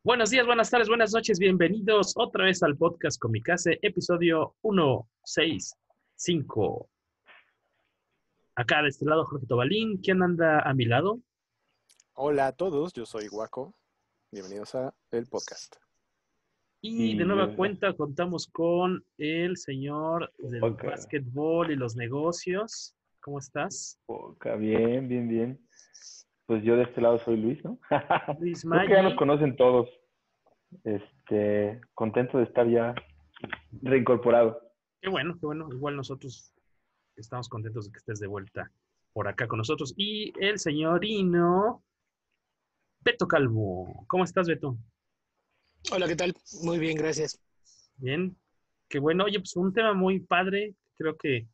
Buenos días, buenas tardes, buenas noches, bienvenidos otra vez al podcast Comicase, episodio 165. Acá de este lado Jorge Tobalín, ¿quién anda a mi lado? Hola a todos, yo soy Waco. Bienvenidos a el podcast. Y de nueva cuenta contamos con el señor del básquetbol y los negocios. ¿Cómo estás? Bien. Pues yo de este lado soy Luis, ¿no? Luis Creo que ya nos Maggi. conocen todos. Contento de estar ya reincorporado. Qué bueno. Igual nosotros estamos contentos de que estés de vuelta por acá con nosotros. Y el señorino Beto Calvo. ¿Cómo estás, Beto? Hola, ¿qué tal? Muy bien, gracias. Bien, qué bueno. Oye, pues un tema muy padre. Creo que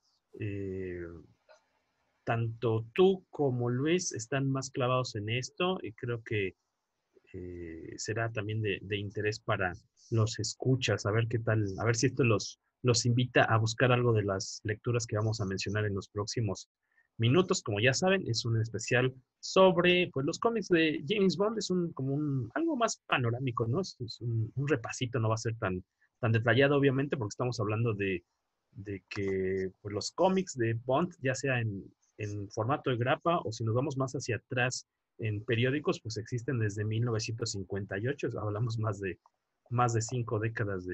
tanto tú como Luis están más clavados en esto y creo que será también de interés para los escuchas, a ver qué tal, a ver si esto los invita a buscar algo de las lecturas que vamos a mencionar en los próximos minutos. Como ya saben, es un especial sobre pues, los cómics de James Bond, es algo más panorámico, ¿no? Es un repasito, no va a ser tan detallado, obviamente, porque estamos hablando de que pues, los cómics de Bond, ya sea en formato de grapa o si nos vamos más hacia atrás en periódicos, pues existen desde 1958, hablamos más de 5 décadas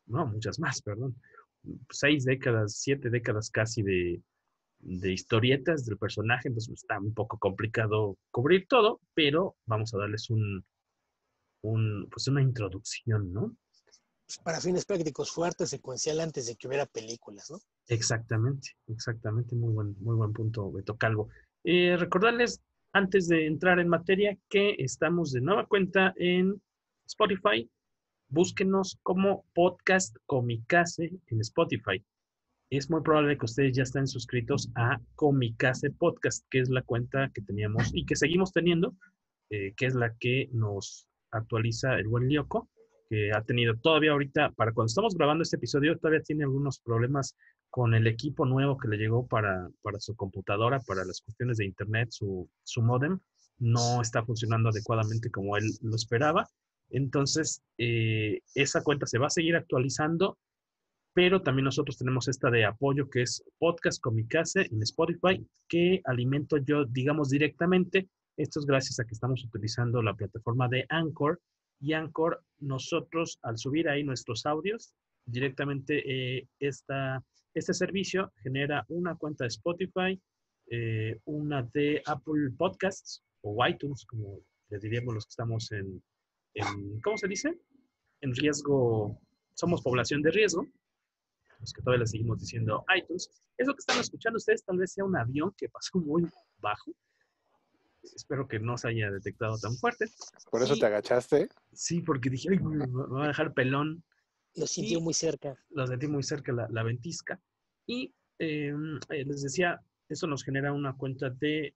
no, muchas más, perdón, 6 décadas, 7 décadas casi de historietas del personaje, entonces pues, está un poco complicado cubrir todo, pero vamos a darles pues una introducción, ¿no? Para fines prácticos, fue arte secuencial antes de que hubiera películas, ¿no? Exactamente, muy buen punto, Beto Calvo. Recordarles, antes de entrar en materia, que estamos de nueva cuenta en Spotify. Búsquenos como Podcast Comicase en Spotify. Es muy probable que ustedes ya estén suscritos a Comicase Podcast, que es la cuenta que teníamos y que seguimos teniendo, que es la que nos actualiza el buen Lyoko, que ha tenido todavía ahorita, para cuando estamos grabando este episodio, todavía tiene algunos problemas con el equipo nuevo que le llegó para su computadora, para las cuestiones de internet, su módem, no está funcionando adecuadamente como él lo esperaba. Entonces, esa cuenta se va a seguir actualizando, pero también nosotros tenemos esta de apoyo que es Podcast Comicase en Spotify, que alimento yo, digamos, directamente. Esto es gracias a que estamos utilizando la plataforma de Anchor, y Anchor, nosotros al subir ahí nuestros audios, directamente este servicio genera una cuenta de Spotify, una de Apple Podcasts o iTunes, como le diríamos los que estamos ¿cómo se dice? En riesgo, somos población de riesgo, los que todavía le seguimos diciendo iTunes. Eso que están escuchando ustedes tal vez sea un avión que pasó muy bajo. Espero que no se haya detectado tan fuerte. ¿Por eso te agachaste? Sí, porque dije, ay, me va a dejar pelón. Lo sintió muy cerca. Lo sentí muy cerca la ventisca. Y les decía, eso nos genera una cuenta de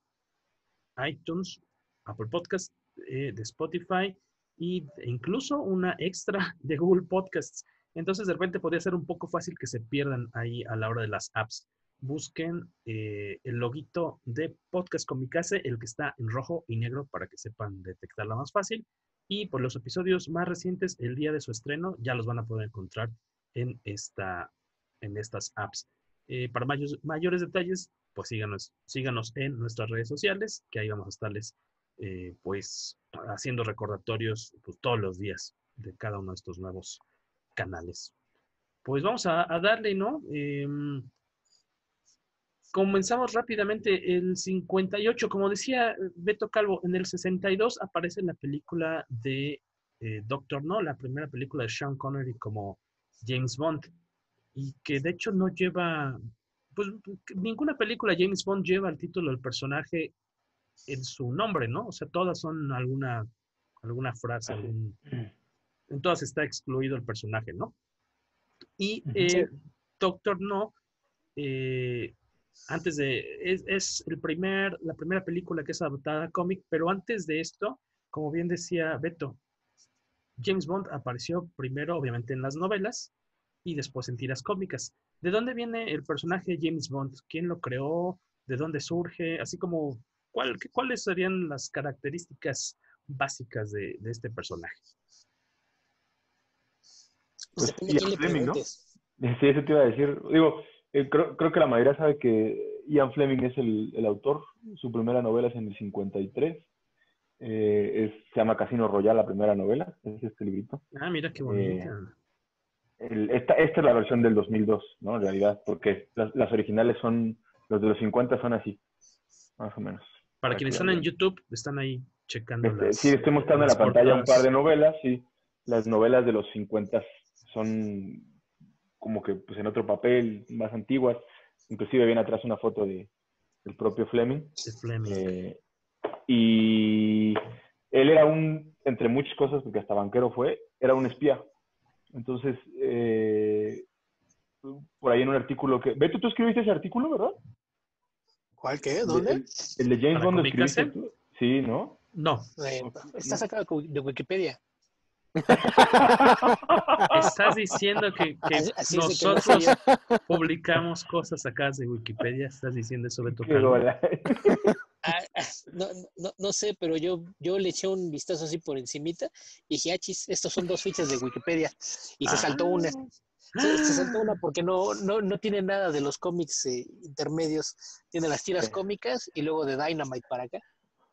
iTunes, Apple Podcast, de Spotify e incluso una extra de Google Podcasts. Entonces, de repente podría ser un poco fácil que se pierdan ahí a la hora de las apps. Busquen el loguito de Podcast Comicase, el que está en rojo y negro para que sepan detectarla más fácil. Y por los episodios más recientes, el día de su estreno, ya los van a poder encontrar en estas apps. Para mayores detalles, pues síganos en nuestras redes sociales, que ahí vamos a estarles pues haciendo recordatorios pues, todos los días de cada uno de estos nuevos canales. Pues vamos a darle, ¿no? Comenzamos rápidamente el 58, como decía Beto Calvo, en el 62 aparece la película de Doctor No, la primera película de Sean Connery como James Bond, y que de hecho no lleva, pues ninguna película James Bond lleva el título del personaje en su nombre, ¿no? O sea, todas son alguna frase, en todas está excluido el personaje, ¿no? Y Sí. Doctor No, es la primera película que es adaptada a cómic, pero antes de esto, como bien decía Beto, James Bond apareció primero, obviamente, en las novelas y después en tiras cómicas. ¿De dónde viene el personaje James Bond? ¿Quién lo creó? ¿De dónde surge? Así como, ¿cuáles serían las características básicas de este personaje? Pues Pues depende a quién Ian le Fleming, ¿no? preguntes. Sí, eso te iba a decir. Digo, creo que la mayoría sabe que Ian Fleming es el autor. Su primera novela es en el 53. Se llama Casino Royale, la primera novela. Es este librito. Ah, mira qué bonita. Eh, esta es la versión del 2002, ¿no? En realidad, porque las originales son, los de los 50 son así, más o menos, Para para que quienes las están en vean. YouTube, están ahí checando Sí, estoy mostrando en las la pantalla un par portadas. de novelas, sí. Las novelas de los 50 son como que pues en otro papel, más antiguas. Inclusive viene atrás una foto del propio Fleming. De Fleming. Eh, y él era entre muchas cosas, porque hasta banquero fue, era un espía. Entonces, por ahí en un artículo que... Beto, tú escribiste ese artículo, ¿verdad? ¿Cuál qué? El de, ¿Dónde? el de James ¿Para Bond lo escribiste Comicase? tú. Sí, ¿no? No. Ok, Está no. sacado de Wikipedia. ¿Estás diciendo que Así es de que no soy nosotros yo. publicamos cosas acá de Wikipedia? ¿Estás diciendo eso, Beto Qué Calvo? gola. No sé, pero yo le eché un vistazo así por encimita y dije, chis, estos son 2 fichas de Wikipedia. Y se saltó una. Se saltó una porque no tiene nada de los cómics intermedios. Tiene las tiras cómicas y luego de Dynamite para acá.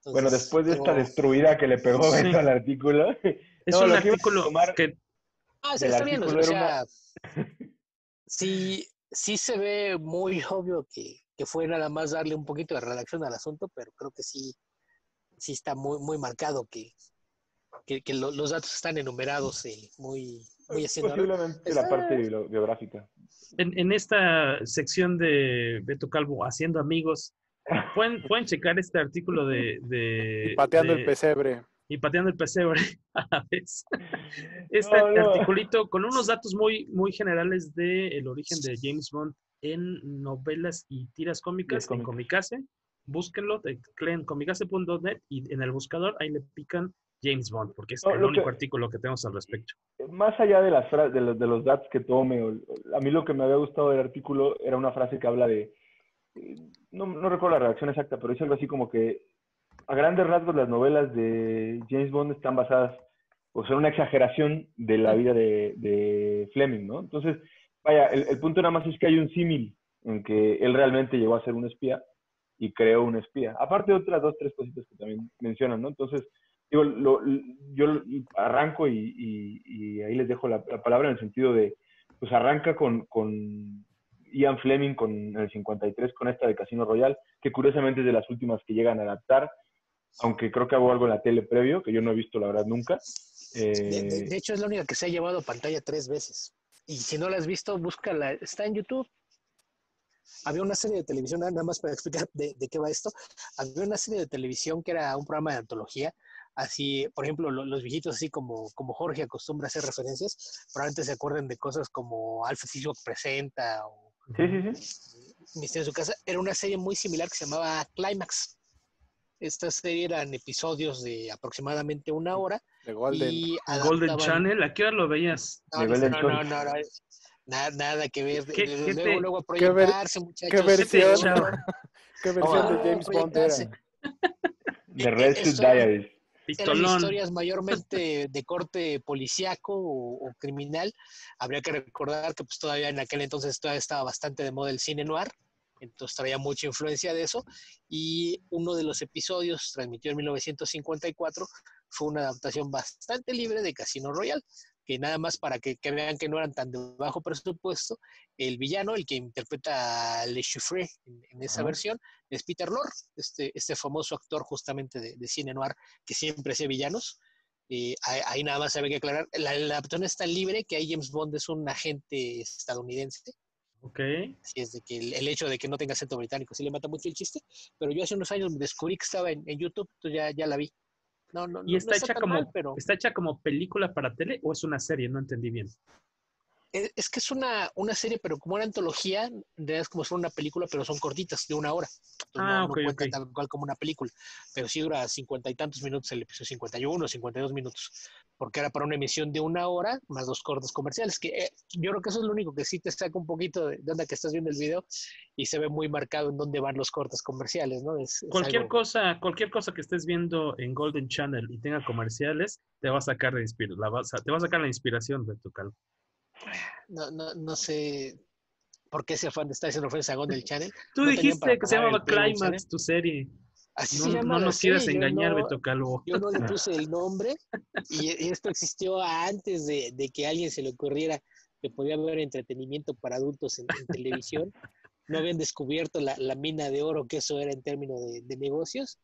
Bueno, Entonces, después de esta destruida que le pegó Sí. Beto al artículo, Es no, un lo que iba a artículo tomar que del está bien, artículo o era una... sea, sí se ve muy obvio que fue nada más darle un poquito de redacción al asunto, pero creo que sí está muy marcado que los datos están enumerados muy haciendo orden. Posiblemente la Está, parte biográfica. en esta sección de Beto Calvo, Haciendo Amigos, pueden checar este artículo Y pateando el de pesebre. y pateando el pesebre a la vez. Este No, no. articulito con unos datos muy generales del origen de James Bond en novelas y tiras Y es cómicas en cómics. Comicase. Búsquenlo, tecleen comicase.net y en el buscador ahí le pican James Bond, porque es No, el lo que, único artículo que tenemos al respecto. más allá de los datos que tome, a mí lo que me había gustado del artículo era una frase que habla de, no recuerdo la redacción exacta, pero dice algo así como que a grandes rasgos las novelas de James Bond están basadas, o son una exageración de la vida de Fleming, ¿no? Entonces, vaya, el punto nada más es que hay un símil en que él realmente llegó a ser un espía y creó un espía. Aparte de otras 2, 3 cositas que también mencionan, ¿no? Entonces, digo, yo arranco y ahí les dejo la palabra en el sentido de, pues arranca con Ian Fleming en el 53 con esta de Casino Royale, que curiosamente es de las últimas que llegan a adaptar, aunque creo que hago algo en la tele previo, que yo no he visto la verdad nunca. de hecho, es la única que se ha llevado a pantalla 3 veces. Y si no la has visto, búscala. Está en YouTube. Había una serie de televisión, nada más para explicar de qué va esto. Había una serie de televisión que era un programa de antología. Así, por ejemplo, los viejitos, así como Jorge acostumbra a hacer referencias, probablemente se acuerden de cosas como Alfred Hitchcock Presenta o Sí, sí, sí. Misterio en su casa. Era una serie muy similar que se llamaba Climax. Esta serie eran episodios de aproximadamente 1 hora De Golden. y Golden adaptaban. Channel, ¿a qué hora lo veías? De Golden Choice. No, nada que ver. ¿Qué Luego a ¿Qué, proyectarse, qué muchachos. versión, echaba? qué versión de No, James Bond proyectarse. era? The Red Suit Esto eran Diaries. Pistolón. historias mayormente de corte policíaco o criminal. Habría que recordar que pues todavía en aquel entonces todavía estaba bastante de moda el cine noir, entonces traía mucha influencia de eso, y uno de los episodios transmitido en 1954 fue una adaptación bastante libre de Casino Royale, que nada más para que vean que no eran tan de bajo presupuesto, el villano, el que interpreta a Le Chiffre en esa Ajá. versión, es Peter Lorre, este famoso actor justamente de cine noir que siempre hacía villanos. Ahí nada más había que aclarar, la adaptación es tan libre que ahí James Bond es un agente estadounidense. Ok. Así es de que el hecho de que no tenga acento británico sí le mata mucho el chiste, pero yo hace unos años me descubrí que estaba en YouTube, entonces ya la vi. ¿Y No está tan mal, pero está hecha como película para tele o es una serie? No entendí bien. es que es una serie, pero como una antología, en realidad es como si fuera una película, pero son cortitas, de 1 hora. Entonces no Ok. cuenta tal cual como una película, pero sí dura 50 y tantos minutos el episodio, 51, 52 minutos, porque era para una emisión de 1 hora, más 2 cortes comerciales, que yo creo que eso es lo único que sí te saca un poquito de onda que estás viendo el video y se ve muy marcado en dónde van los cortes comerciales, ¿no? Es algo. Cualquier cosa que estés viendo en Golden Channel y tenga comerciales, te va a sacar te va a sacar la inspiración de tu calvo. No sé por qué ese fan está haciendo referencia a Golden Channel. Tú No tenían para dijiste que se pagar llamaba el Playboy Channel. Climax, tu serie. Así se No, llama no la nos quieras serie. engañar, Beto Calvo. Yo no le puse el nombre y esto existió antes de que a alguien se le ocurriera que podía haber entretenimiento para adultos en televisión. No habían descubierto la mina de oro que eso era en términos de negocios,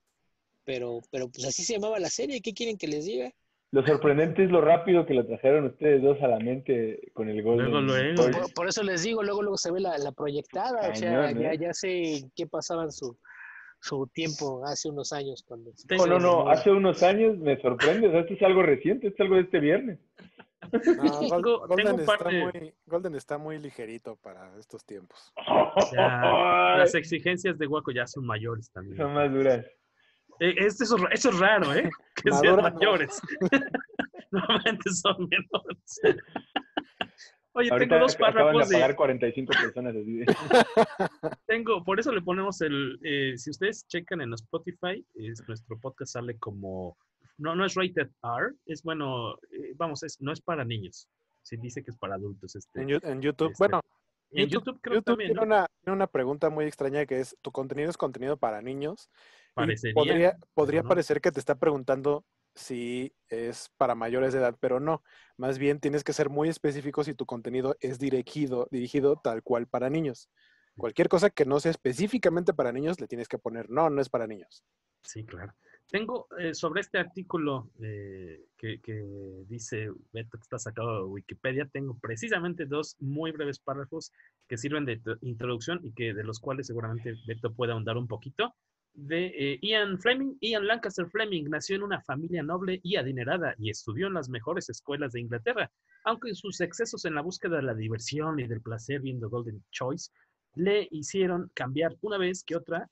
pero pues así se llamaba la serie. ¿Qué quieren que les diga? Lo sorprendente es lo rápido que lo trajeron ustedes dos a la mente con el Luego, Golden luego. Boy. Por eso les digo, luego se ve la proyectada. O sea, Cañón, ¿eh? ya sé qué pasaba en su tiempo hace unos años cuando se No, pusieron de no, moda. hace unos años me sorprende, o sea, esto es algo reciente, esto es algo de este viernes. No, Tengo un par de... Golden está muy ligerito para estos tiempos. Ya, las exigencias de Waco ya son mayores también. Son más duras. Eso es raro, ¿eh? Que sean Madura, no. mayores. Normalmente son menores. Oye, Ahorita tengo dos acaban de párrafos apagar 45 personas así de... por eso le ponemos si ustedes checan en Spotify, nuestro podcast sale como, no es rated R, es bueno, no es para niños, sí dice que es para adultos. En YouTube, este, bueno, en YouTube creo también, tiene ¿no? tiene una pregunta muy extraña que es, ¿tu contenido es contenido para niños? Y Parecería, podría pero no. parecer que te está preguntando si es para mayores de edad, pero no. Más bien tienes que ser muy específico si tu contenido es dirigido tal cual para niños. Cualquier cosa que no sea específicamente para niños, le tienes que poner, no es para niños. Sí, claro. Tengo sobre este artículo que dice Beto, que está sacado de Wikipedia, tengo precisamente dos muy breves párrafos que sirven de introducción y de los cuales seguramente Beto puede ahondar un poquito. De Ian Fleming. Ian Lancaster Fleming nació en una familia noble y adinerada y estudió en las mejores escuelas de Inglaterra, aunque sus excesos en la búsqueda de la diversión y del placer viendo Golden Choice le hicieron cambiar una vez que otra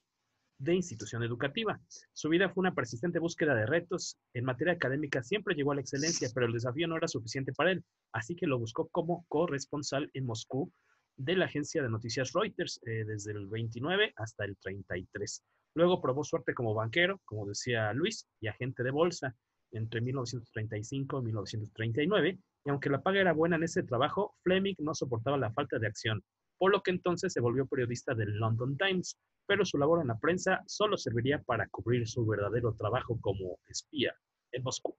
de institución educativa. Su vida fue una persistente búsqueda de retos. En materia académica siempre llegó a la excelencia, pero el desafío no era suficiente para él, así que lo buscó como corresponsal en Moscú de la agencia de noticias Reuters desde el 29 hasta el 33. Luego probó suerte como banquero, como decía Luis, y agente de bolsa entre 1935 y 1939, y aunque la paga era buena en ese trabajo, Fleming no soportaba la falta de acción, por lo que entonces se volvió periodista del London Times, pero su labor en la prensa solo serviría para cubrir su verdadero trabajo como espía en Moscú.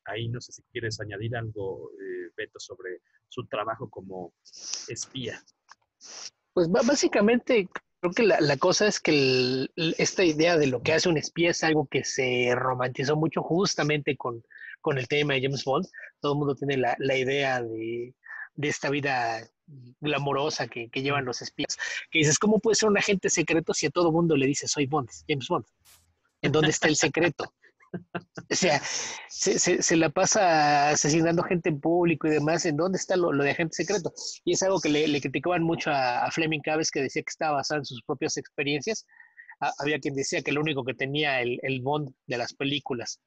Ahí no sé si quieres añadir algo, Beto, sobre su trabajo como espía. Pues básicamente creo que la cosa es que esta idea de lo que hace un espía es algo que se romantizó mucho justamente con el tema de James Bond. Todo el mundo tiene la idea de esta vida glamorosa que llevan los espías. Que dices, ¿cómo puede ser un agente secreto si a todo el mundo le dice soy Bond, James Bond? ¿En dónde está el secreto? O sea, se la pasa asesinando gente en público y demás. ¿En dónde está lo de agente secreto? Y es algo que le criticaban mucho a Fleming cada vez que decía que estaba basado en sus propias experiencias. Había quien decía que lo único que tenía el Bond de las películas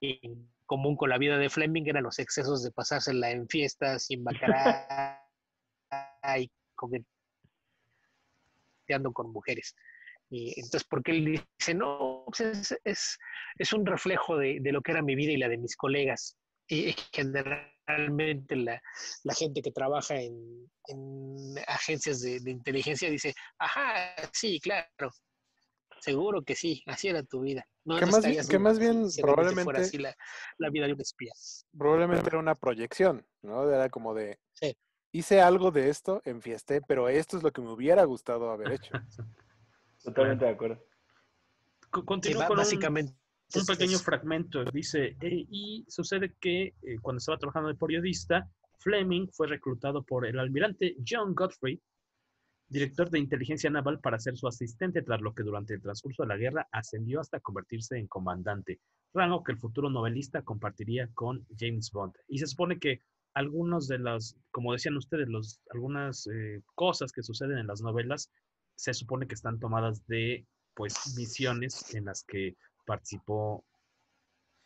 en común con la vida de Fleming eran los excesos de pasársela en fiestas y en baccarat y coqueteando con mujeres. Y entonces, ¿por qué él dice, no, pues es un reflejo de lo que era mi vida y la de mis colegas? Y generalmente la gente que trabaja en agencias de inteligencia dice, ajá, sí, claro, seguro que sí, así era tu vida. No estarías Que más dudas bien si realmente fuera así la vida de un espía. Probablemente era una proyección, ¿no? Era como de, Sí. hice algo de esto, enfiesté, pero esto es lo que me hubiera gustado haber hecho. Totalmente de acuerdo. Continúo Sí, con básicamente un pequeño fragmento. Dice, y sucede que cuando estaba trabajando de periodista, Fleming fue reclutado por el almirante John Godfrey, director de inteligencia naval, para ser su asistente, tras lo que durante el transcurso de la guerra ascendió hasta convertirse en comandante, rango que el futuro novelista compartiría con James Bond. Y se supone que algunos de las, como decían ustedes, algunas cosas que suceden en las novelas, se supone que están tomadas de, pues, misiones en las que participó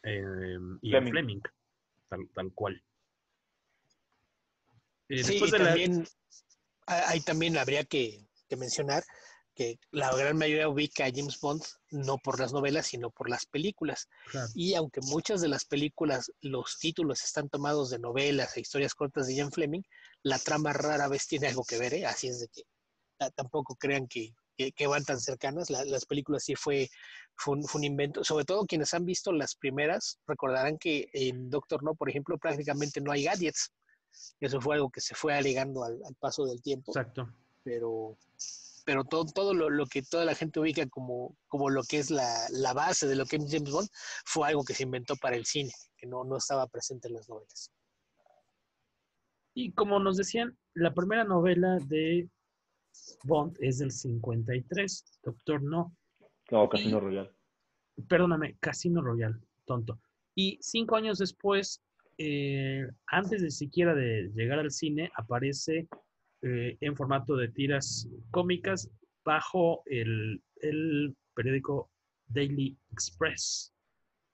Ian Fleming, tal cual. Sí, y también, ahí también habría que mencionar que la gran mayoría ubica a James Bond no por las novelas, sino por las películas. Claro. Y aunque muchas de las películas, los títulos están tomados de novelas e historias cortas de Ian Fleming, la trama rara vez tiene algo que ver, ¿eh? Así es de que tampoco crean que van tan cercanas. Las películas sí fue un invento. Sobre todo quienes han visto las primeras recordarán que en Doctor No, por ejemplo, prácticamente no hay gadgets. Eso fue algo que se fue alegando al paso del tiempo. Exacto. Pero todo lo que toda la gente ubica como lo que es la base de lo que es James Bond fue algo que se inventó para el cine, que no estaba presente en las novelas. Y como nos decían, la primera novela de Bond es del 53, Doctor No. No, Casino Royale. Perdóname, Casino Royale, tonto. Y 5 años después, antes de siquiera de llegar al cine, aparece en formato de tiras cómicas bajo el periódico Daily Express,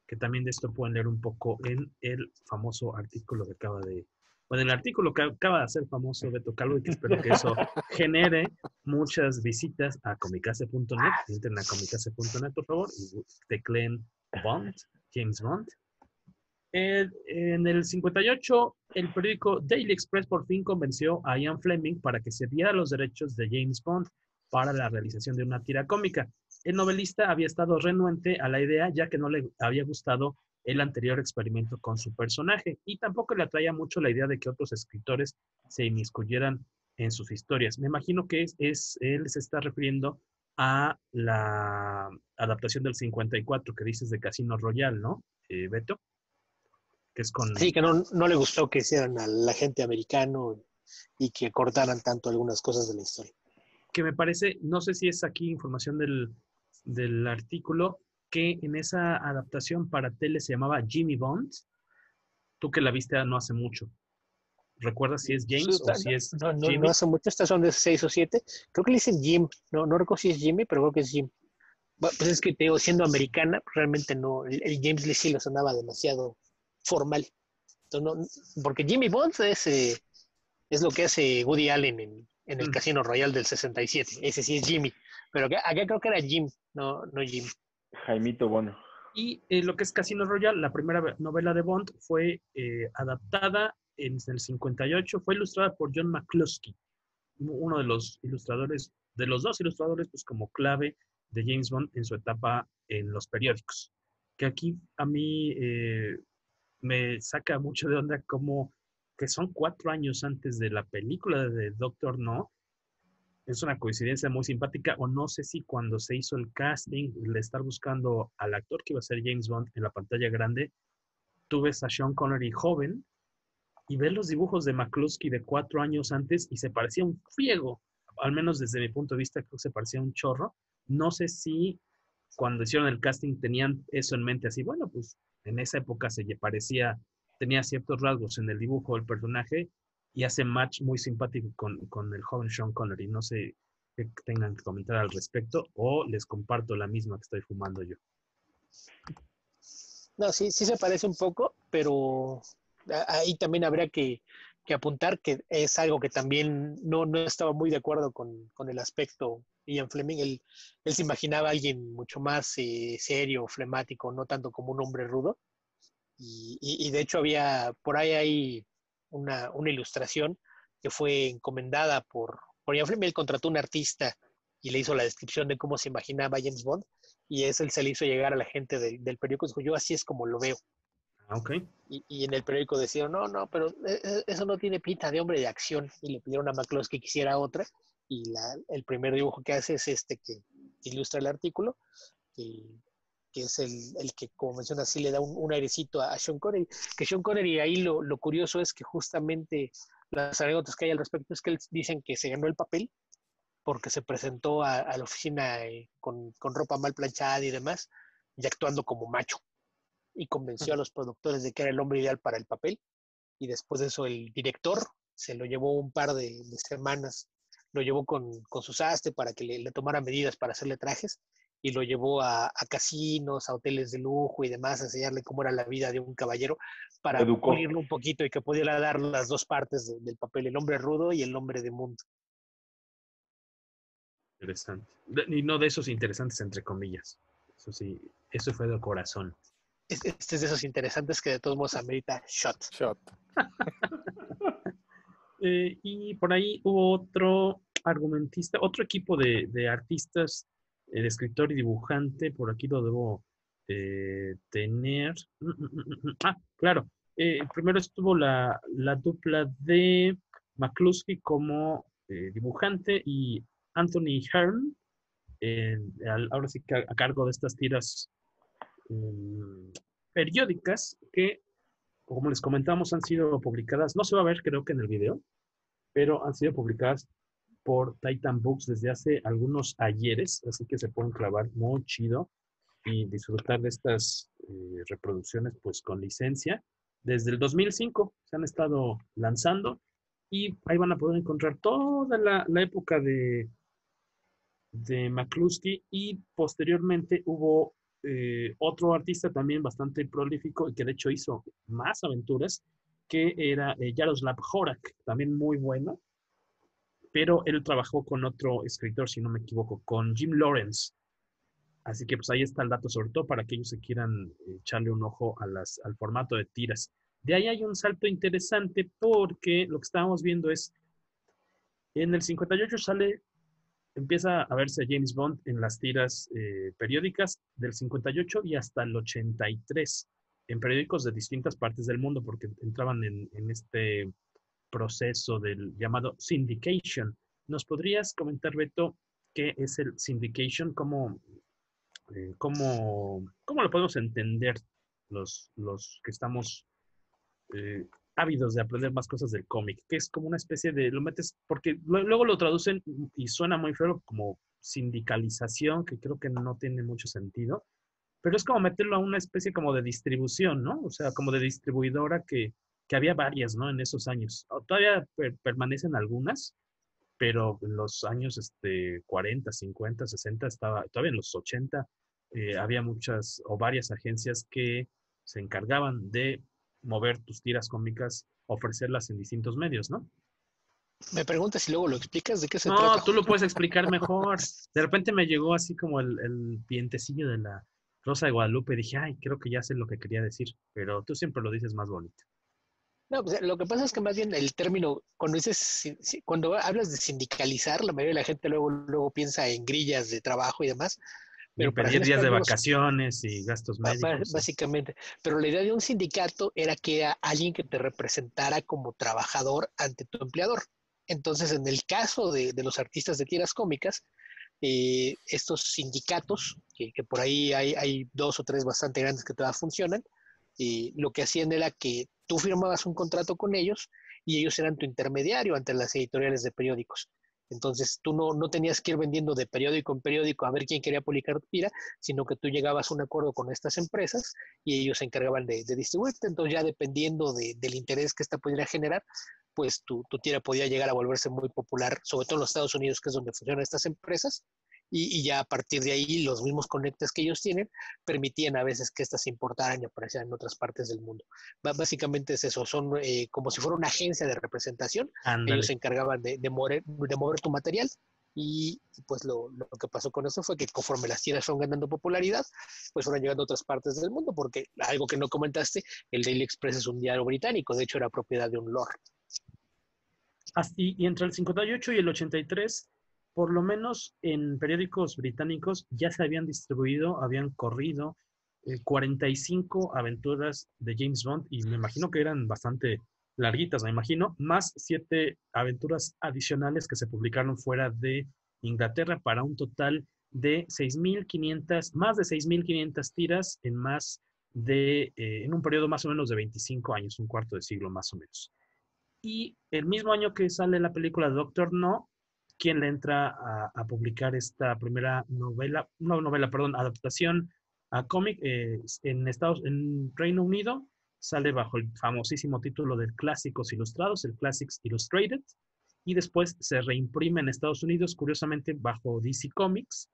que también de esto pueden leer un poco en el famoso artículo que acaba de... Bueno, el artículo que acaba de hacer famoso Beto Calvo, y que espero que eso genere muchas visitas a comicase.net. Entren a comicase.net, por favor, y tecleen Bond, James Bond. En el 58, el periódico Daily Express por fin convenció a Ian Fleming para que se diera los derechos de James Bond para la realización de una tira cómica. El novelista había estado renuente a la idea, ya que no le había gustado el anterior experimento con su personaje, y tampoco le atraía mucho la idea de que otros escritores se inmiscuyeran en sus historias. Me imagino que él se está refiriendo a la adaptación del 54 que dices de Casino Royale, ¿no, Beto? Que es con... Sí, que no le gustó que hicieran al agente americano y que cortaran tanto algunas cosas de la historia. Que me parece, no sé si es aquí información del artículo, que en esa adaptación para tele se llamaba Jimmy Bond. Tú que la viste no hace mucho. ¿Recuerdas si es James o si es Jimmy? No hace mucho, estas son de 6 o 7. Creo que le dicen Jim. No recuerdo si es Jimmy, pero creo que es Jim. Bueno, pues es que te digo, siendo americana, realmente no, el James Lee sí lo sonaba demasiado formal. Entonces, porque Jimmy Bond es lo que hace Woody Allen en el Casino Royale del 67. Ese sí es Jimmy. Pero acá creo que era Jim, no Jim. Jaimito Bono. Y lo que es Casino Royale, la primera novela de Bond, fue adaptada en el 58, fue ilustrada por John McCluskey, uno de los ilustradores, de los dos ilustradores, pues como clave de James Bond en su etapa en los periódicos. Que aquí a mí me saca mucho de onda como que son 4 años antes de la película de Doctor No. Es una coincidencia muy simpática, o no sé si cuando se hizo el casting, de estar buscando al actor que iba a ser James Bond en la pantalla grande, tú ves a Sean Connery joven y ves los dibujos de McCluskey de 4 años antes y se parecía un friego, al menos desde mi punto de vista creo que se parecía un chorro. No sé si cuando hicieron el casting tenían eso en mente, así, bueno, pues en esa época se le parecía, tenía ciertos rasgos en el dibujo del personaje y hace match muy simpático con el joven Sean Connery. No sé qué tengan que comentar al respecto o les comparto la misma que estoy fumando yo. No, sí se parece un poco, pero ahí también habría que apuntar que es algo que también no estaba muy de acuerdo con el aspecto Ian Fleming. Él se imaginaba a alguien mucho más serio, flemático, no tanto como un hombre rudo. Y de hecho por ahí hay una ilustración que fue encomendada por Ian Fleming. Él contrató un artista y le hizo la descripción de cómo se imaginaba James Bond, y eso él se le hizo llegar a la gente del periódico. Dijo, yo así es como lo veo. Okay. Y en el periódico decían, no, pero eso no tiene pinta de hombre de acción. Y le pidieron a McCloskey que hiciera otra. Y el primer dibujo que hace es este que ilustra el artículo, que es el que, como mencionas, sí le da un airecito a Sean Connery. Que Sean Connery, ahí lo curioso es que justamente las anécdotas que hay al respecto es que dicen que se ganó el papel porque se presentó a la oficina con ropa mal planchada y demás, y actuando como macho. Y convenció a los productores de que era el hombre ideal para el papel. Y después de eso el director se lo llevó un par de semanas, lo llevó con su sastre para que le tomara medidas para hacerle trajes, y lo llevó a casinos, a hoteles de lujo y demás, a enseñarle cómo era la vida de un caballero, para pulirlo un poquito y que pudiera dar las dos partes del papel, el hombre rudo y el hombre de mundo. Interesante. Y no de esos interesantes, entre comillas. Eso sí, eso fue de corazón. Este es de esos interesantes que de todos modos amerita shot. Shot. Y por ahí hubo otro argumentista, otro equipo de artistas, de escritor y dibujante. Por aquí lo debo tener. Claro. Primero estuvo la dupla de McCluskey como dibujante y Anthony Hearn, ahora sí que a cargo de estas tiras periódicas que, como les comentamos, han sido publicadas, no se va a ver creo que en el video, pero han sido publicadas por Titan Books desde hace algunos ayeres, así que se pueden clavar muy chido y disfrutar de estas reproducciones pues con licencia. Desde el 2005 se han estado lanzando y ahí van a poder encontrar toda la época de McCluskey, y posteriormente hubo otro artista también bastante prolífico y que de hecho hizo más aventuras, que era Jaroslav Horak, también muy bueno, pero él trabajó con otro escritor, si no me equivoco, con Jim Lawrence. Así que pues ahí está el dato, sobre todo para aquellos que quieran echarle un ojo al formato de tiras. De ahí hay un salto interesante porque lo que estábamos viendo es, en el 58 empieza a verse James Bond en las tiras periódicas del 58 y hasta el 83, en periódicos de distintas partes del mundo, porque entraban en este proceso del llamado syndication. ¿Nos podrías comentar, Beto, qué es el syndication? ¿Cómo lo podemos entender los que estamos ávidos de aprender más cosas del cómic? Que es como una especie de, lo metes, porque luego lo traducen y suena muy feo como sindicalización, que creo que no tiene mucho sentido, pero es como meterlo a una especie como de distribución, ¿no? O sea, como de distribuidora que había varias, ¿no? En esos años. Todavía permanecen algunas, pero en los años 40, 50, 60, todavía en los 80, había muchas o varias agencias que se encargaban de mover tus tiras cómicas, ofrecerlas en distintos medios, ¿no? Me preguntas si luego lo explicas de qué se No, trata. tú lo puedes explicar mejor. De repente me llegó así como el vientecillo de la Rosa de Guadalupe y dije, ay, creo que ya sé lo que quería decir, pero tú siempre lo dices más bonito. No, pues lo que pasa es que más bien el término, cuando dices, cuando hablas de sindicalizar, la mayoría de la gente luego piensa en grillas de trabajo y demás, Y pero para pedir fines días de prácticos, vacaciones y gastos médicos. básicamente. Pero la idea de un sindicato era que era alguien que te representara como trabajador ante tu empleador. Entonces, en el caso de los artistas de tiras cómicas, estos sindicatos, que por ahí hay dos o tres bastante grandes que todavía funcionan, lo que hacían era que tú firmabas un contrato con ellos y ellos eran tu intermediario ante las editoriales de periódicos. Entonces tú no tenías que ir vendiendo de periódico en periódico a ver quién quería publicar tu tira, sino que tú llegabas a un acuerdo con estas empresas y ellos se encargaban de distribuirte. Entonces ya dependiendo del interés que esta pudiera generar, pues tu tira podía llegar a volverse muy popular, sobre todo en los Estados Unidos, que es donde funcionan estas empresas, y ya a partir de ahí los mismos conectes que ellos tienen permitían a veces que estas se importaran y aparecieran en otras partes del mundo. Básicamente es eso, son como si fuera una agencia de representación. Ándale. Ellos se encargaban de mover tu material y pues lo que pasó con eso fue que conforme las tiras fueron ganando popularidad, pues fueron llegando a otras partes del mundo, porque algo que no comentaste, el Daily Express es un diario británico, de hecho era propiedad de un lord. Y entre el 58 y el 83, por lo menos en periódicos británicos ya se habían distribuido, habían corrido 45 aventuras de James Bond, y me imagino que eran bastante larguitas, me imagino, más 7 aventuras adicionales que se publicaron fuera de Inglaterra, para un total de 6.500, más de 6.500 tiras en un periodo más o menos de 25 años, un cuarto de siglo más o menos. Y el mismo año que sale la película Doctor No, quien le entra a publicar esta primera adaptación a cómic en Reino Unido, sale bajo el famosísimo título de Clásicos Ilustrados, el Classics Illustrated, y después se reimprime en Estados Unidos, curiosamente bajo DC Comics,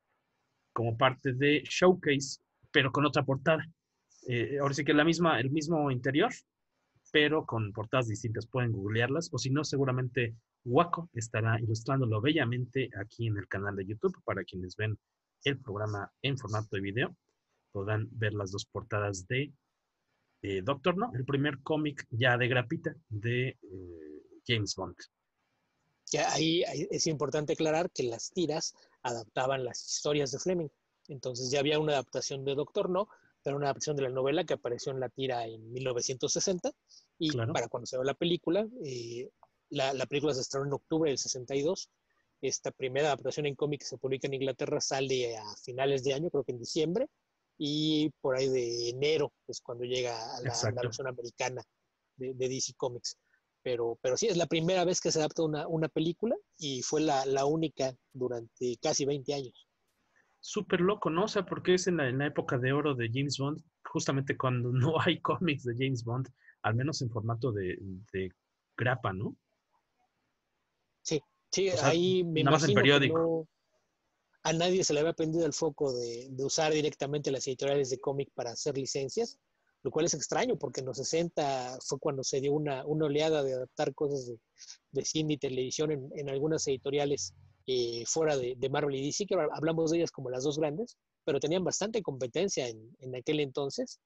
como parte de Showcase, pero con otra portada. Ahora sí que el mismo interior, pero con portadas distintas. Pueden googlearlas, o si no, seguramente Waco estará ilustrándolo bellamente aquí en el canal de YouTube. Para quienes ven el programa en formato de video, podrán ver las dos portadas de Doctor No, el primer cómic ya de grapita de James Bond. Ya ahí es importante aclarar que las tiras adaptaban las historias de Fleming. Entonces ya había una adaptación de Doctor No, pero una adaptación de la novela que apareció en la tira en 1960. Y Claro. para cuando se ve la película, la película se estrenó en octubre del 62. Esta primera adaptación en cómic que se publica en Inglaterra sale a finales de año, creo que en diciembre. Y por ahí de enero es cuando llega a la versión americana de DC Comics. Pero sí, es la primera vez que se adapta una película y fue la única durante casi 20 años. Súper loco, ¿no? O sea, porque es en la época de oro de James Bond, justamente cuando no hay cómics de James Bond, al menos en formato de grapa, ¿no? Sí, O sea, ahí me nada más en imagino que periódico. no, a nadie se le había prendido el foco de usar directamente las editoriales de cómic para hacer licencias, lo cual es extraño porque en los 60 fue cuando se dio una oleada de adaptar cosas de cine y televisión en algunas editoriales fuera de Marvel y DC, que hablamos de ellas como las dos grandes, pero tenían bastante competencia en aquel entonces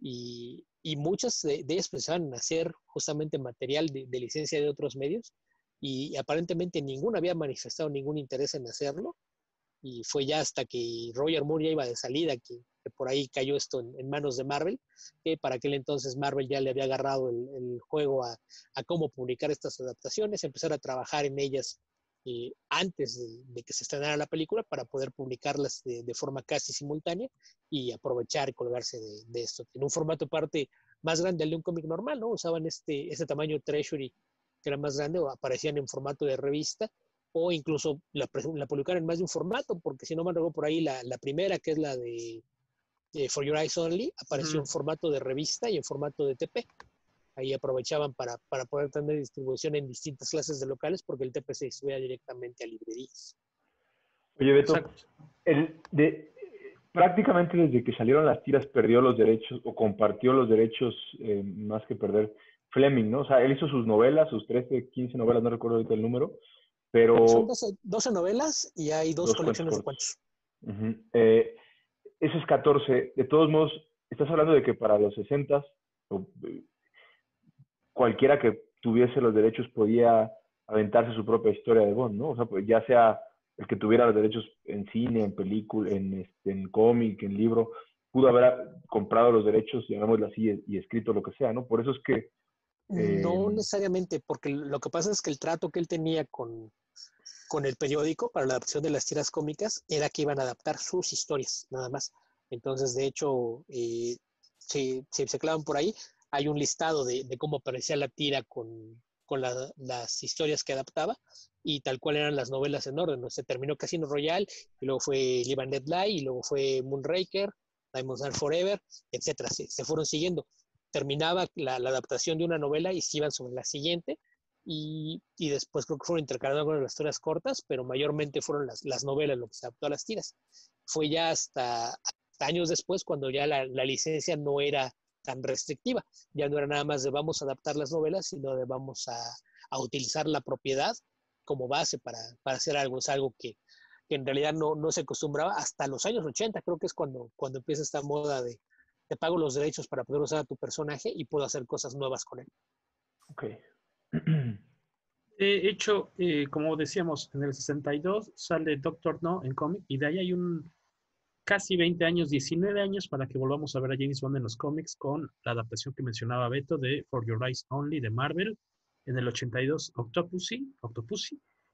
y muchas de ellas pensaban hacer justamente material de licencia de otros medios y aparentemente ninguna había manifestado ningún interés en hacerlo y fue ya hasta que Roger Moore ya iba de salida que por ahí cayó esto en manos de Marvel, que para aquel entonces Marvel ya le había agarrado el juego a cómo publicar estas adaptaciones, empezar a trabajar en ellas antes de que se estrenara la película para poder publicarlas de forma casi simultánea y aprovechar y colgarse de esto. En un formato parte más grande al de un cómic normal, ¿no? Usaban este tamaño Treasury que era más grande o aparecían en formato de revista o incluso la publicaron en más de un formato, porque si no me recuerdo por ahí la primera, que es la de For Your Eyes Only, apareció en formato de revista y en formato de TP. Ahí aprovechaban para poder tener distribución en distintas clases de locales, porque el TP se distribuía directamente a librerías. Oye, Beto, prácticamente desde que salieron las tiras perdió los derechos o compartió los derechos más que perder Fleming, ¿no? O sea, él hizo sus novelas, sus 13, 15 novelas, no recuerdo ahorita el número, pero... Son 12 novelas y hay dos colecciones de cuentos. Ese es 14. De todos modos, estás hablando de que para los 60 cualquiera que tuviese los derechos podía aventarse su propia historia de Bond, ¿no? O sea, pues ya sea el que tuviera los derechos en cine, en película, en cómic, en libro, pudo haber comprado los derechos, llamémoslo así, y escrito lo que sea, ¿no? Por eso es que... No necesariamente, porque lo que pasa es que el trato que él tenía con el periódico para la adaptación de las tiras cómicas era que iban a adaptar sus historias, nada más. Entonces, de hecho, si se clavan por ahí, hay un listado de cómo aparecía la tira con las historias que adaptaba y tal cual eran las novelas en orden. ¿No? Se terminó Casino Royale, y luego fue Live and Let Die, y luego fue Moonraker, Diamonds Are Forever, etcétera. Se fueron siguiendo. Terminaba la adaptación de una novela y se iban sobre la siguiente, y después creo que fueron intercalando con las historias cortas, pero mayormente fueron las novelas lo que se adaptó a las tiras. Fue ya hasta años después cuando ya la licencia no era tan restrictiva. Ya no era nada más de vamos a adaptar las novelas, sino de vamos a utilizar la propiedad como base para hacer algo. Es algo que en realidad no se acostumbraba hasta los años 80, creo que es cuando empieza esta moda de te pago los derechos para poder usar a tu personaje y puedo hacer cosas nuevas con él. Ok. De hecho, como decíamos, en el 62 sale Doctor No en cómic y de ahí hay casi 20 años, 19 años para que volvamos a ver a James Bond en los cómics con la adaptación que mencionaba Beto de For Your Eyes Only de Marvel, en el 82 Octopussy,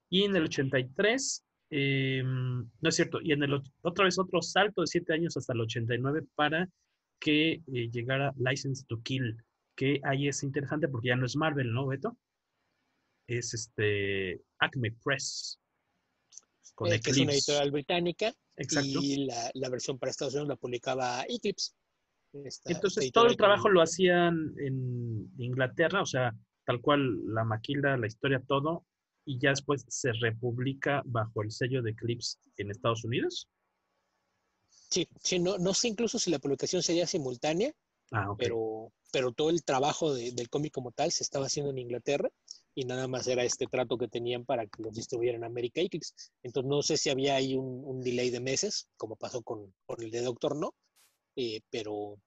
y en el 83, no es cierto, y otra vez otro salto de 7 años hasta el 89 para que llegara License to Kill, que ahí es interesante porque ya no es Marvel, ¿no, Beto? Es Acme Press. Con que es una editorial británica. Exacto. Y la versión para Estados Unidos la publicaba Eclipse. Entonces, todo el trabajo lo hacían en Inglaterra, o sea, tal cual la maquila, la historia, todo, y ya después se republica bajo el sello de Eclipse en Estados Unidos. Sí, no sé incluso si la publicación sería simultánea, okay. pero todo el trabajo del cómic como tal se estaba haciendo en Inglaterra y nada más era este trato que tenían para que los distribuyeran a América Eclipse. Entonces no sé si había ahí un delay de meses, como pasó con el de Doctor No, pero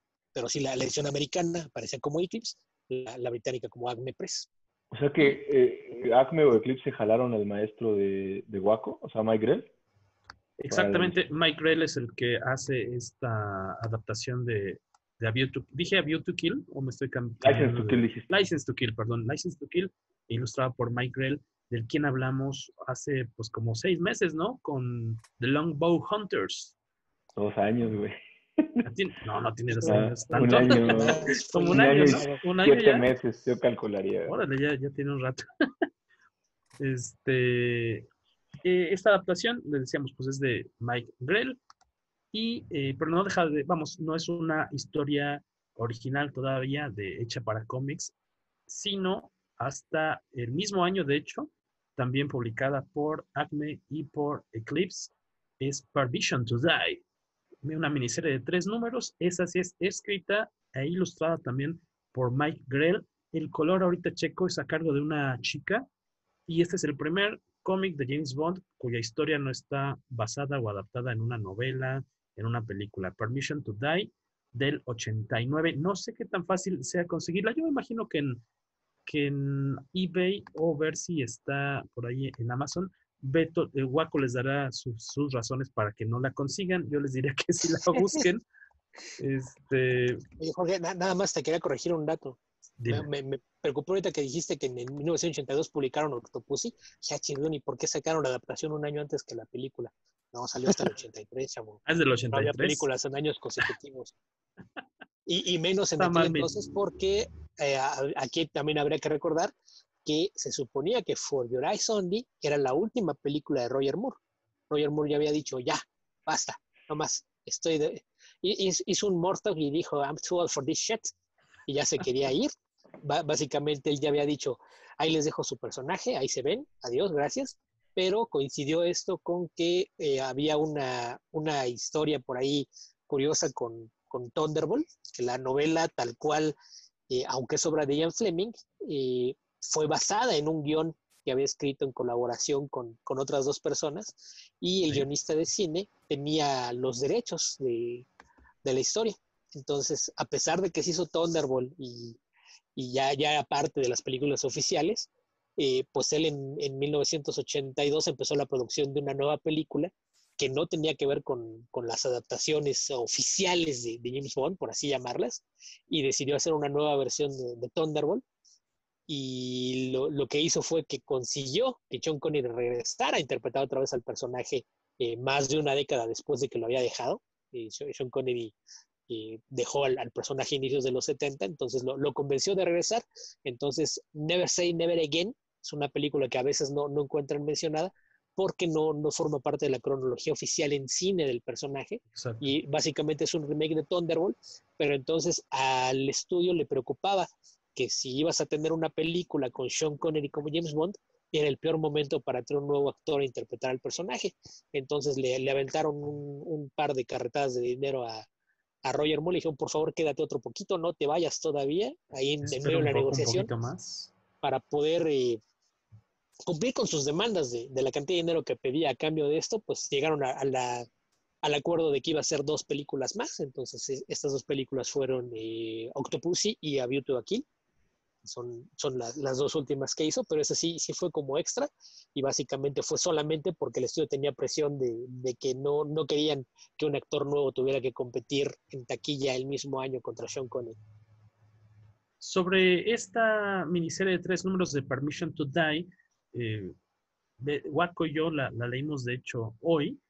sí la edición americana aparecía como Eclipse, la británica como Acme Press. O sea que Acme o Eclipse se jalaron al maestro de Waco, o sea, Mike Grell. Exactamente, Mike Grell es el que hace esta adaptación de A View to... ¿Dije A View to Kill? ¿O me estoy License cambiando to Kill, de... dijiste. License to Kill, perdón. License to Kill, ilustrado por Mike Grell, del quien hablamos hace pues como 6 meses, ¿no? Con The Longbow Hunters. 2 años, güey. No, no tiene 2 Ah, años. un ¿Tanto? año, Como un un año, año ¿no? y Un año 7 ya. meses, yo calcularía. Órale, ya tiene un rato. Esta adaptación, le decíamos, pues es de Mike Grell, pero no deja de, vamos, no es una historia original todavía hecha para cómics, sino hasta el mismo año, de hecho, también publicada por Acme y por Eclipse, es Permission to Die, una miniserie de 3 números. Esa sí es escrita e ilustrada también por Mike Grell. El color ahorita checo es a cargo de una chica, y este es el primer cómic de James Bond cuya historia no está basada o adaptada en una novela, en una película. Permission to Die, del 89. No sé qué tan fácil sea conseguirla. Yo me imagino que en eBay, o ver si está por ahí en Amazon. Beto, Waco les dará sus razones para que no la consigan. Yo les diría que si la busquen. Oye, Jorge, nada más te quería corregir un dato. Dime. Me preocupó ahorita que dijiste que en 1982 publicaron Octopussy. Ya chingón, ¿y por qué sacaron la adaptación un año antes que la película? No, salió hasta el 83, chavo. Es del No había 83. películas en años consecutivos. Y menos en Está aquel mal. entonces, porque aquí también habría que recordar que se suponía que For Your Eyes Only era la última película de Roger Moore. Roger Moore ya había dicho, ya, basta, no más, hizo un Mortal y dijo, I'm too old for this shit, y ya se quería ir. Básicamente él ya había dicho, ahí les dejo su personaje, ahí se ven, adiós, gracias. Pero coincidió esto con que había una historia por ahí curiosa con Thunderbolt, que la novela tal cual, aunque es obra de Ian Fleming, fue basada en un guión que había escrito en colaboración con otras 2 personas, y el guionista de cine tenía los derechos de la historia. Entonces, a pesar de que se hizo Thunderbolt y ya era parte de las películas oficiales, pues él en 1982 empezó la producción de una nueva película que no tenía que ver con las adaptaciones oficiales de James Bond, por así llamarlas, y decidió hacer una nueva versión de Thunderbolt. Y lo que hizo fue que consiguió que Sean Connery regresara a interpretar otra vez al personaje más de una década después de que lo había dejado. Sean Connery dejó al personaje a inicios de los 70, entonces lo convenció de regresar. Entonces, Never Say Never Again es una película que a veces no encuentran mencionada porque no forma parte de la cronología oficial en cine del personaje. Exacto. Y básicamente es un remake de Thunderbolt, pero entonces al estudio le preocupaba que si ibas a tener una película con Sean Connery como James Bond, era el peor momento para tener un nuevo actor a interpretar al personaje. Entonces le aventaron un par de carretadas de dinero a Roger Moore, le dijeron, por favor, quédate otro poquito, no te vayas todavía, ahí en medio de la negociación, más para poder cumplir con sus demandas de la cantidad de dinero que pedía a cambio de esto. Pues llegaron al acuerdo de que iba a ser 2 películas más. Entonces, estas 2 películas fueron Octopussy y A View to a Kill. Son las 2 últimas que hizo, pero esa sí fue como extra, y básicamente fue solamente porque el estudio tenía presión de que no querían que un actor nuevo tuviera que competir en taquilla el mismo año contra Sean Connery. Sobre esta miniserie de 3 números de Permission to Die, Waco y yo la leímos, de hecho, hoy.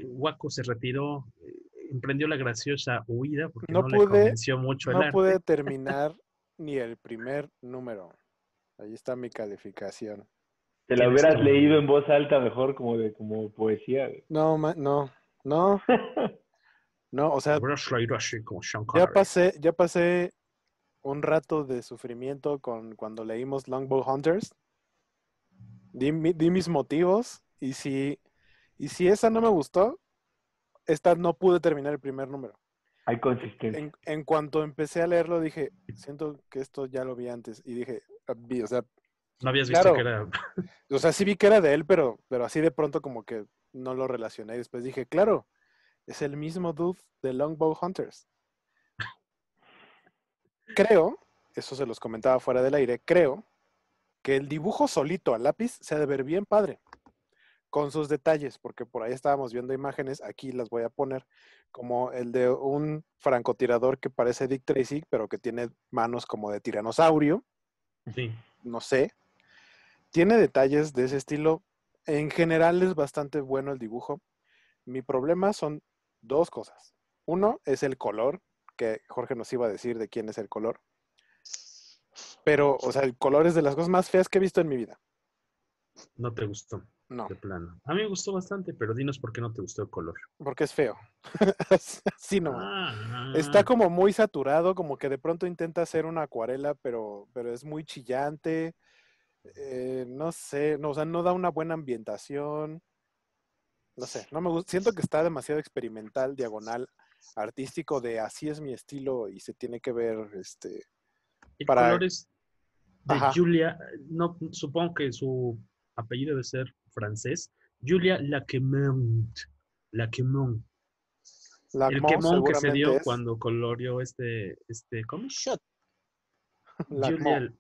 Waco se retiró, emprendió la graciosa huida porque no le convenció mucho el arte. No pude terminar ni el primer número. Ahí está mi calificación. Te la hubieras leído en voz alta mejor, como poesía. No, no, o sea, como Sean Connery. ya pasé un rato de sufrimiento cuando leímos Longbow Hunters. Di mis motivos, y si esa no me gustó, esta no pude terminar el primer número. Hay consistencia. En cuanto empecé a leerlo, dije, siento que esto ya lo vi antes. Y dije, o sea, No habías visto Claro. que era... O sea, sí vi que era de él, pero así de pronto como que no lo relacioné. Y después dije, claro, es el mismo dude de Longbow Hunters. Creo, eso se los comentaba fuera del aire, creo que el dibujo solito a lápiz se ha de ver bien padre, con sus detalles, porque por ahí estábamos viendo imágenes, aquí las voy a poner, como el de un francotirador que parece Dick Tracy, pero que tiene manos como de tiranosaurio, Sí. no sé. Tiene detalles de ese estilo. En general es bastante bueno el dibujo. Mi problema son dos cosas. Uno es el color, que Jorge nos iba a decir de quién es el color. Pero, o sea, el color es de las cosas más feas que he visto en mi vida. No te gustó, No, de plano. A mí me gustó bastante, pero dinos por qué no te gustó el color. porque es feo. Así nomás. Está Ah, como muy saturado, como que de pronto intenta hacer una acuarela, pero es muy chillante. No sé, no, o sea, no da una buena ambientación. No sé, no me gusta. Siento que está demasiado experimental, diagonal, artístico, de así es mi estilo y se tiene que ver, el para, color es de ajá, Julia, no, supongo que su apellido debe ser francés. Julia Laquemont. Laquemont. El Lacmo quemón que se seguramente dio es, cuando coloreó este cómic. Shot. Lacmo, Julia,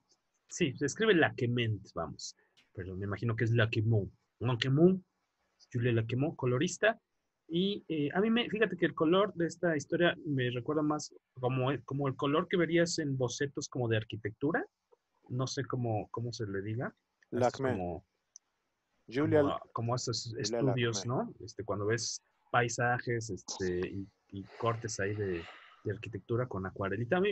sí, se escribe Laquement, vamos, pero me imagino que es Laquemont. Laquemont, Julia Laquemont, colorista. Y a mí fíjate que el color de esta historia me recuerda más como el color que verías en bocetos como de arquitectura, no sé cómo se le diga, a estos Lacme, como, Julia, como estos Julia estudios, Lacme. ¿no? Cuando ves paisajes y cortes ahí de arquitectura con acuarelita. A mí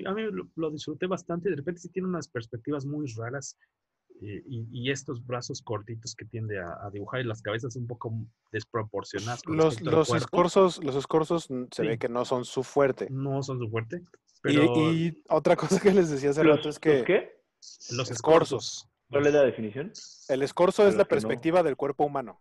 lo disfruté bastante. De repente sí tiene unas perspectivas muy raras y estos brazos cortitos que tiende a dibujar y las cabezas un poco desproporcionadas con Los, respecto al los cuerpo. escorzos, los escorzos se ve Sí, que no son su fuerte. no son su fuerte, Y, pero y otra cosa que les decía hace rato es ¿Los que qué? los escorzos, escorzos, ¿Cuál es la definición? el escorzo A es la los que no. perspectiva del cuerpo humano.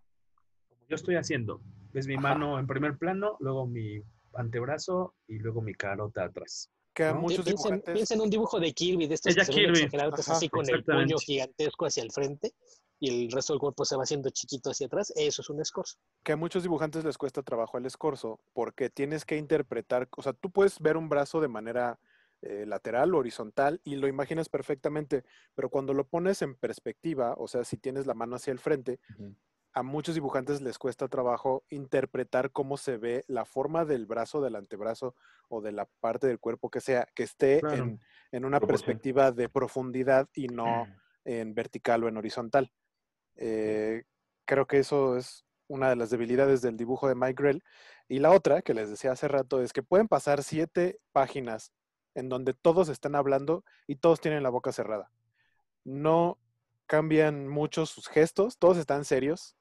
como yo estoy haciendo, ves mi Ajá. mano en primer plano, luego mi antebrazo y luego mi carota atrás, Que a ¿no? muchos dibujantes, Piensa en un dibujo de Kirby, de estos que Ella se ven Kirby, exagerados ajá, así con el puño exactamente. gigantesco hacia el frente y el resto del cuerpo se va haciendo chiquito hacia atrás. Eso es un escorzo. que a muchos dibujantes les cuesta trabajo el escorzo porque tienes que interpretar, o sea, tú puedes ver un brazo de manera lateral o horizontal y lo imaginas perfectamente, pero cuando lo pones en perspectiva, o sea, si tienes la mano hacia el frente, Ujú. a muchos dibujantes les cuesta trabajo interpretar cómo se ve la forma del brazo, del antebrazo o de la parte del cuerpo que sea, que esté Claro. en una Proporción. perspectiva de profundidad y no en vertical o en horizontal. Eh, Creo que eso es una de las debilidades del dibujo de Mike Grell. Y la otra, que les decía hace rato, es que pueden pasar 7 páginas en donde todos están hablando y todos tienen la boca cerrada. No cambian mucho sus gestos, todos están serios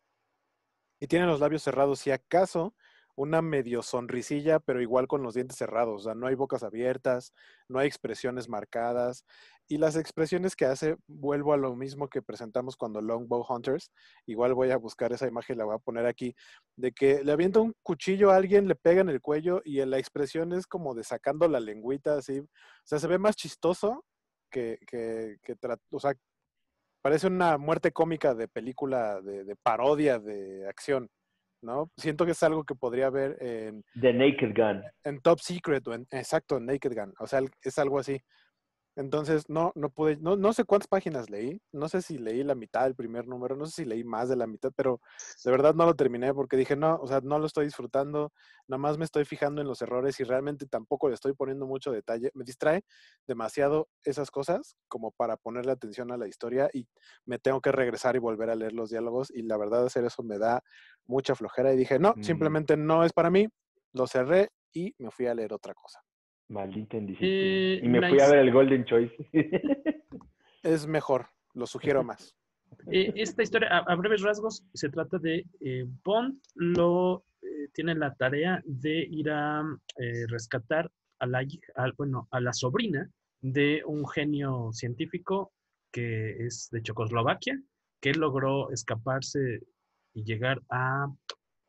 y tienen los labios cerrados. Si acaso una medio sonrisilla, pero igual con los dientes cerrados. O sea, no hay bocas abiertas, no hay expresiones marcadas. Y las expresiones que hace, vuelvo a lo mismo que presentamos cuando Longbow Hunters. Igual voy a buscar esa imagen y la voy a poner aquí. De que le avienta un cuchillo a alguien, le pega en el cuello y la expresión es como de sacando la lengüita así. O sea, se ve más chistoso o sea, parece una muerte cómica de película de parodia de acción, ¿no? Siento que es algo que podría haber The Naked Gun. en Top Secret o exacto, en Naked Gun. O sea, es algo así. Entonces, no pude, no sé cuántas páginas leí, no sé si leí la mitad del primer número, no sé si leí más de la mitad, pero de verdad no lo terminé porque dije, no, o sea, no lo estoy disfrutando, nada más me estoy fijando en los errores y realmente tampoco le estoy poniendo mucho detalle, me distrae demasiado esas cosas como para ponerle atención a la historia y me tengo que regresar y volver a leer los diálogos y la verdad hacer eso me da mucha flojera y dije, no, Mm, simplemente no es para mí, lo cerré y me fui a leer otra cosa. maldita indisciplina. Y me La, fui a his- ver el Golden Choice. Es mejor, lo sugiero más. Esta historia, a breves rasgos, se trata de Bond tiene la tarea de ir a rescatar a bueno, a la sobrina de un genio científico que es de Checoslovaquia, que logró escaparse y llegar a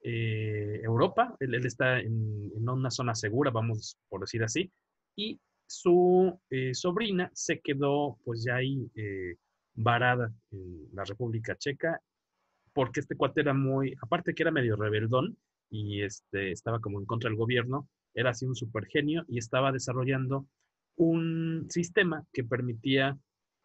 Europa. Él está en una zona segura, vamos por decir así, y su sobrina se quedó pues ya ahí varada en la República Checa, porque este cuate era muy, aparte que era medio rebeldón y estaba como en contra del gobierno, era así un super genio y estaba desarrollando un sistema que permitía,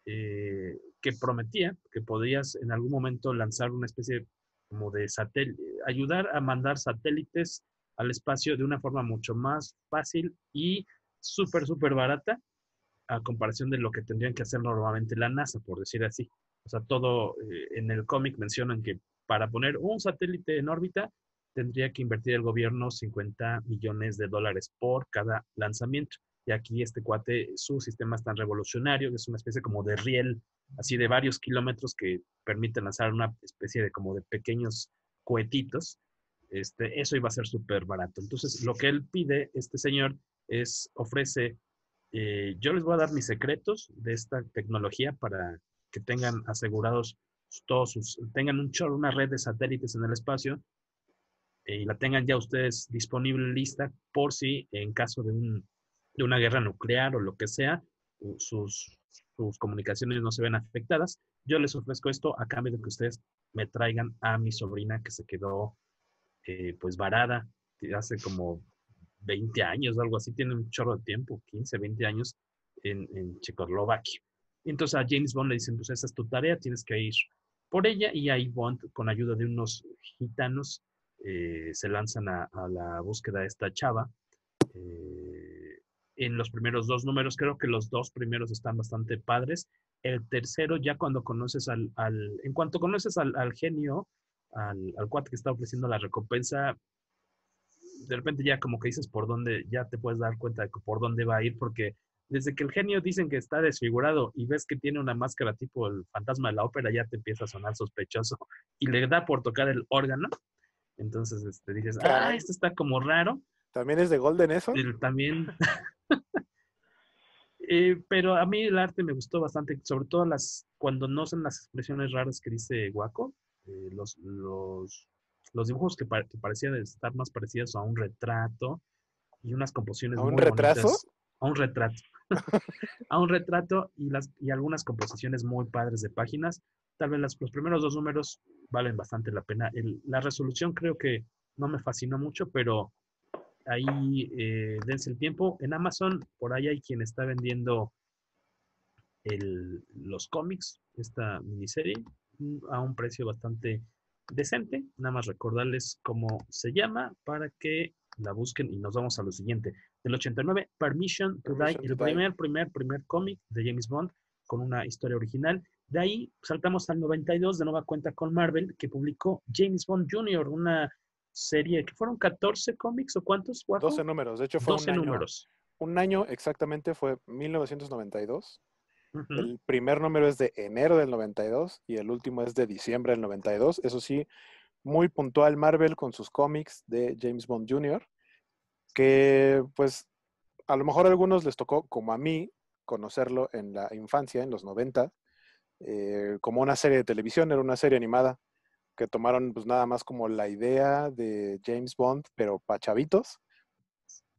que prometía que podías en algún momento lanzar una especie como de satélite, ayudar a mandar satélites al espacio de una forma mucho más fácil y súper, súper barata a comparación de lo que tendrían que hacer normalmente la NASA, por decir así. O sea, todo en el cómic mencionan que para poner un satélite en órbita tendría que invertir el gobierno 50 millones de dólares por cada lanzamiento. Y aquí este cuate, su sistema es tan revolucionario, que es una especie como de riel, así de varios kilómetros que permite lanzar una especie de como de pequeños cohetitos. Eso iba a ser súper barato. Entonces, lo que él pide, este señor, ofrece yo les voy a dar mis secretos de esta tecnología para que tengan asegurados tengan un chorro, una red de satélites en el espacio y la tengan ya ustedes disponible, lista, por si en caso de una guerra nuclear o lo que sea, sus comunicaciones no se ven afectadas. Yo les ofrezco esto a cambio de que ustedes me traigan a mi sobrina que se quedó pues varada hace como 20 años o algo así, tiene un chorro de tiempo, 15, 20 años en Checoslovaquia. Y entonces a James Bond le dicen, pues esa es tu tarea, tienes que ir por ella, y ahí Bond, con ayuda de unos gitanos, se lanzan a la búsqueda de esta chava. En los primeros dos números, creo que los dos primeros están bastante padres. El tercero, ya cuando conoces en cuanto conoces al genio, al cuate que está ofreciendo la recompensa, de repente ya como que dices por dónde, ya te puedes dar cuenta de por dónde va a ir, porque desde que el genio dicen que está desfigurado y ves que tiene una máscara tipo el fantasma de la ópera, ya te empieza a sonar sospechoso y le da por tocar el órgano. Entonces dices, Caray. esto está como raro. ¿También es de Golden eso? Pero también, pero a mí el arte me gustó bastante, sobre todo cuando no son las expresiones raras que dice Waco, los dibujos que parecían estar más parecidos a un retrato y unas composiciones ¿A un muy retraso? bonitas, a un retrato, a un retrato y algunas composiciones muy padres de páginas. Tal vez los primeros dos números valen bastante la pena. La resolución creo que no me fascinó mucho, pero ahí dense el tiempo. En Amazon, por ahí hay quien está vendiendo los cómics, esta miniserie, a un precio bastante decente. Nada más recordarles cómo se llama para que la busquen y nos vamos a lo siguiente. Del 89, Permission to Die, el primer cómic de James Bond con una historia original. De ahí saltamos al 92, de nueva cuenta con Marvel, que publicó James Bond Jr., una serie que fueron 14 cómics o cuántos, Waco? 12 números. De hecho, fue 12 números. Un año exactamente fue 1992. Uh-huh. El primer número es de enero del 92 y el último es de diciembre del 92. Eso sí, muy puntual Marvel con sus cómics de James Bond Jr., que pues a lo mejor a algunos les tocó, como a mí, conocerlo en la infancia, en los 90, como una serie de televisión, era una serie animada que tomaron pues nada más como la idea de James Bond, pero para chavitos.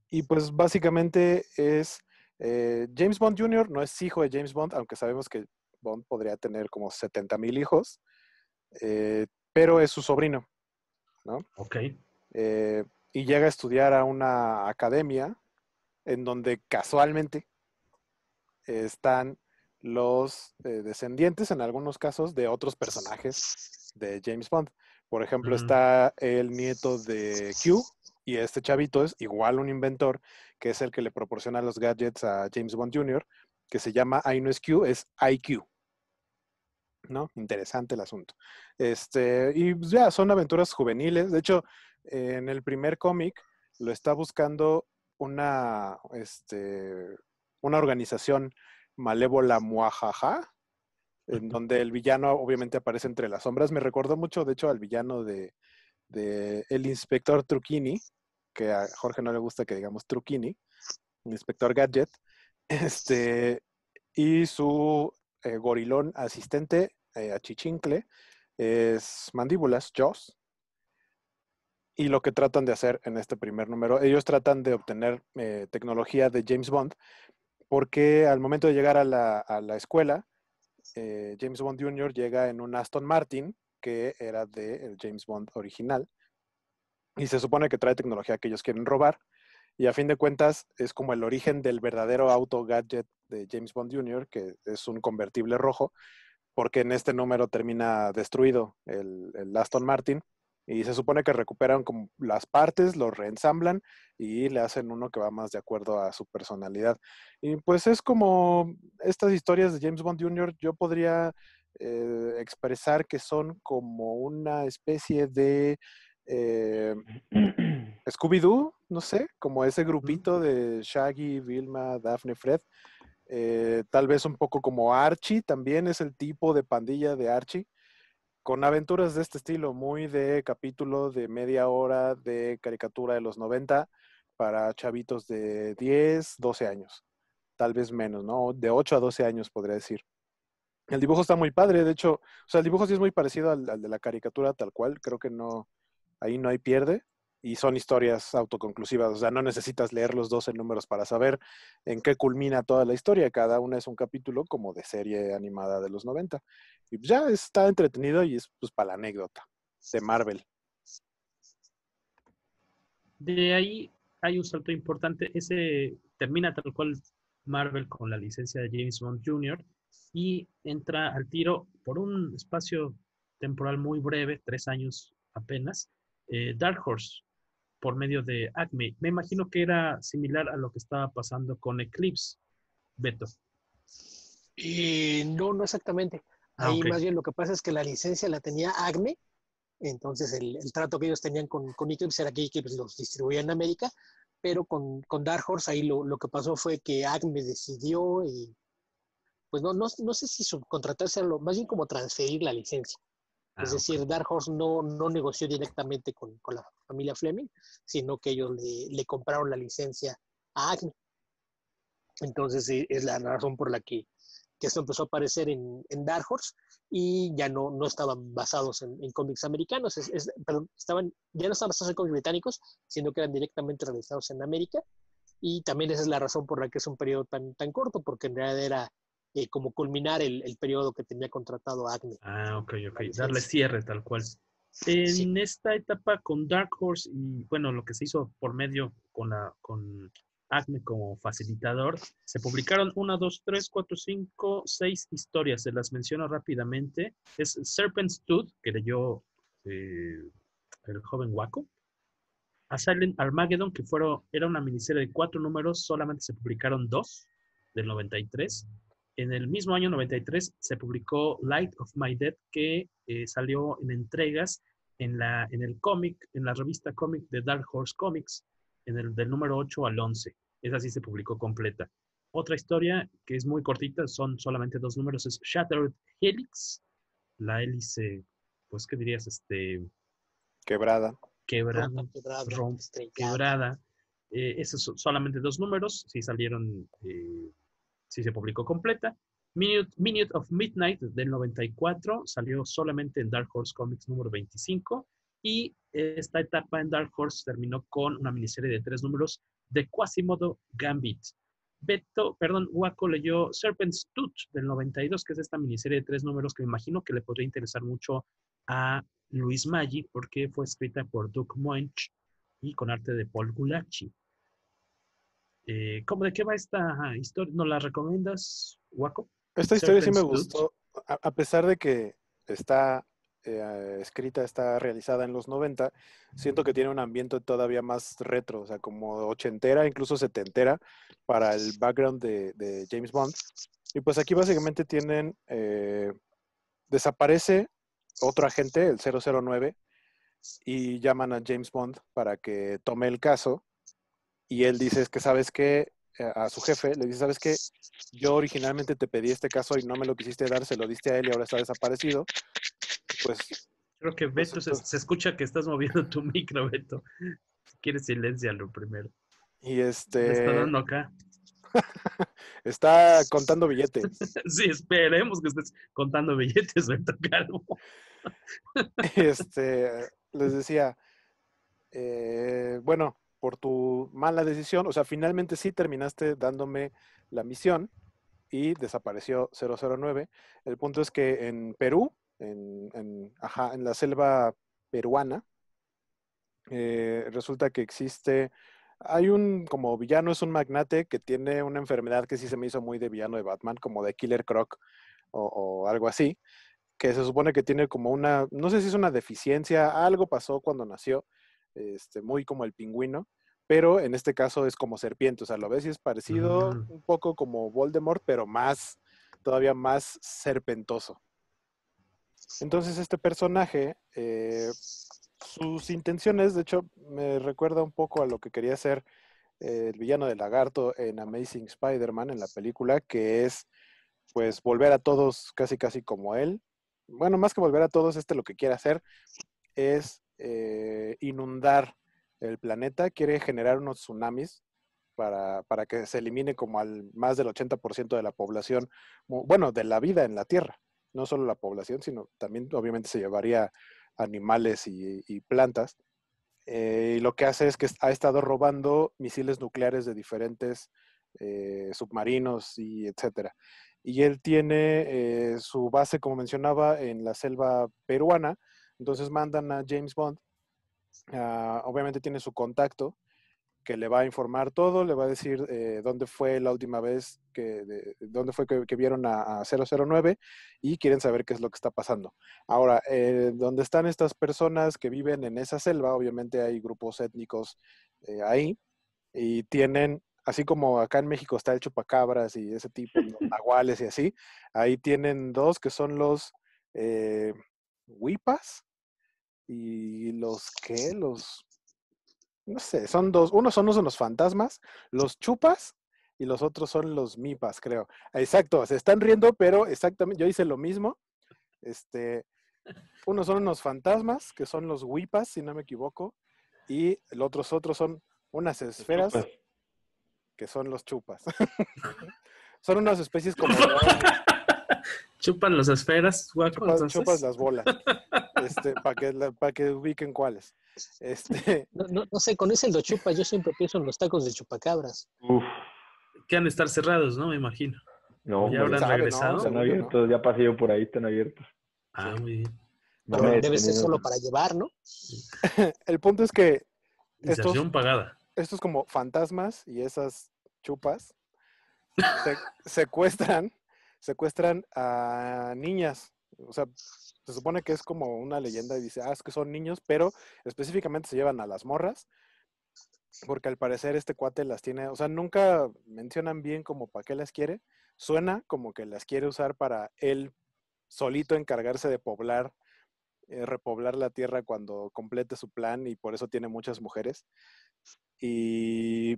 Y pues básicamente es James Bond Jr. no es hijo de James Bond, aunque sabemos que Bond podría tener como 70,000 hijos, pero es su sobrino, ¿no? Ok. Y llega a estudiar a una academia en donde casualmente están los descendientes, en algunos casos, de otros personajes de James Bond. Por ejemplo, está el nieto de Q, y este chavito es igual un inventor, que es el que le proporciona los gadgets a James Bond Jr., que se llama ahí no es Q, es IQ. ¿No? Interesante el asunto. Y pues ya, son aventuras juveniles. De hecho, en el primer cómic lo está buscando una organización malévola muajaja, en donde el villano obviamente aparece entre las sombras. Me recordó mucho, de hecho, al villano de el inspector Truquini, que a Jorge no le gusta que digamos Truquini, inspector Gadget, y su gorilón asistente, achichincle, es Mandíbulas, Jaws. Y lo que tratan de hacer en este primer número, ellos tratan de obtener tecnología de James Bond, porque al momento de llegar a la escuela, James Bond Jr. llega en un Aston Martin, que era del James Bond original, y se supone que trae tecnología que ellos quieren robar, y a fin de cuentas es como el origen del verdadero auto gadget de James Bond Jr., que es un convertible rojo, porque en este número termina destruido el Aston Martin, y se supone que recuperan como las partes, lo reensamblan y le hacen uno que va más de acuerdo a su personalidad. Y pues es como estas historias de James Bond Jr., yo podría expresar que son como una especie de eh, Scooby-Doo, no sé, como ese grupito de Shaggy, Vilma, Daphne, Fred. Tal vez un poco como Archie, también es el tipo de pandilla de Archie, con aventuras de este estilo, muy de capítulo de media hora de caricatura de los 90 para chavitos de 10, 12 años, tal vez menos, ¿no? De 8 a 12 años podría decir. El dibujo está muy padre, de hecho, o sea, el dibujo sí es muy parecido al de la caricatura tal cual, creo que no, ahí no hay pierde, y son historias autoconclusivas, o sea, no necesitas leer los 12 números para saber en qué culmina toda la historia, cada una es un capítulo como de serie animada de los 90, y pues ya está entretenido y es pues para la anécdota de Marvel. De ahí hay un salto importante. Ese termina tal cual Marvel con la licencia de James Bond Jr. y entra al tiro por un espacio temporal muy breve, 3 años apenas, Dark Horse por medio de Acme. Me imagino que era similar a lo que estaba pasando con Eclipse, Beto. No, no exactamente. Ah, Ahí ok. más bien lo que pasa es que la licencia la tenía Acme, entonces el trato que ellos tenían con Eclipse era que Eclipse los distribuía en América, pero con Dark Horse ahí lo que pasó fue que Acme decidió, y pues no sé si subcontratarse, más bien como transferir la licencia. Es Ah, ok. decir, Dark Horse no negoció directamente con la familia Fleming, sino que ellos le compraron la licencia a Acme. Entonces es la razón por la que esto empezó a aparecer en Dark Horse y ya no estaban basados en cómics americanos, perdón, ya no estaban basados en cómics británicos, sino que eran directamente realizados en América. Y también esa es la razón por la que es un periodo tan corto, porque en realidad era como culminar el periodo que tenía contratado Acme. Ah, ok, ok. La Darle licencia. cierre tal cual. Sí. En esta etapa con Dark Horse y bueno, lo que se hizo por medio con Acme como facilitador, se publicaron 1, 2, 3, 4, 5, 6 historias. Se las menciono rápidamente. Es Serpent's Tooth, que leyó el joven Waco. A Silent Armageddon, que era una miniserie de 4 números, solamente se publicaron 2 del 93. En el mismo año 93 se publicó Light of My Death, que salió en entregas en el cómic, en la revista cómic de Dark Horse Comics, del número 8 al 11. Esa sí se publicó completa. Otra historia que es muy cortita, son solamente 2 números, es Shattered Helix, la hélice, pues, ¿qué dirías? Quebrada. Quebrada, Quebrada, estrellada. quebrada. Esos son solamente 2 números, sí salieron, sí se publicó completa. Minute of Midnight del 94 salió solamente en Dark Horse Comics número 25 y esta etapa en Dark Horse terminó con una miniserie de 3 números de Quasimodo Gambit. Waco leyó Serpent's Tooth del 92, que es esta miniserie de 3 números que me imagino que le podría interesar mucho a Luis Maggi, porque fue escrita por Doug Moench y con arte de Paul Gulacci. ¿Cómo de qué va esta historia? ¿Nos la recomiendas, Waco? Esta historia sí me Serpent's Tooth. gustó, a pesar de que está escrita, está realizada en los 90, siento que tiene un ambiente todavía más retro, o sea, como ochentera, incluso setentera, para el background de James Bond. Y pues aquí básicamente tienen, desaparece otro agente, el 009, y llaman a James Bond para que tome el caso. Y él dice, es que sabes que a su jefe le dice, ¿sabes qué? Yo originalmente te pedí este caso y no me lo quisiste dar, se lo diste a él y ahora está desaparecido. Pues, Creo que pues Beto, se escucha que estás moviendo tu micro, Beto. Si quieres, siléncialo primero. y Le está dando acá. está contando billetes. Sí, esperemos que estés contando billetes, Beto Calvo. Les decía, bueno, por tu mala decisión, o sea, finalmente sí terminaste dándome la misión, y desapareció 009. El punto es que en Perú, en la selva peruana, resulta que hay un como villano, es un magnate que tiene una enfermedad que sí se me hizo muy de villano de Batman, como de Killer Croc o algo así, que se supone que tiene como no sé si es una deficiencia, algo pasó cuando nació, muy como el pingüino, pero en este caso es como serpiente, o sea, lo ves y es parecido Mm, un poco como Voldemort, pero todavía más serpentoso. Entonces este personaje, sus intenciones, de hecho, me recuerda un poco a lo que quería hacer el villano de Lagarto en Amazing Spider-Man, en la película, que es pues volver a todos casi casi como él. Bueno, más que volver a todos, lo que quiere hacer es inundar el planeta, quiere generar unos tsunamis para que se elimine como al más del 80% de la población, bueno, de la vida en la Tierra. No solo la población, sino también obviamente se llevaría animales y plantas. Y lo que hace es que ha estado robando misiles nucleares de diferentes submarinos y etcétera. Y él tiene su base, como mencionaba, en la selva peruana. Entonces mandan a James Bond. Obviamente tiene su contacto que le va a informar todo, le va a decir dónde fue la última vez dónde fue que vieron a 009 y quieren saber qué es lo que está pasando. Ahora, donde están estas personas que viven en esa selva, obviamente hay grupos étnicos ahí y tienen, así como acá en México está el chupacabras y ese tipo, los nahuales y así, ahí tienen dos que son los huipas y no sé, son dos. Unos son los fantasmas, los chupas, y los otros son los mipas, creo. Exacto, se están riendo, pero exactamente, yo hice lo mismo. Unos son unos fantasmas, que son los wipas, si no me equivoco, y los otros son unas Los chupas. esferas, que son los chupas. Son unas especies como de ovnis. Chupan las esferas, guaco, Chupas entonces. las bolas, para que ubiquen cuáles. No sé, con ese el do chupa, yo siempre pienso en los tacos de chupacabras. Uf, Que han de estar cerrados, ¿no? Me imagino. no, O ya ¿Quién hombre, habrán sabe? No, regresado. están según yo no. abiertos, ya pasé yo por ahí, están abiertos. Ah, Sí. muy bien. No Pero me he debe ser detenido. solo para llevar, ¿no? El punto es que estos Inserción pagada. como fantasmas y esas chupas secuestran, secuestran a niñas. O sea, se supone que es como una leyenda y dice, es que son niños, pero específicamente se llevan a las morras, porque al parecer este cuate las tiene, o sea, nunca mencionan bien como para qué las quiere. Suena como que las quiere usar para él solito encargarse de repoblar la tierra cuando complete su plan y por eso tiene muchas mujeres. Y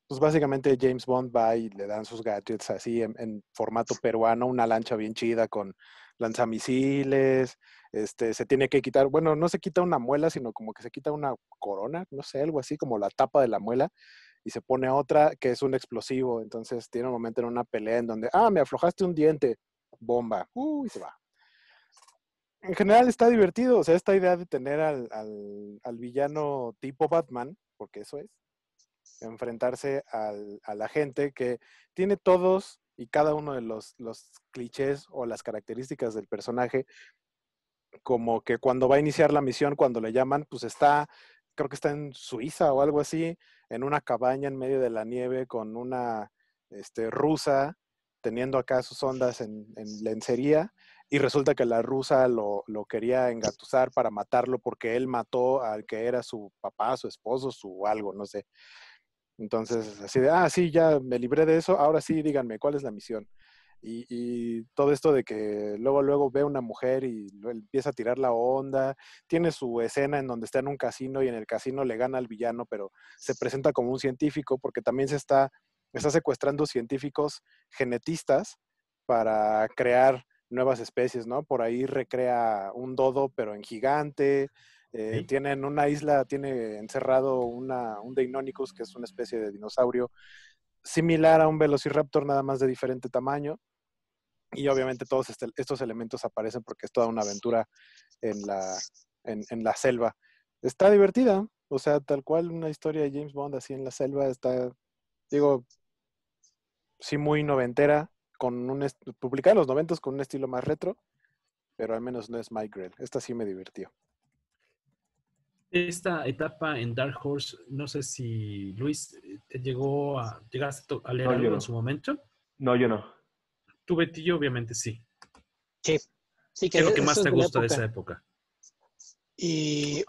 pues básicamente James Bond va y le dan sus gadgets así en formato peruano, una lancha bien chida con lanzamisiles, se tiene que quitar, bueno, no se quita una muela, sino como que se quita una corona, no sé, algo así como la tapa de la muela, y se pone otra que es un explosivo, entonces tiene un momento en una pelea en donde, me aflojaste un diente, bomba, y se va. En general está divertido, o sea, esta idea de tener al villano tipo Batman, porque eso es, enfrentarse a la gente que tiene todos y cada uno de los clichés o las características del personaje, como que cuando va a iniciar la misión, cuando le llaman, pues creo que está en Suiza o algo así, en una cabaña en medio de la nieve con una rusa teniendo acá sus ondas en lencería, y resulta que la rusa lo quería engatusar para matarlo porque él mató al que era su papá, su esposo, su algo, no sé. Entonces, así de, sí, ya me libré de eso, ahora sí, díganme, ¿cuál es la misión? Y todo esto de que luego ve a una mujer y empieza a tirar la onda, tiene su escena en donde está en un casino y en el casino le gana al villano, pero se presenta como un científico porque también está secuestrando científicos genetistas para crear nuevas especies, ¿no? Por ahí recrea un dodo, pero en gigante. Ok. Tienen una isla, tiene encerrado un Deinonychus, que es una especie de dinosaurio similar a un Velociraptor, nada más de diferente tamaño. Y obviamente todos estos elementos aparecen porque es toda una aventura en la selva. Está divertida, o sea, tal cual una historia de James Bond así en la selva está, digo, sí muy noventera, publicada en los 90 con un estilo más retro, pero al menos no es Mike Grell. Esta sí me divirtió. Esta etapa en Dark Horse, no sé si Luis llegaste a leer No, yo algo en no. su momento. No, yo no. Tú, Betillo, obviamente sí. Sí, sí, ¿Qué es lo que eso más es te de la gusta de época. esa época? Y,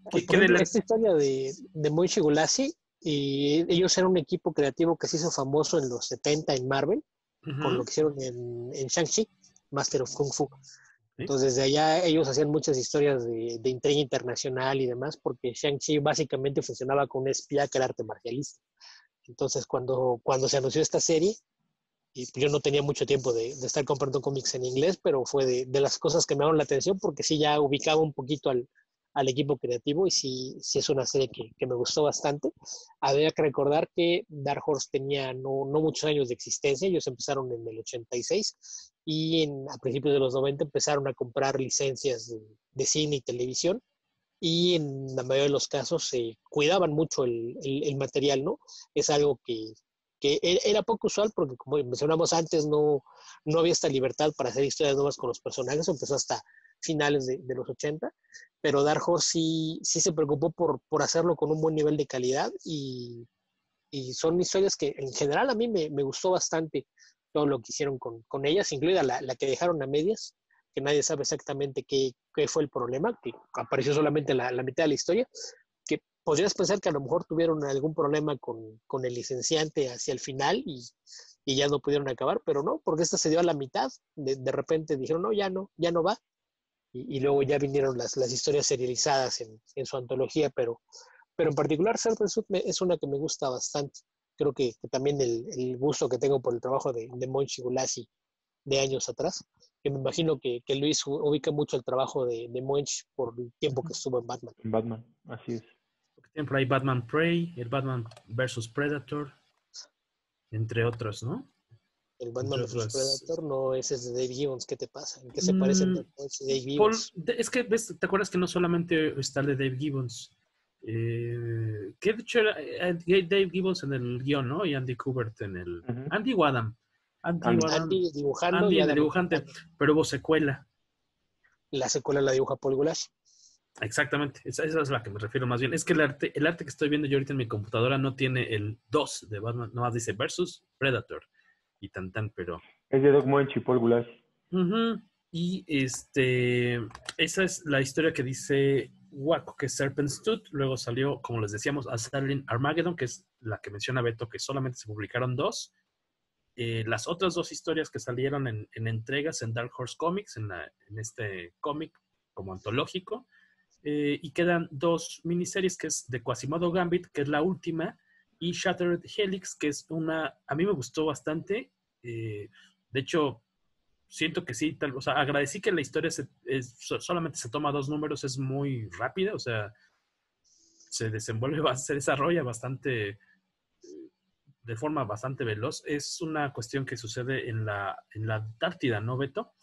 pues, por ¿Qué de ejemplo, la- esta historia de Moichi Gulasi, y ellos eran un equipo creativo que se hizo famoso en los 70 en Marvel, con Ujú, lo que hicieron en Shang-Chi, Master of Kung Fu. ¿sí? Entonces, desde allá ellos hacían muchas historias de intriga internacional y demás, porque Shang-Chi básicamente funcionaba con un espía que era arte marcialista. Entonces, cuando se anunció esta serie, y yo no tenía mucho tiempo de estar comprando cómics en inglés, pero fue de las cosas que me llamaron la atención, porque sí ya ubicaba un poquito al equipo creativo y sí es una serie que me gustó bastante. Había que recordar que Dark Horse tenía no muchos años de existencia, ellos empezaron en el 86 y a principios de los 90 empezaron a comprar licencias de cine y televisión y en la mayoría de los casos se cuidaban mucho el material, ¿no? Es algo que era poco usual porque, como mencionamos antes, no había esta libertad para hacer historias nuevas con los personajes, empezó hasta finales de los 80, pero Dark Horse sí se preocupó por hacerlo con un buen nivel de calidad y son historias que en general a mí me gustó bastante todo lo que hicieron con ellas, incluida la que dejaron a medias, que nadie sabe exactamente qué fue el problema, que apareció solamente la mitad de la historia, que podrías pensar que a lo mejor tuvieron algún problema con el licenciante hacia el final y ya no pudieron acabar, pero no, porque esta se dio a la mitad, de repente dijeron, no, ya no va, y luego ya vinieron las historias serializadas en su antología, pero en particular Serpent Suit es una que me gusta bastante. Creo que también el gusto que tengo por el trabajo de Moichi Gulasi de años atrás, que me imagino que Luis ubica mucho el trabajo de Moichi por el tiempo que estuvo en Batman. En Batman, así es. Porque tienen por ahí Batman Prey, el Batman versus Predator, entre otros, ¿no? El Batman Entre vs. otras. Predator no ese es de Dave Gibbons. ¿Qué te pasa? ¿En qué se parecen Mm, Moichi y Dave Gibbons? Es que, ¿ves? ¿Te acuerdas que no solamente está el de Dave Gibbons? Que de hecho era Dave Gibbons en el guión, ¿no? Y Andy Kubert en el. Ujú. Andy Wadham. Andy Andy. Wadham. Andy dibujando y Andy en el Adam dibujante, dibujando. pero hubo secuela. La secuela la dibuja Paul Gulacy. Exactamente, esa es la que me refiero más bien. Es que el arte que estoy viendo yo ahorita en mi computadora no tiene el 2 de Batman, nomás dice versus Predator y tan, pero. Es de Doc Moench y Paul Gulacy. Ujú. Y esa es la historia que dice Waco, que es Serpent Tooth. Luego salió, como les decíamos, Asylum Armageddon, que es la que menciona Beto, que solamente se publicaron 2. Las otras 2 historias que salieron en entregas en Dark Horse Comics, en este cómic como antológico. Y quedan 2 miniseries, que es de Quasimodo Gambit, que es la última, y Shattered Helix, que es a mí me gustó bastante. De hecho, siento que sí, o sea, agradecí que la historia solamente se toma 2 números, es muy rápida, o sea, se desenvuelve, se desarrolla bastante, de forma bastante veloz. Es una cuestión que sucede en la Antártida, ¿no, Beto?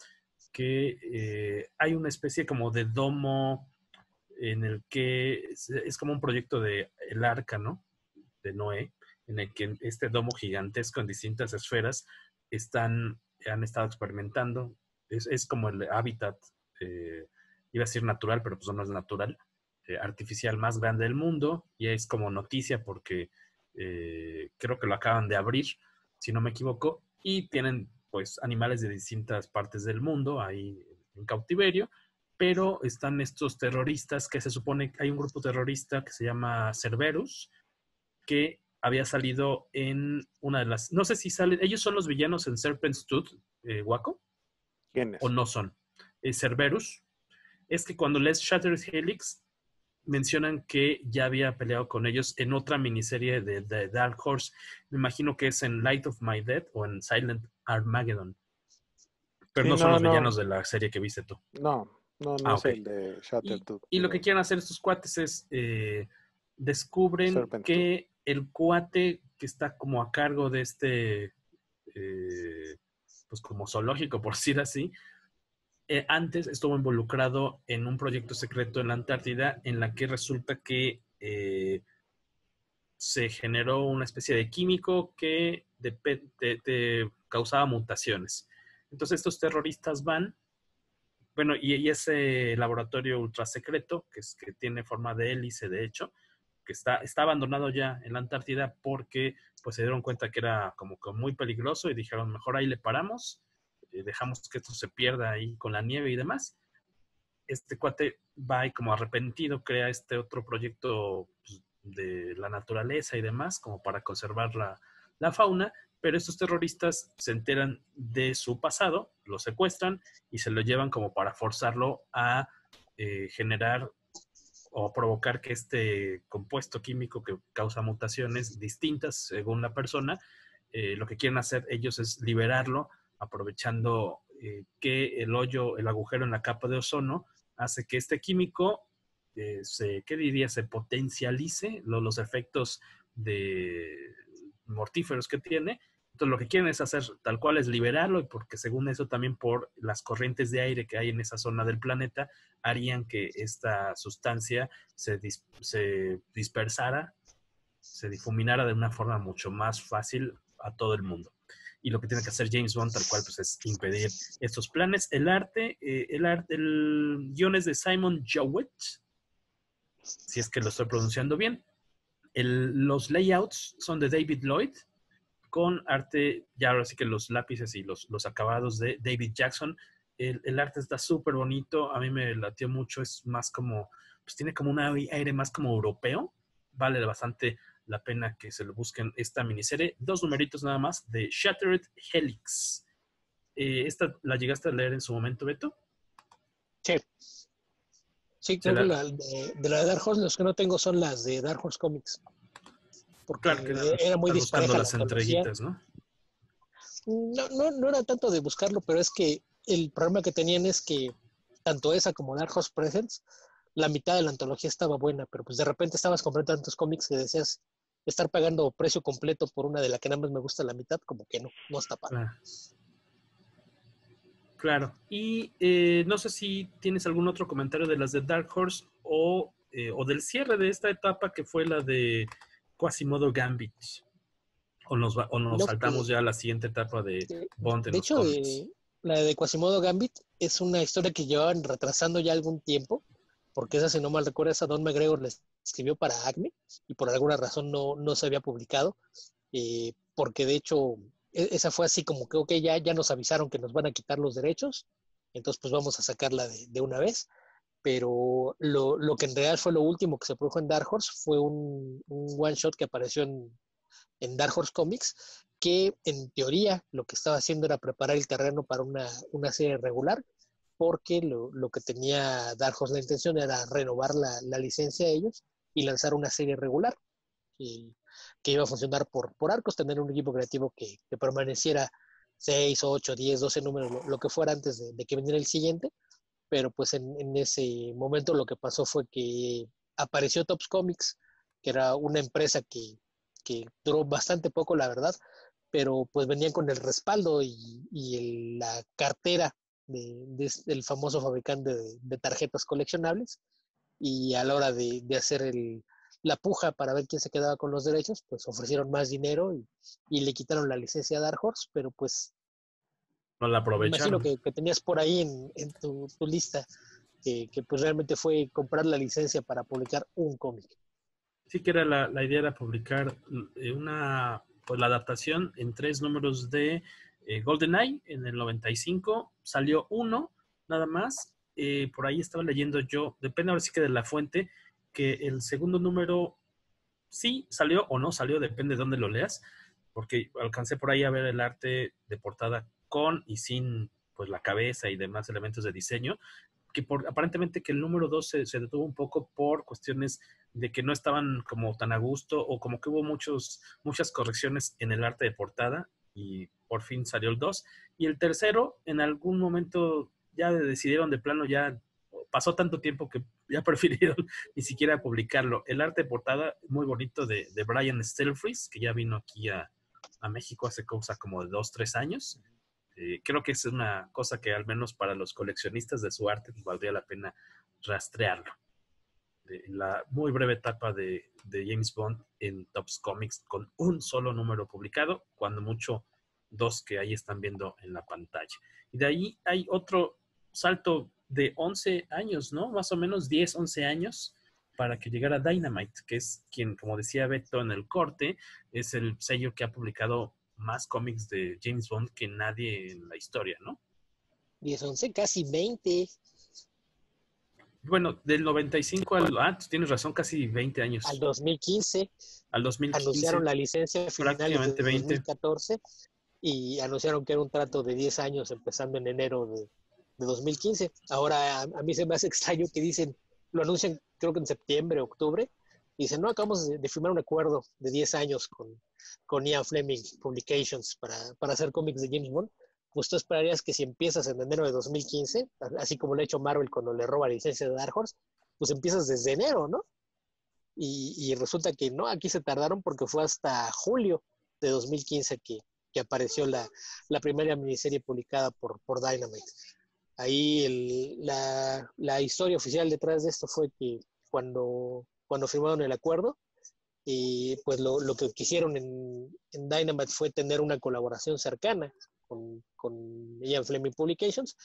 Que hay una especie como de domo en el que es como un proyecto de el arca, ¿no? De Noé, en el que este domo gigantesco en distintas esferas han estado experimentando. Es como el hábitat, iba a decir natural, pero pues no es natural, artificial más grande del mundo, y es como noticia porque creo que lo acaban de abrir, si no me equivoco, y tienen pues animales de distintas partes del mundo ahí en cautiverio, pero están estos terroristas que se supone que hay un grupo terrorista que se llama Cerberus, que había salido en una de las, no sé si salen, ellos son los villanos en Serpent's Tooth, Waco, ¿Quién o es? no son. Cerberus, es que cuando lees Shattered Helix, mencionan que ya había peleado con ellos en otra miniserie de Dark Horse. Me imagino que es en Light of My Death o en Silent Armageddon. Pero Sí, no son no, los no. villanos de la serie que viste tú. No Ah, es ok. el de Shattertooth. Y lo que quieren hacer estos cuates es descubren Serpent Tooth. que el cuate que está como a cargo de pues como zoológico, por decir así, antes estuvo involucrado en un proyecto secreto en la Antártida en la que resulta que se generó una especie de químico que te causaba mutaciones. Entonces estos terroristas van, bueno, y ese laboratorio ultra secreto, que tiene forma de hélice, de hecho, que está abandonado ya en la Antártida porque pues se dieron cuenta que era como que muy peligroso y dijeron, mejor ahí le paramos, dejamos que esto se pierda ahí con la nieve y demás. Este cuate va y como arrepentido crea este otro proyecto pues, de la naturaleza y demás, como para conservar la fauna, pero estos terroristas se enteran de su pasado, lo secuestran y se lo llevan como para forzarlo a generar o provocar que este compuesto químico que causa mutaciones distintas según la persona, lo que quieren hacer ellos es liberarlo, aprovechando que el agujero en la capa de ozono, hace que este químico ¿qué diría? Se potencialice los efectos de mortíferos que tiene. Entonces lo que quieren es hacer tal cual es liberarlo, y porque según eso también por las corrientes de aire que hay en esa zona del planeta harían que esta sustancia se dispersara, se difuminara de una forma mucho más fácil a todo el mundo. Y lo que tiene que hacer James Bond tal cual pues es impedir estos planes. El guion es de Simon Jowett, si es que lo estoy pronunciando bien. Los layouts son de David Lloyd, con arte, ya ahora sí que los lápices y los acabados de David Jackson. El arte está súper bonito, a mí me latió mucho, es más como, pues tiene como un aire más como europeo, vale bastante la pena que se lo busquen esta miniserie. 2 numeritos nada más de Shattered Helix. ¿Esta la llegaste a leer en su momento, Beto? Sí. Sí, creo que de la de Dark Horse, los que no tengo son las de Dark Horse Comics. Porque claro que era muy buscando dispareja las la antología. entreguitas, ¿no? No era tanto de buscarlo, pero es que el problema que tenían es que tanto esa como Dark Horse Presents, la mitad de la antología estaba buena, pero pues de repente estabas comprando tantos cómics que decías estar pagando precio completo por una de la que nada más me gusta la mitad, como que no está padre. Claro. Y no sé si tienes algún otro comentario de las de Dark Horse o del cierre de esta etapa que fue la de Quasimodo Gambit. O nos saltamos ya a la siguiente etapa de Bond en de los hecho, cómics. La de Quasimodo Gambit es una historia que llevaban retrasando ya algún tiempo, porque esa, si no mal recuerdo, esa Don McGregor la escribió para Acme y por alguna razón no se había publicado, porque de hecho esa fue así como que, ok, ya nos avisaron que nos van a quitar los derechos, entonces pues vamos a sacarla de una vez, pero lo que en realidad fue lo último que se produjo en Dark Horse fue un one shot que apareció en Dark Horse Comics, que en teoría lo que estaba haciendo era preparar el terreno para una serie regular, porque lo que tenía Dark Horse la intención era renovar la licencia de ellos y lanzar una serie regular que iba a funcionar por arcos, tener un equipo creativo que permaneciera 6, 8, 10, 12 números, lo que fuera antes de que viniera el siguiente, pero pues en ese momento lo que pasó fue que apareció Topps Comics, que era una empresa que duró bastante poco, la verdad, pero pues venían con el respaldo y la cartera del famoso fabricante de tarjetas coleccionables, y a la hora de hacer la puja para ver quién se quedaba con los derechos, pues ofrecieron más dinero y le quitaron la licencia a Dark Horse, pero pues No la me imagino aprovecharon. que tenías por ahí en tu lista que pues realmente fue comprar la licencia para publicar un cómic. Sí que era la idea era publicar pues la adaptación en 3 números de GoldenEye en el 95. Salió uno, nada más. Por ahí estaba leyendo yo, depende ahora sí que de la fuente, que el segundo número sí salió o no salió, depende de dónde lo leas, porque alcancé por ahí a ver el arte de portada con y sin pues la cabeza y demás elementos de diseño, que aparentemente que el número 2 se detuvo un poco por cuestiones de que no estaban como tan a gusto, o como que hubo muchas correcciones en el arte de portada, y por fin salió el 2. Y el tercero, en algún momento ya decidieron de plano, ya pasó tanto tiempo que ya prefirieron ni siquiera publicarlo. El arte de portada muy bonito de Brian Stelfreeze, que ya vino aquí a México hace cosa como de 2-3 años. Creo que es una cosa que al menos para los coleccionistas de su arte pues, valdría la pena rastrearlo. la muy breve etapa de James Bond en Topps Comics con un solo número publicado, cuando mucho dos que ahí están viendo en la pantalla. Y de ahí hay otro salto de 11 años, ¿no? Más o menos 10, 11 años para que llegara Dynamite, que es quien, como decía Beto en el corte, es el sello que ha publicado más cómics de James Bond que nadie en la historia, ¿no? 10, 11, casi 20. Bueno, del 95 al... tienes razón, casi 20 Al años. 2015 Al 2015, anunciaron la licencia a finales de prácticamente 20. 2014 y anunciaron que era un trato de 10 años empezando en enero de 2015. Ahora, a mí se me hace extraño que dicen, lo anuncian creo que en septiembre, octubre, y dicen, no, acabamos de firmar un acuerdo de 10 años con Ian Fleming Publications para hacer cómics de James Bond. Pues tú esperarías que si empiezas en enero de 2015, así como lo ha hecho Marvel cuando le roba la licencia de Dark Horse, pues empiezas desde enero, ¿no? Y resulta que no, aquí se tardaron porque fue hasta julio de 2015 que apareció la primera miniserie publicada por Dynamite. Ahí la historia oficial detrás de esto fue que cuando firmaron el acuerdo, y pues lo que quisieron en Dynamite fue tener una colaboración cercana con Ian Fleming Publications,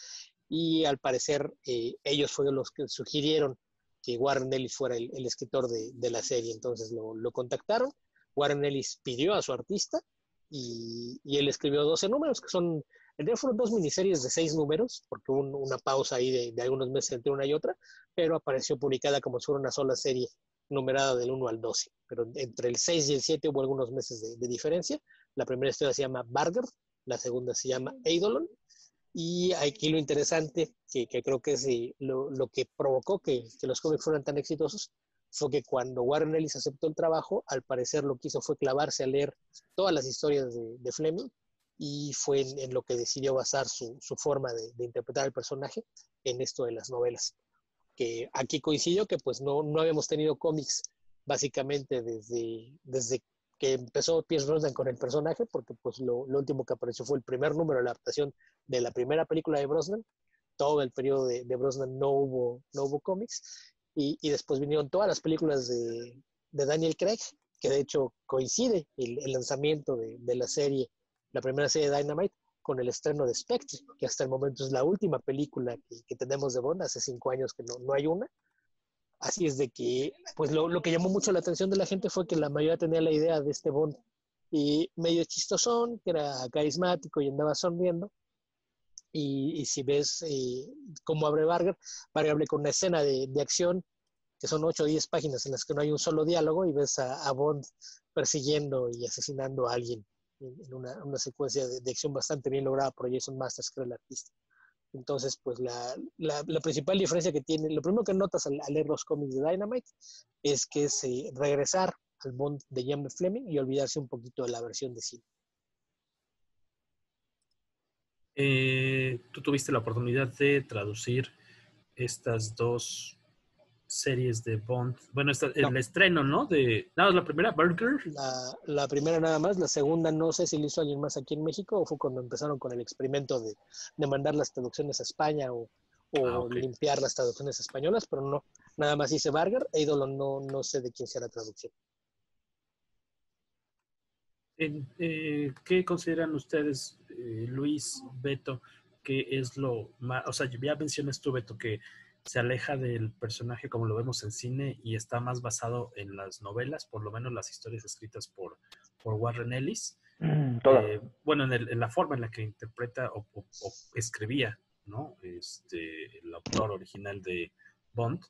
y al parecer ellos fueron los que sugirieron que Warren Ellis fuera el escritor de la serie. Entonces lo contactaron, Warren Ellis pidió a su artista y él escribió 12 números, que son, en realidad fueron 2 miniseries de 6 números, porque hubo una pausa ahí de algunos meses entre una y otra, pero apareció publicada como si fuera una sola serie numerada del 1 al 12. Pero entre el 6 y el 7 hubo algunos meses de diferencia. La primera historia se llama Barger, la segunda se llama Eidolon, y aquí lo interesante, que creo que es lo que provocó que los cómics fueran tan exitosos, fue que cuando Warren Ellis aceptó el trabajo, al parecer lo que hizo fue clavarse a leer todas las historias de Fleming, y fue en lo que decidió basar su forma de interpretar al personaje en esto de las novelas. Que aquí coincidió que pues no habíamos tenido cómics básicamente desde que empezó Pierce Brosnan con el personaje, porque pues lo último que apareció fue el primer número de la adaptación de la primera película de Brosnan. Todo el periodo de Brosnan no hubo cómics, y después vinieron todas las películas de Daniel Craig, que de hecho coincide el lanzamiento de la serie, la primera serie de Dynamite, con el estreno de Spectre, que hasta el momento es la última película que tenemos de Bond. Hace 5 años que no hay una. Así es de que, pues lo que llamó mucho la atención de la gente fue que la mayoría tenía la idea de este Bond y medio chistosón, que era carismático y andaba sonriendo. Y si ves cómo abre Vargas abre con una escena de acción que son 8 o 10 páginas en las que no hay un solo diálogo, y ves a Bond persiguiendo y asesinando a alguien en una secuencia de acción bastante bien lograda por Jason Masters, que era el artista. Entonces, pues la principal diferencia que tiene, lo primero que notas al leer los cómics de Dynamite es que es regresar al Bond de Ian Fleming y olvidarse un poquito de la versión de cine. Tú tuviste la oportunidad de traducir estas dos series de Bond. Bueno, el estreno, ¿no? No, la primera, Burger. La primera nada más, la segunda no sé si lo hizo alguien más aquí en México o fue cuando empezaron con el experimento de mandar las traducciones a España o Okay. limpiar las traducciones españolas, pero no, nada más hice Burger, Eidolon no sé de quién sea la traducción. ¿Qué consideran ustedes, Luis, Beto, que es lo más, o sea, ya mencionas tú, Beto, que se aleja del personaje como lo vemos en cine y está más basado en las novelas, por lo menos las historias escritas por Warren Ellis? Bueno, en la forma en la que interpreta o escribía, ¿no? El autor original de Bond.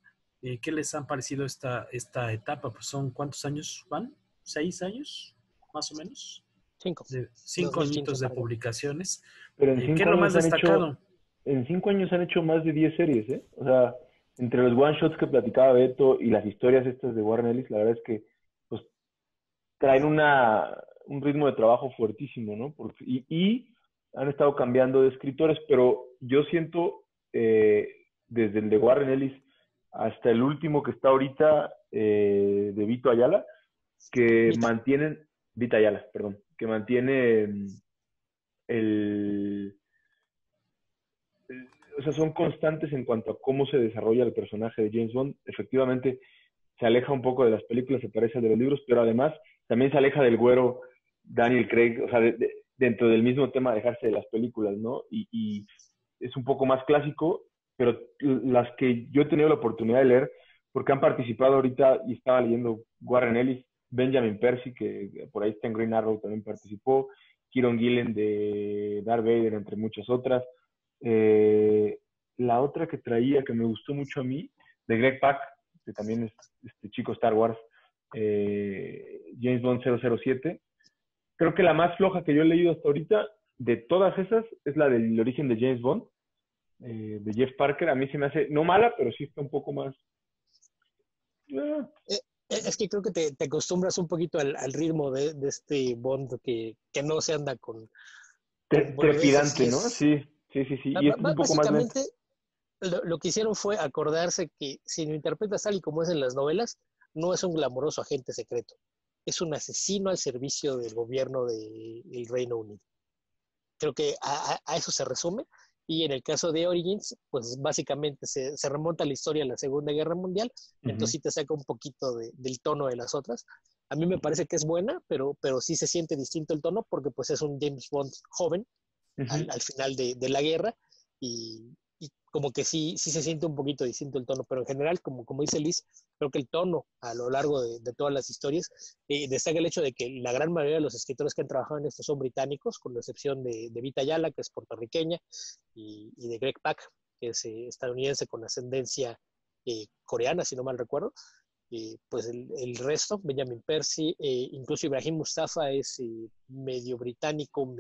¿Qué les han parecido esta etapa? Pues ¿cuántos años van? ¿6 años? Más o menos. 5. 5 añitos de publicaciones. Pero en ¿Qué 5 es lo más años destacado? En 5 años han hecho más de 10 series, ¿eh? O sea, entre los one-shots que platicaba Beto y las historias estas de Warren Ellis, la verdad es que pues traen un ritmo de trabajo fuertísimo, ¿no? Y han estado cambiando de escritores, pero yo siento, desde el de Warren Ellis hasta el último que está ahorita, de Vito Ayala, que mantienen, Vita Ayala, perdón, que mantiene o sea, son constantes en cuanto a cómo se desarrolla el personaje de James Bond. Efectivamente, se aleja un poco de las películas, se parece al de los libros, pero además también se aleja del güero Daniel Craig, o sea, dentro del mismo tema dejarse de las películas, ¿no? Y es un poco más clásico, pero las que yo he tenido la oportunidad de leer, porque han participado ahorita, y estaba leyendo Warren Ellis, Benjamin Percy, que por ahí está en Green Arrow, también participó, Kieron Gillen de Darth Vader, entre muchas otras. La otra que traía, que me gustó mucho a mí, de Greg Pak, que también es este chico Star Wars, James Bond 007. Creo que la más floja que yo he leído hasta ahorita, de todas esas, es la del origen de James Bond, de Jeff Parker. A mí se me hace, no mala, pero sí está un poco más... Es que creo que te acostumbras un poquito al ritmo de este Bond que no se anda con Trepidante, ¿no? Sí. Y esto es un poco más lento. Básicamente, lo que hicieron fue acordarse que si lo interpretas tal y como es en las novelas, no es un glamoroso agente secreto. Es un asesino al servicio del gobierno del Reino Unido. Creo que a eso se resume. Y en el caso de Origins, pues básicamente se remonta la historia a la Segunda Guerra Mundial, entonces sí te saca un poquito del tono de las otras. A mí me parece que es buena, pero sí se siente distinto el tono porque pues es un James Bond joven al final de la guerra y como que sí se siente un poquito distinto el tono, pero en general, como dice Liz, creo que el tono a lo largo de todas las historias destaca el hecho de que la gran mayoría de los escritores que han trabajado en esto son británicos, con la excepción de Vita Ayala, que es puertorriqueña, y de Greg Pak, que es estadounidense con ascendencia coreana, si no mal recuerdo. Pues el resto, Benjamin Percy, incluso Ibrahim Mustafa es medio británico,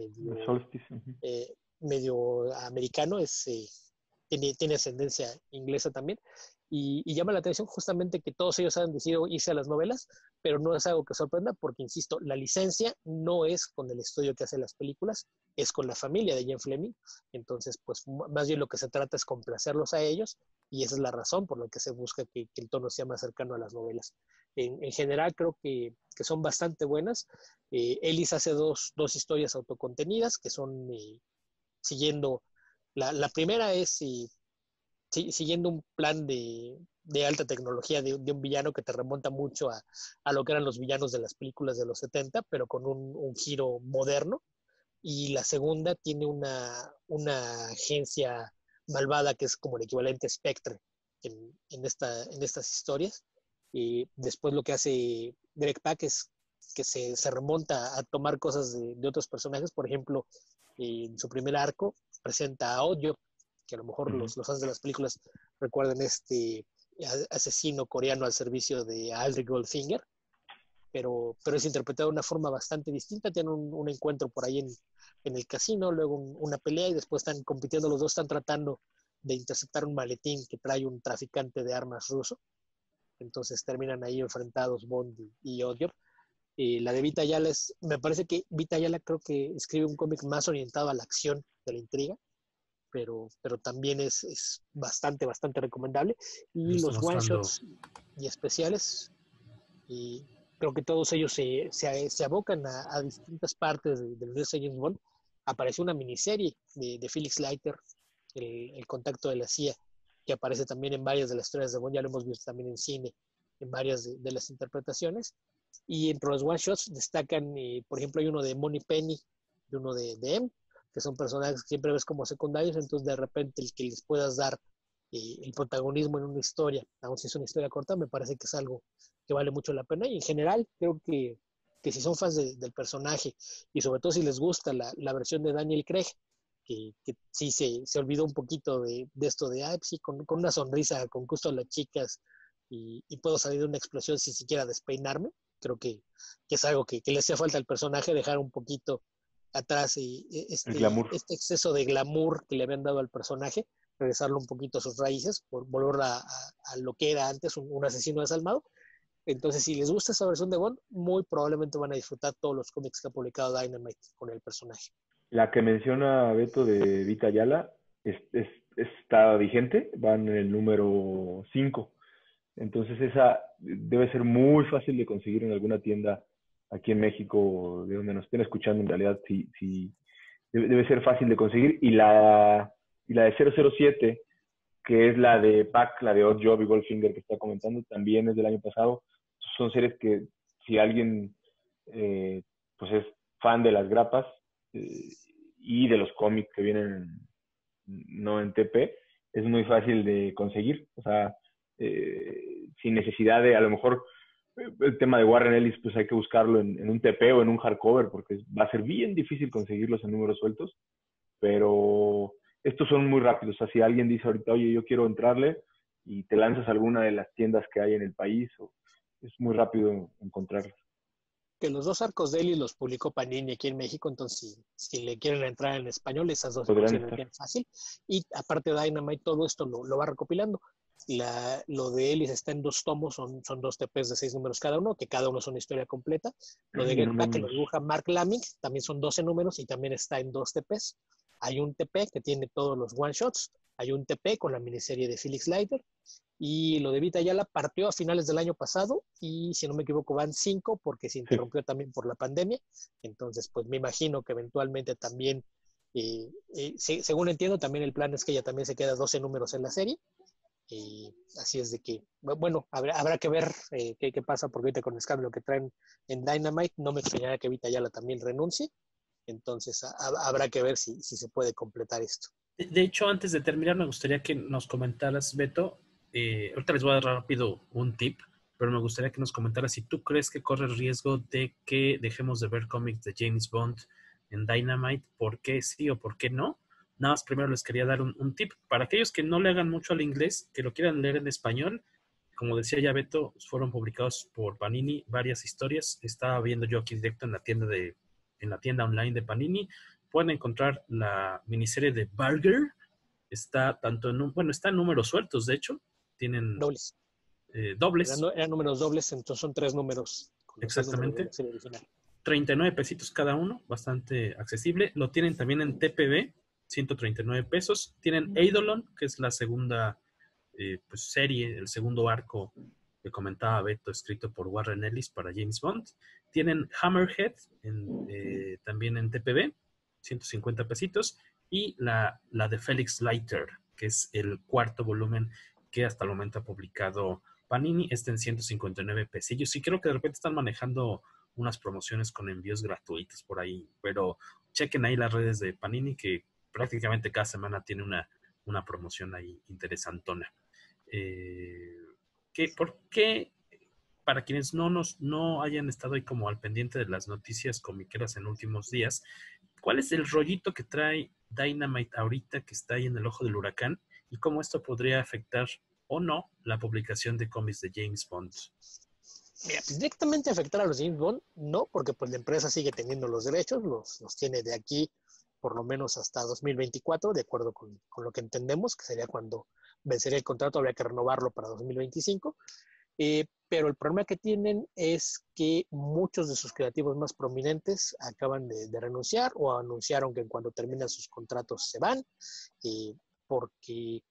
medio americano, tiene ascendencia inglesa también, y llama la atención justamente que todos ellos han decidido irse a las novelas, pero no es algo que sorprenda porque, insisto, la licencia no es con el estudio que hace las películas, es con la familia de Ian Fleming, entonces pues más bien lo que se trata es complacerlos a ellos, y esa es la razón por la que se busca que el tono sea más cercano a las novelas. En general creo que son bastante buenas. Ellis hace dos historias autocontenidas que son siguiendo, la primera es siguiendo un plan de alta tecnología de un villano que te remonta mucho a lo que eran los villanos de las películas de los 70, pero con un giro moderno. Y la segunda tiene una agencia malvada que es como el equivalente a Spectre en estas historias. Y después lo que hace Greg Pak es que se remonta a tomar cosas de otros personajes. Por ejemplo, en su primer arco presenta a Odio, que a lo mejor los fans de las películas recuerdan este asesino coreano al servicio de Aldrich Goldfinger, pero es interpretado de una forma bastante distinta. Tienen un encuentro por ahí en el casino, luego una pelea y después están compitiendo los dos, están tratando de interceptar un maletín que trae un traficante de armas ruso. Entonces terminan ahí enfrentados Bond y Odio. La de Vita Ayala me parece que Vita Ayala creo que escribe un cómic más orientado a la acción de la intriga, pero también es bastante recomendable. Y los one-shots y especiales, y creo que todos ellos se abocan a distintas partes del universo de James Bond. Apareció una miniserie de Felix Leiter, el contacto de la CIA, que aparece también en varias de las historias de Bond, ya lo hemos visto también en cine, en varias de las interpretaciones. Y entre los one-shots destacan, por ejemplo, hay uno de Money Penny y uno de M, que son personajes que siempre ves como secundarios, entonces de repente el que les puedas dar el protagonismo en una historia, aun si es una historia corta, me parece que es algo que vale mucho la pena. Y en general creo que si son fans del personaje y sobre todo si les gusta la versión de Daniel Craig, que sí se olvidó un poquito de esto de, sí, con una sonrisa, con gusto a las chicas y puedo salir de una explosión sin siquiera despeinarme, creo que es algo que le hacía falta al personaje, dejar un poquito atrás este exceso de glamour que le habían dado al personaje, regresarlo un poquito a sus raíces, volver a lo que era antes, un asesino desalmado. Entonces, si les gusta esa versión de Bond, muy probablemente van a disfrutar todos los cómics que ha publicado Dynamite con el personaje. La que menciona Beto de Vita Ayala está vigente, van en el número 5. Entonces esa debe ser muy fácil de conseguir en alguna tienda aquí en México, de donde nos estén escuchando. En realidad sí debe ser fácil de conseguir. Y la de 007 que es la de Pac, la de Odd Job y Goldfinger que está comentando, también es del año pasado. Son series que si alguien pues es fan de las grapas y de los cómics que vienen no en TP, es muy fácil de conseguir. O sea, sin necesidad de, a lo mejor, el tema de Warren Ellis, pues hay que buscarlo en un TP o en un hardcover, porque va a ser bien difícil conseguirlos en números sueltos, pero estos son muy rápidos. O sea, si alguien dice ahorita, oye, yo quiero entrarle, y te lanzas a alguna de las tiendas que hay en el país, es muy rápido encontrarlos. Que los dos arcos de Ellis los publicó Panini aquí en México, entonces si le quieren entrar en español, esas dos se consiguen bien fácil. Y aparte de Dynamite, todo esto lo va recopilando. Lo de Ellis está en 2 tomos, son 2 TPs de 6 números cada uno, que cada uno es una historia completa. Lo de Get Back, que lo dibuja Mark Laming, también son 12 números y también está en 2 TPs. Hay un TP que tiene todos los one-shots, hay un TP con la miniserie de Felix Leiter, y lo de Vita Ayala partió a finales del año pasado y si no me equivoco van 5 porque se interrumpió también por la pandemia. Entonces pues me imagino que eventualmente también, según entiendo, también el plan es que ella también se queda 12 números en la serie. Así es de que, bueno, habrá que ver qué pasa, porque ahorita con el escándalo que traen en Dynamite, no me extrañaría que Vita Ayala también renuncie. Entonces habrá que ver si se puede completar esto. De hecho, antes de terminar, me gustaría que nos comentaras, Beto, ahorita les voy a dar rápido un tip, pero me gustaría que nos comentaras si tú crees que corre el riesgo de que dejemos de ver cómics de James Bond en Dynamite, por qué sí o por qué no. Nada más primero les quería dar un tip. Para aquellos que no le hagan mucho al inglés, que lo quieran leer en español, como decía ya Beto, fueron publicados por Panini varias historias. Estaba viendo yo aquí directo en la tienda online de Panini. Pueden encontrar la miniserie de Burger. Está tanto está en números sueltos, de hecho. Tienen dobles. Dobles. Eran números dobles, entonces son 3 números. Con Exactamente. De la serie original. 39 pesitos cada uno, bastante accesible. Lo tienen también en TPB, 139 pesos. Tienen Eidolon, que es la segunda serie, el segundo arco que comentaba Beto, escrito por Warren Ellis para James Bond. Tienen Hammerhead, también en TPB, 150 pesitos. Y la de Felix Leiter, que es el 4º volumen que hasta el momento ha publicado Panini, está en 159 pesillos. Y creo que de repente están manejando unas promociones con envíos gratuitos por ahí, pero chequen ahí las redes de Panini, que prácticamente cada semana tiene una promoción ahí interesantona. ¿Por qué, para quienes no hayan estado ahí como al pendiente de las noticias comiqueras en últimos días, cuál es el rollito que trae Dynamite ahorita que está ahí en el ojo del huracán y cómo esto podría afectar o no la publicación de cómics de James Bond? Mira, pues directamente afectar a los James Bond, no, porque pues la empresa sigue teniendo los derechos, los tiene de aquí por lo menos hasta 2024, de acuerdo con lo que entendemos, que sería cuando vencería el contrato, habría que renovarlo para 2025. Pero el problema que tienen es que muchos de sus creativos más prominentes acaban de renunciar o anunciaron que cuando terminan sus contratos se van, porque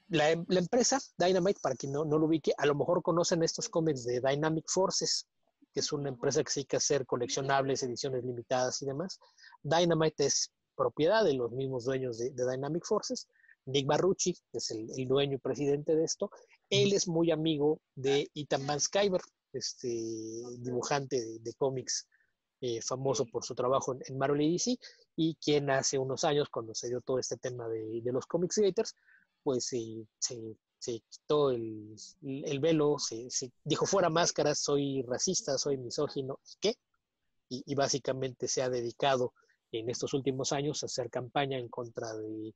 la empresa Dynamite, para quien no lo ubique, a lo mejor conocen estos cómics de Dynamic Forces, que es una empresa que se dedica a hacer coleccionables, ediciones limitadas y demás. Dynamite es propiedad de los mismos dueños de Dynamic Forces. Nick Barrucci, que es el dueño y presidente de esto, él es muy amigo de Ethan Van Sciver, dibujante de cómics famoso por su trabajo en Marvel y DC, y quien hace unos años, cuando se dio todo este tema de los Comics Gators, pues se quitó el velo, se dijo fuera máscaras, soy racista, soy misógino, ¿qué? Y básicamente se ha dedicado en estos últimos años a hacer campaña en contra de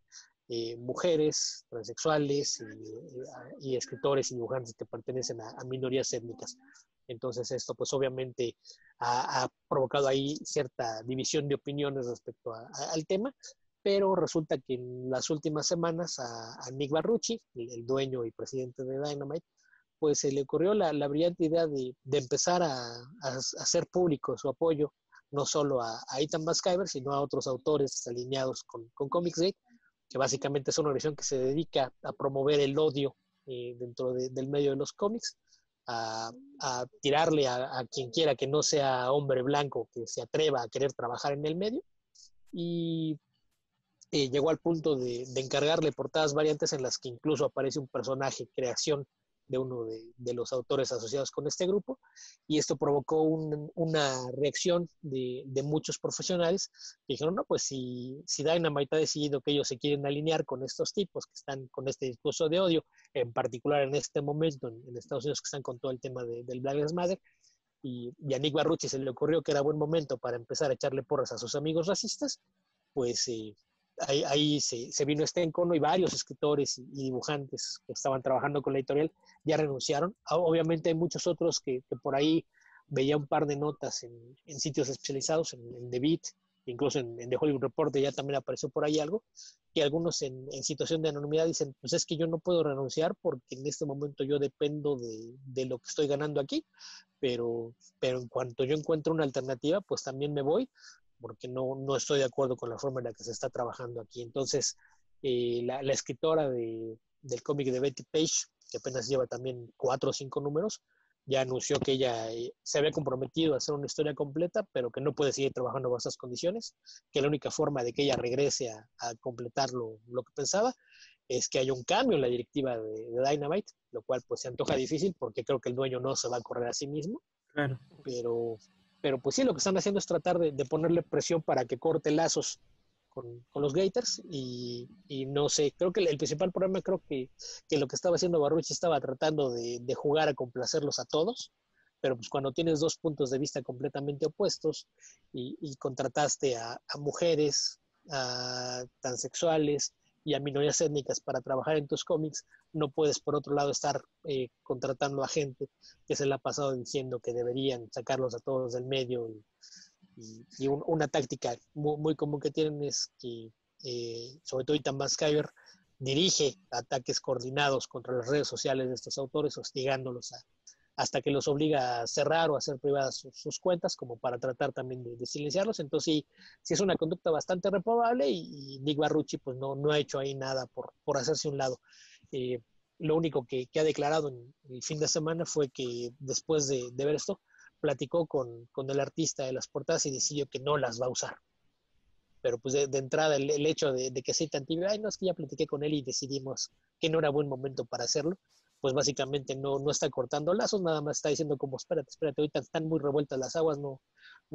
mujeres, transexuales y escritores y dibujantes que pertenecen a minorías étnicas. Entonces esto pues obviamente ha provocado ahí cierta división de opiniones respecto al tema, pero resulta que en las últimas semanas a Nick Barrucci, el dueño y presidente de Dynamite, pues se le ocurrió la brillante idea de empezar a hacer público su apoyo no solo a Ethan Van Sciver, sino a otros autores alineados con Comicsgate, que básicamente es una organización que se dedica a promover el odio dentro del medio de los cómics, a tirarle a quien quiera que no sea hombre blanco, que se atreva a querer trabajar en el medio. Y llegó al punto de encargarle portadas variantes en las que incluso aparece un personaje, creación de uno de los autores asociados con este grupo, y esto provocó una reacción de muchos profesionales que dijeron, no, pues si Dynamite ha decidido que ellos se quieren alinear con estos tipos que están con este discurso de odio, en particular en este momento en Estados Unidos que están con todo el tema del Black Lives Matter, y a Nick Barrucci se le ocurrió que era buen momento para empezar a echarle porras a sus amigos racistas, pues ahí se vino este encono y varios escritores y dibujantes que estaban trabajando con la editorial ya renunciaron. Obviamente hay muchos otros que por ahí veía un par de notas en sitios especializados, en The Beat, incluso en The Hollywood Reporter ya también apareció por ahí algo, que algunos en situación de anonimidad dicen, pues es que yo no puedo renunciar porque en este momento yo dependo de lo que estoy ganando aquí, pero en cuanto yo encuentro una alternativa, pues también me voy, porque no estoy de acuerdo con la forma en la que se está trabajando aquí. Entonces, la escritora del cómic de Betty Page, que apenas lleva también 4 o 5 números, ya anunció que ella se había comprometido a hacer una historia completa, pero que no puede seguir trabajando bajo esas condiciones, que la única forma de que ella regrese a completar lo que pensaba es que haya un cambio en la directiva de Dynamite, lo cual pues se antoja difícil porque creo que el dueño no se va a correr a sí mismo. Claro. Pero pues sí, lo que están haciendo es tratar de ponerle presión para que corte lazos con los Gators y no sé, creo que el principal problema creo que lo que estaba haciendo Barrucci estaba tratando de jugar a complacerlos a todos, pero pues cuando tienes dos puntos de vista completamente opuestos y contrataste a mujeres, a transexuales y a minorías étnicas para trabajar en tus cómics, no puedes por otro lado estar contratando a gente que se le ha pasado diciendo que deberían sacarlos a todos del medio y una táctica muy, muy común que tienen es que, sobre todo Ethan Van Sciver, dirige ataques coordinados contra las redes sociales de estos autores, hostigándolos hasta que los obliga a cerrar o a hacer privadas sus cuentas, como para tratar también de silenciarlos. Entonces sí es una conducta bastante reprobable y Nick Barrucci pues no ha hecho ahí nada por hacerse un lado. Eh, lo único que ha declarado en el fin de semana fue que después de ver esto, platicó con el artista de las portadas y decidió que no las va a usar. Pero pues de entrada el hecho de que sea tan tibio, ay, no, es que ya platiqué con él y decidimos que no era buen momento para hacerlo, pues básicamente no está cortando lazos, nada más está diciendo como, espérate, ahorita están muy revueltas las aguas, no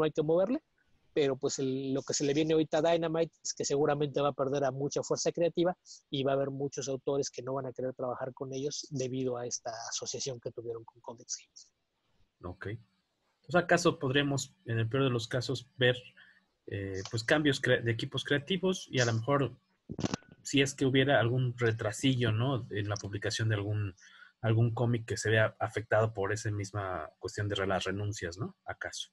hay que moverle, pero pues lo que se le viene ahorita a Dynamite es que seguramente va a perder a mucha fuerza creativa y va a haber muchos autores que no van a querer trabajar con ellos debido a esta asociación que tuvieron con Comics Games. Ok. Entonces, ¿acaso podremos, en el peor de los casos, ver pues cambios de equipos creativos y a lo mejor si es que hubiera algún retrasillo, ¿no? En la publicación de algún cómic que se vea afectado por esa misma cuestión de las renuncias, ¿no? ¿Acaso?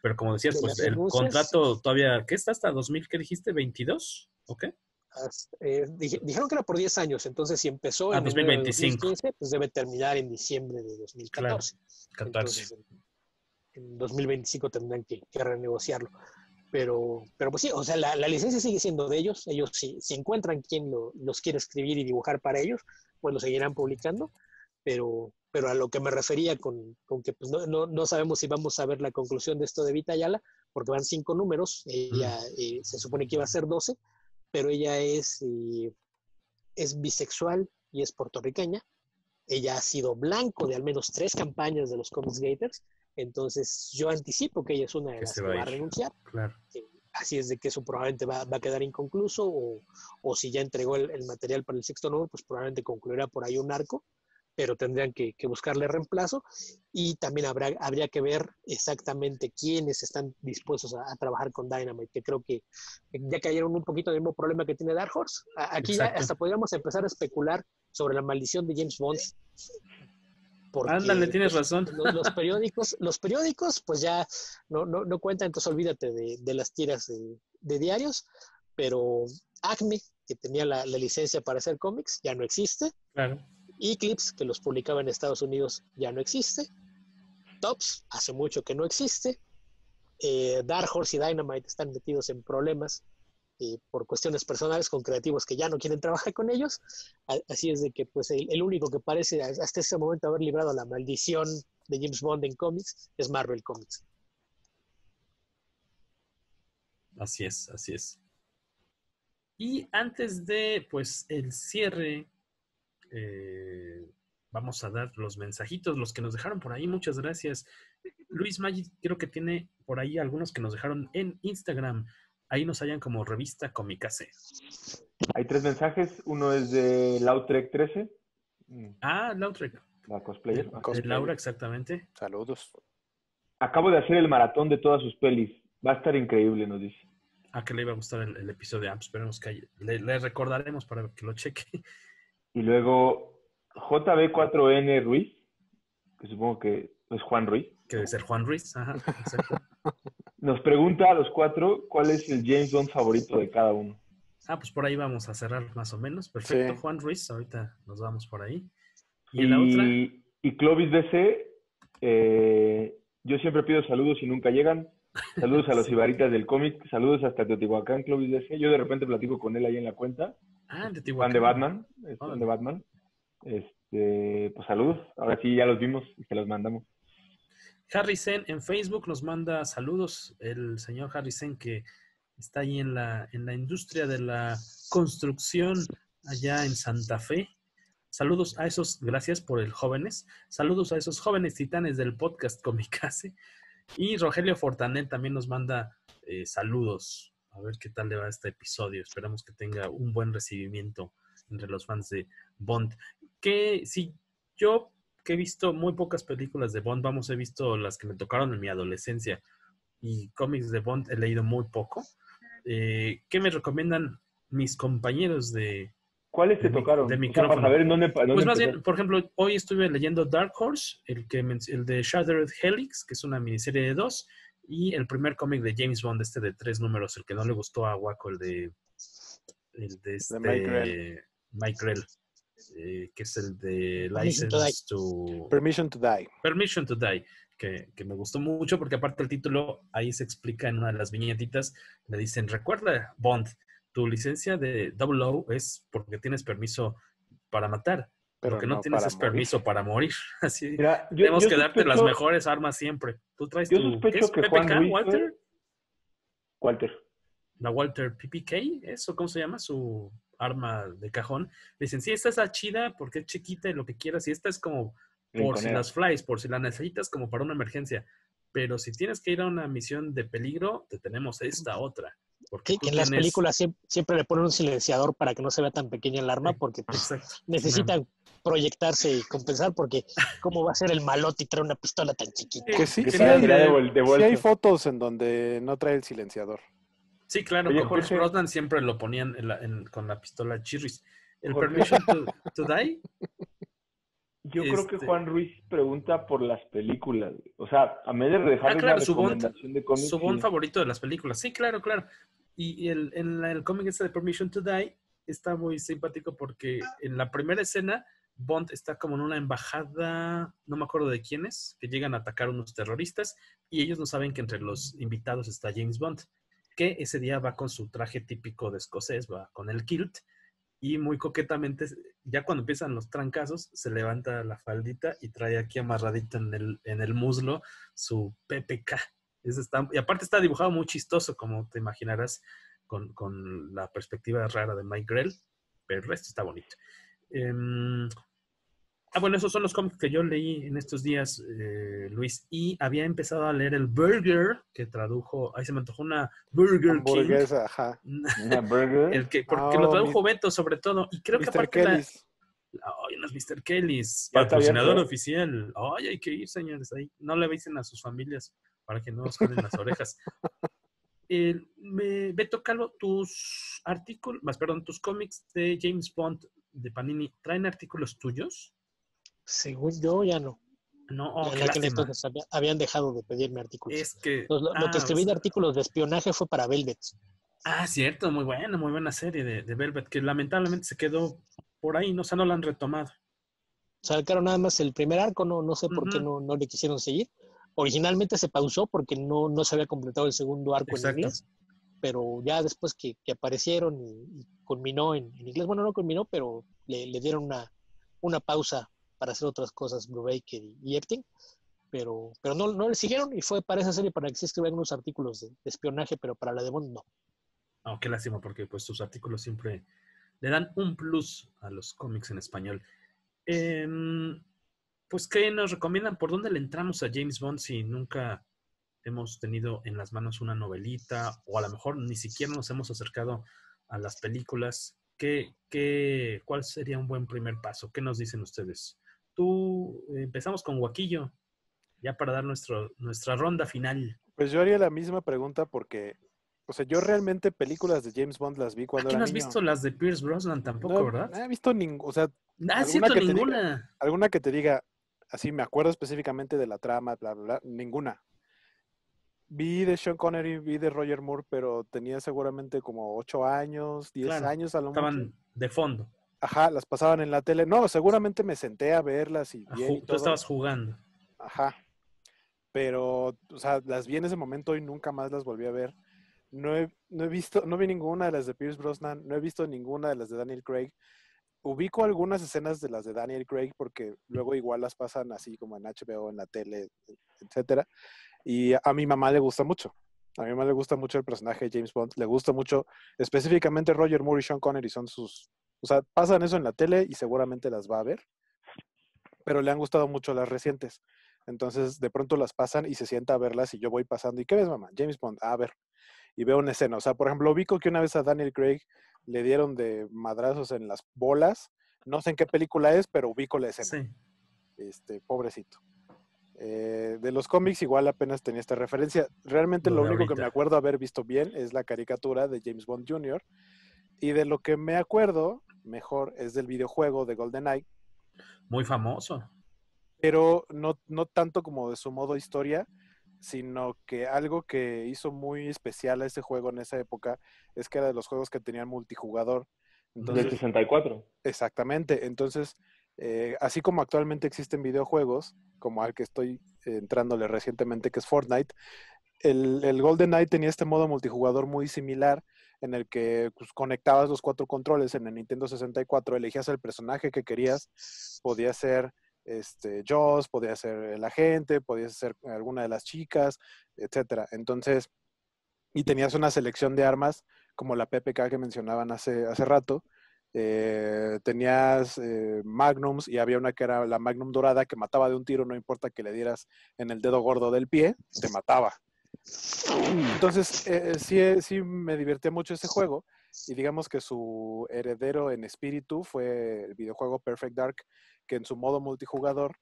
Pero como decías, De pues las el renuncias, contrato todavía, ¿qué está hasta 2000? ¿Qué dijiste? ¿22? ¿Ok? dijeron que era por 10 años, entonces si empezó en enero de 2025. 2015, pues debe terminar en diciembre de Claro, 2014. 14. Entonces en 2025 tendrán que renegociarlo. Pero pues sí, o sea, la licencia sigue siendo de ellos. Ellos si encuentran quien los quiere escribir y dibujar para ellos, pues lo seguirán publicando. Pero a lo que me refería con que pues no sabemos si vamos a ver la conclusión de esto de Vita Ayala, porque van 5 números, ella se supone que iba a ser 12, pero ella es bisexual y es puertorriqueña. Ella ha sido blanco de al menos 3 campañas de los Comics Gators, entonces yo anticipo que ella es una de Que las se que va a va a ir. renunciar. Claro. Así es de que eso probablemente va a quedar inconcluso o si ya entregó el material para el sexto número, pues probablemente concluirá por ahí un arco, pero tendrían que buscarle reemplazo y también habría que ver exactamente quiénes están dispuestos a trabajar con Dynamite, que creo que ya cayeron un poquito del mismo problema que tiene Dark Horse. Aquí ya Exacto. hasta podríamos empezar a especular sobre la maldición de James Bond, Ándale, porque tienes pues, razón. los periódicos pues ya no cuentan, entonces olvídate de las tiras de diarios, pero Acme, que tenía la licencia para hacer cómics, ya no existe. Claro. Eclipse, que los publicaba en Estados Unidos, ya no existe. Tops, hace mucho que no existe. Dark Horse y Dynamite están metidos en problemas por cuestiones personales con creativos que ya no quieren trabajar con ellos. Así es de que pues el único que parece hasta ese momento haber librado la maldición de James Bond en cómics es Marvel Comics. Así es, así es. Y antes de, pues, el cierre, vamos a dar los mensajitos, los que nos dejaron por ahí. Muchas gracias. Luis Maggi, creo que tiene por ahí algunos que nos dejaron en Instagram. Ahí nos hallan como Revista Comicase. Hay 3 mensajes. Uno es de Lautrec13. Ah, Lautrec. La cosplayer. De Laura, exactamente. Saludos. Acabo de hacer el maratón de todas sus pelis. Va a estar increíble, nos dice. A que le iba a gustar el episodio. Esperemos que le recordaremos para que lo cheque. Y luego JB4N Ruiz, que supongo que es Juan Ruiz. Que debe ser Juan Ruiz. Ajá, exacto. Nos pregunta a los 4 cuál es el James Bond favorito de cada uno. Pues por ahí vamos a cerrar más o menos. Perfecto, Sí. Juan Ruiz. Ahorita nos vamos por ahí. ¿Y la otra? Y Clovis BC, yo siempre pido saludos y nunca llegan. Saludos a los Sí. ibaritas del cómic. Saludos hasta Teotihuacán, Clovis BC. Yo de repente platico con él ahí en la cuenta. De Fan Tihuacán. de Batman. Es fan Órale. de Batman. Pues saludos. Ahora sí ya los vimos y se los mandamos. Harry Sen en Facebook nos manda saludos. El señor Harry Sen que está ahí en la industria de la construcción allá en Santa Fe. Saludos a esos, gracias por el jóvenes. Saludos a esos jóvenes titanes del podcast Comicase. Y Rogelio Fortanet también nos manda saludos. A ver qué tal le va este episodio. Esperamos que tenga un buen recibimiento entre los fans de Bond. Que si yo, que he visto muy pocas películas de Bond, he visto las que me tocaron en mi adolescencia y cómics de Bond he leído muy poco. ¿Qué me recomiendan mis compañeros de ¿Cuáles te tocaron? de O sea, micrófono? para saber en dónde Pues más empezaste. bien, por ejemplo, hoy estuve leyendo Dark Horse, el de Shattered Helix, que es una miniserie de 2, y el primer cómic de James Bond, de 3 números, el que no le gustó a Waco, el de Mike Grell, que es el de Permission to Die. Permission to Die, que me gustó mucho porque aparte el título ahí se explica en una de las viñetitas, le dicen, recuerda Bond, tu licencia de 00 es porque tienes permiso para matar, Pero lo que no no tienes para es morir. permiso para morir. Así, Mira, tenemos que darte las sospecho- mejores armas siempre. Tú traes Yo tu, ¿qué sospecho es? que PPK, Juan Ruiz Walter, Walter. la Walter PPK, ¿eso cómo se llama? Su arma de cajón. Le dicen, sí, esta está chida porque es chiquita y lo que quieras, y esta es como por si Rinconera. las flies, por si la necesitas como para una emergencia. Pero si tienes que ir a una misión de peligro, te tenemos esta otra. Porque Sí, tú que en las tienes- películas siempre le ponen un silenciador para que no se vea tan pequeña el arma, porque pues, Exacto. necesitan proyectarse y compensar, porque ¿cómo va a ser el malote y traer una pistola tan chiquita? Que sí, Que sí sea hay, de sí bolso. hay fotos en donde no trae el silenciador. Sí, claro, Oye, con Pierce Jorge. Brosnan siempre lo ponían con la pistola Chirris. El Jorge. Permission to Die, Yo creo que Este- Juan Ruiz pregunta por las películas. O sea, a vez de dejarle claro, una su Bond- recomendación de cómics. su Bond sí. favorito de las películas. Sí, claro, claro. Y el cómic de Permission to Die está muy simpático porque en la primera escena Bond está como en una embajada, no me acuerdo de quiénes, que llegan a atacar a unos terroristas y ellos no saben que entre los invitados está James Bond, que ese día va con su traje típico de escocés, va con el kilt y muy coquetamente, ya cuando empiezan los trancazos, se levanta la faldita y trae aquí amarradito en el muslo su PPK. Y aparte está dibujado muy chistoso, como te imaginarás, con la perspectiva rara de Mike Grell, pero el resto está bonito. Bueno, esos son los cómics que yo leí en estos días, Luis, y había empezado a leer el Burger, que tradujo, ahí se me antojó una Burger King. Hamburguesa, ajá. Una burger. Porque lo tradujo Beto sobre todo, y creo que Mr. aparte Kelly's. Ay, unos Mr. Kelly's, Ya está patrocinador abierto, ¿eh? oficial. Ay, hay que ir, señores, ahí. No le avisen a sus familias para que no nos jalen las orejas. Beto Calvo, tus cómics de James Bond de Panini, ¿traen artículos tuyos? Según yo, ya no. No, En qué aquel lástima. entonces habían dejado de pedirme artículos. Es que... Lo que escribí de artículos de espionaje fue para Velvet. Cierto, muy buena serie de Velvet, que lamentablemente se quedó por ahí, no, o sea, no la han retomado. Sacaron nada más el primer arco, no sé por qué Ujú. no le quisieron seguir. Originalmente se pausó porque no se había completado el segundo arco Exacto. en inglés, pero ya después que aparecieron y culminó en inglés, bueno, no culminó, pero le dieron una pausa para hacer otras cosas, Brubaker y Epting, pero no le siguieron y fue para esa serie para que se escribieran unos artículos de espionaje, pero para la de Bond no. Oh, qué lástima, porque pues tus artículos siempre le dan un plus a los cómics en español. Em, pues, ¿qué nos recomiendan? ¿Por dónde le entramos a James Bond si nunca hemos tenido en las manos una novelita o a lo mejor ni siquiera nos hemos acercado a las películas? ¿Cuál sería un buen primer paso? ¿Qué nos dicen ustedes? Empezamos con Guaquillo, ya para dar nuestra ronda final. Pues yo haría la misma pregunta porque, o sea, yo realmente películas de James Bond las vi cuando Aquí era no has niño. visto las de Pierce Brosnan tampoco, ¿verdad? No he visto ninguna, o sea, Ah, es alguna cierto, que te diga, ninguna. alguna que te diga, así me acuerdo específicamente de la trama, bla, bla, bla, ninguna. Vi de Sean Connery, vi de Roger Moore, pero tenía seguramente como 8 años, 10 Claro, años a lo mucho. estaban de fondo. Ajá, las pasaban en la tele. No, seguramente me senté a verlas y bien y Tú todo. estabas jugando. Ajá, pero, o sea, las vi en ese momento y nunca más las volví a ver. No he visto, no vi ninguna de las de Pierce Brosnan, no he visto ninguna de las de Daniel Craig. Ubico algunas escenas de las de Daniel Craig porque luego igual las pasan así como en HBO, en la tele, etcétera. Y a mi mamá le gusta mucho. A mi mamá le gusta mucho el personaje de James Bond. Le gusta mucho, específicamente Roger Moore y Sean Connery son sus... O sea, pasan eso en la tele y seguramente las va a ver. Pero le han gustado mucho las recientes. Entonces, de pronto las pasan y se sienta a verlas y yo voy pasando. ¿Y qué ves, mamá? James Bond. A ver. Y veo una escena. O sea, por ejemplo, ubico que una vez a Daniel Craig le dieron de madrazos en las bolas. No sé en qué película es, pero ubico la escena. Sí. Pobrecito. De los cómics igual apenas tenía esta referencia. Realmente Lo lo de único que ahorita. me acuerdo haber visto bien es la caricatura de James Bond Jr. Y de lo que me acuerdo mejor es del videojuego de GoldenEye, Muy famoso. pero no tanto como de su modo historia, sino que algo que hizo muy especial a ese juego en esa época es que era de los juegos que tenían multijugador. Del Entonces, 64. exactamente. Entonces, así como actualmente existen videojuegos, como al que estoy entrándole recientemente, que es Fortnite, el GoldenEye tenía este modo multijugador muy similar en el que pues, conectabas los 4 controles en el Nintendo 64, elegías el personaje que querías, podía ser Joss, podía ser el agente, podía ser alguna de las chicas, etcétera. Entonces, y tenías una selección de armas como la PPK que mencionaban hace rato. Tenías Magnums y había una que era la Magnum dorada que mataba de un tiro, no importa que le dieras en el dedo gordo del pie, te mataba. Entonces, sí me divertía mucho ese juego y digamos que su heredero en espíritu fue el videojuego Perfect Dark, que en su modo multijugador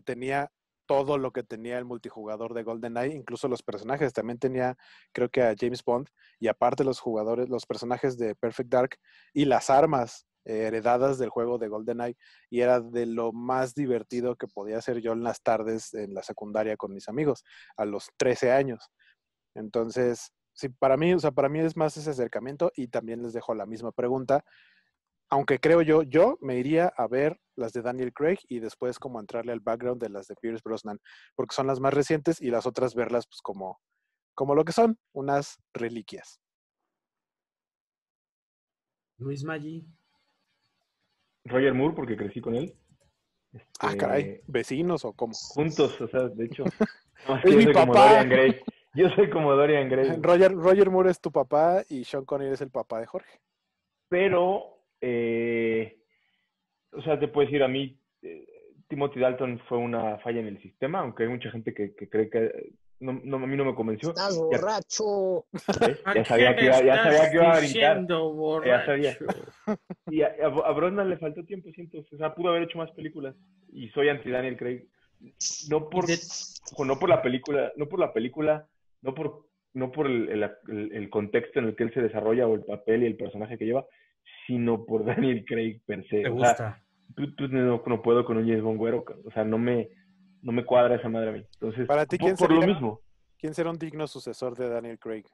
tenía todo lo que tenía el multijugador de GoldenEye, incluso los personajes. También tenía, creo que a James Bond, y aparte los personajes de Perfect Dark y las armas heredadas del juego de GoldenEye, y era de lo más divertido que podía hacer yo en las tardes en la secundaria con mis amigos, a los 13 años. Entonces, sí, o sea, para mí es más ese acercamiento y también les dejo la misma pregunta aunque creo yo me iría a ver las de Daniel Craig y después como entrarle al background de las de Pierce Brosnan, porque son las más recientes y las otras verlas pues como lo que son, unas reliquias. Luis Maggi. Roger Moore, porque crecí con él. Caray, ¿vecinos o cómo? Juntos, o sea, de hecho. Más Es que yo mi soy como papá. Dorian Gray. Yo soy como Dorian Gray. Roger Moore es tu papá y Sean Connery es el papá de Jorge. Pero, o sea, te puedes decir a mí, Timothy Dalton fue una falla en el sistema, aunque hay mucha gente que cree que a mí no me convenció. ¡Estás Ya, borracho! ¿ves? ¿A Ya qué sabía que le iba, ya estás sabía que iba a brincar. diciendo, Ya sabía. borracho? Y a Brosnan le faltó tiempo, siento. O sea, pudo haber hecho más películas. Y soy anti Daniel Craig. No por, no por la película, no por el contexto en el que él se desarrolla o el papel y el personaje que lleva, sino por Daniel Craig per se. ¿Te O sea, gusta? no puedo con un James Bond güero. O sea, no me cuadra esa madre a mí. Entonces, Para ti, por lo mismo. ¿quién será un digno sucesor de Daniel Craig?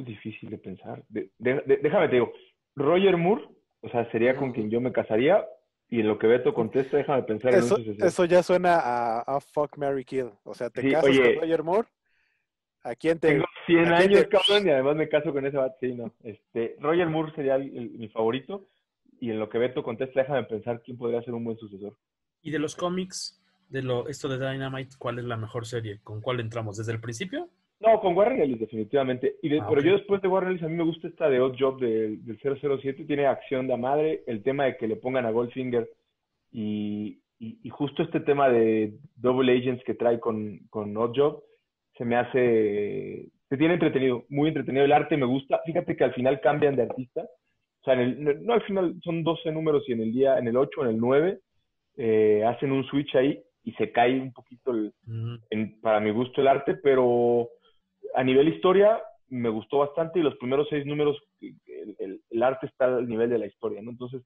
Difícil de pensar. Déjame te digo, Roger Moore, o sea, sería con quien yo me casaría, y en lo que Beto contesta, déjame pensar en un sucesor. Eso ya suena a Fuck, Marry, Kill. O sea, te Sí, casas con oye, Roger Moore. ¿A quién tengo te...? 100 ¿A quién años, te...? cabrón, y además me caso con ese vato. Sí, no. Roger Moore sería mi favorito, y en lo que Beto contesta, déjame pensar quién podría ser un buen sucesor. ¿Y de los cómics, esto de Dynamite, cuál es la mejor serie? ¿Con cuál entramos? ¿Desde el principio? No, con Warren Ellis definitivamente. Pero Ok. yo después de Warren Ellis, a mí me gusta esta de Odd Job del 007. Tiene acción de madre. El tema de que le pongan a Goldfinger y justo este tema de Double Agents que trae con Odd Job se me hace... Se tiene entretenido, muy entretenido. El arte me gusta. Fíjate que al final cambian de artista. O sea, no al final son 12 números y en el 8, en el 9, hacen un switch ahí y se cae un poquito, Mm. para mi gusto, el arte, pero a nivel historia me gustó bastante y los primeros 6 números, el arte está al nivel de la historia, ¿no? Entonces,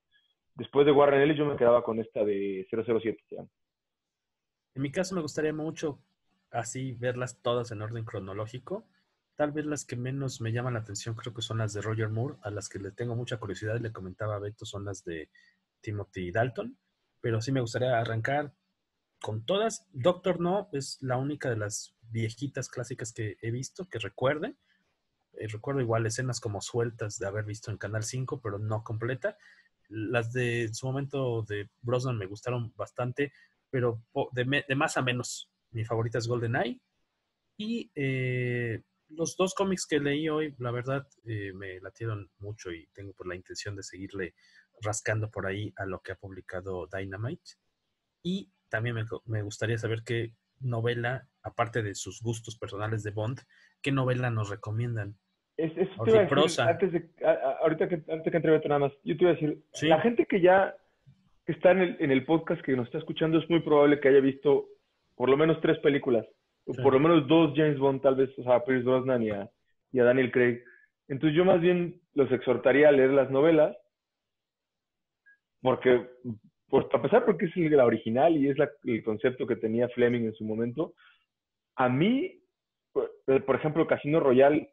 después de Warren Ellis yo me quedaba con esta de 007, ¿ya? En mi caso me gustaría mucho así verlas todas en orden cronológico. Tal vez las que menos me llaman la atención creo que son las de Roger Moore, a las que le tengo mucha curiosidad y le comentaba a Beto son las de Timothy Dalton, pero sí me gustaría arrancar con todas. Doctor No es la única de las viejitas clásicas que he visto, que recuerde. Recuerdo igual escenas como sueltas de haber visto en Canal 5, pero no completa. Las de su momento de Brosnan me gustaron bastante, pero de más a menos. Mi favorita es GoldenEye. Y los dos cómics que leí hoy, la verdad, me latieron mucho y tengo por la intención de seguirle rascando por ahí a lo que ha publicado Dynamite. Y también me gustaría saber qué novela, aparte de sus gustos personales de Bond, qué novela nos recomiendan. Eso O te de iba a decir, prosa. antes que entre Beto nada más, yo te iba a decir, la Sí, gente que está en el podcast que nos está escuchando es muy probable que haya visto por lo menos 3 películas, o sí. por lo menos 2 James Bond, tal vez, o sea, a Pierce Brosnan y a Daniel Craig. Entonces yo más bien los exhortaría a leer las novelas, porque, pues a pesar porque es la original y es el concepto que tenía Fleming en su momento, a mí, por ejemplo, Casino Royale,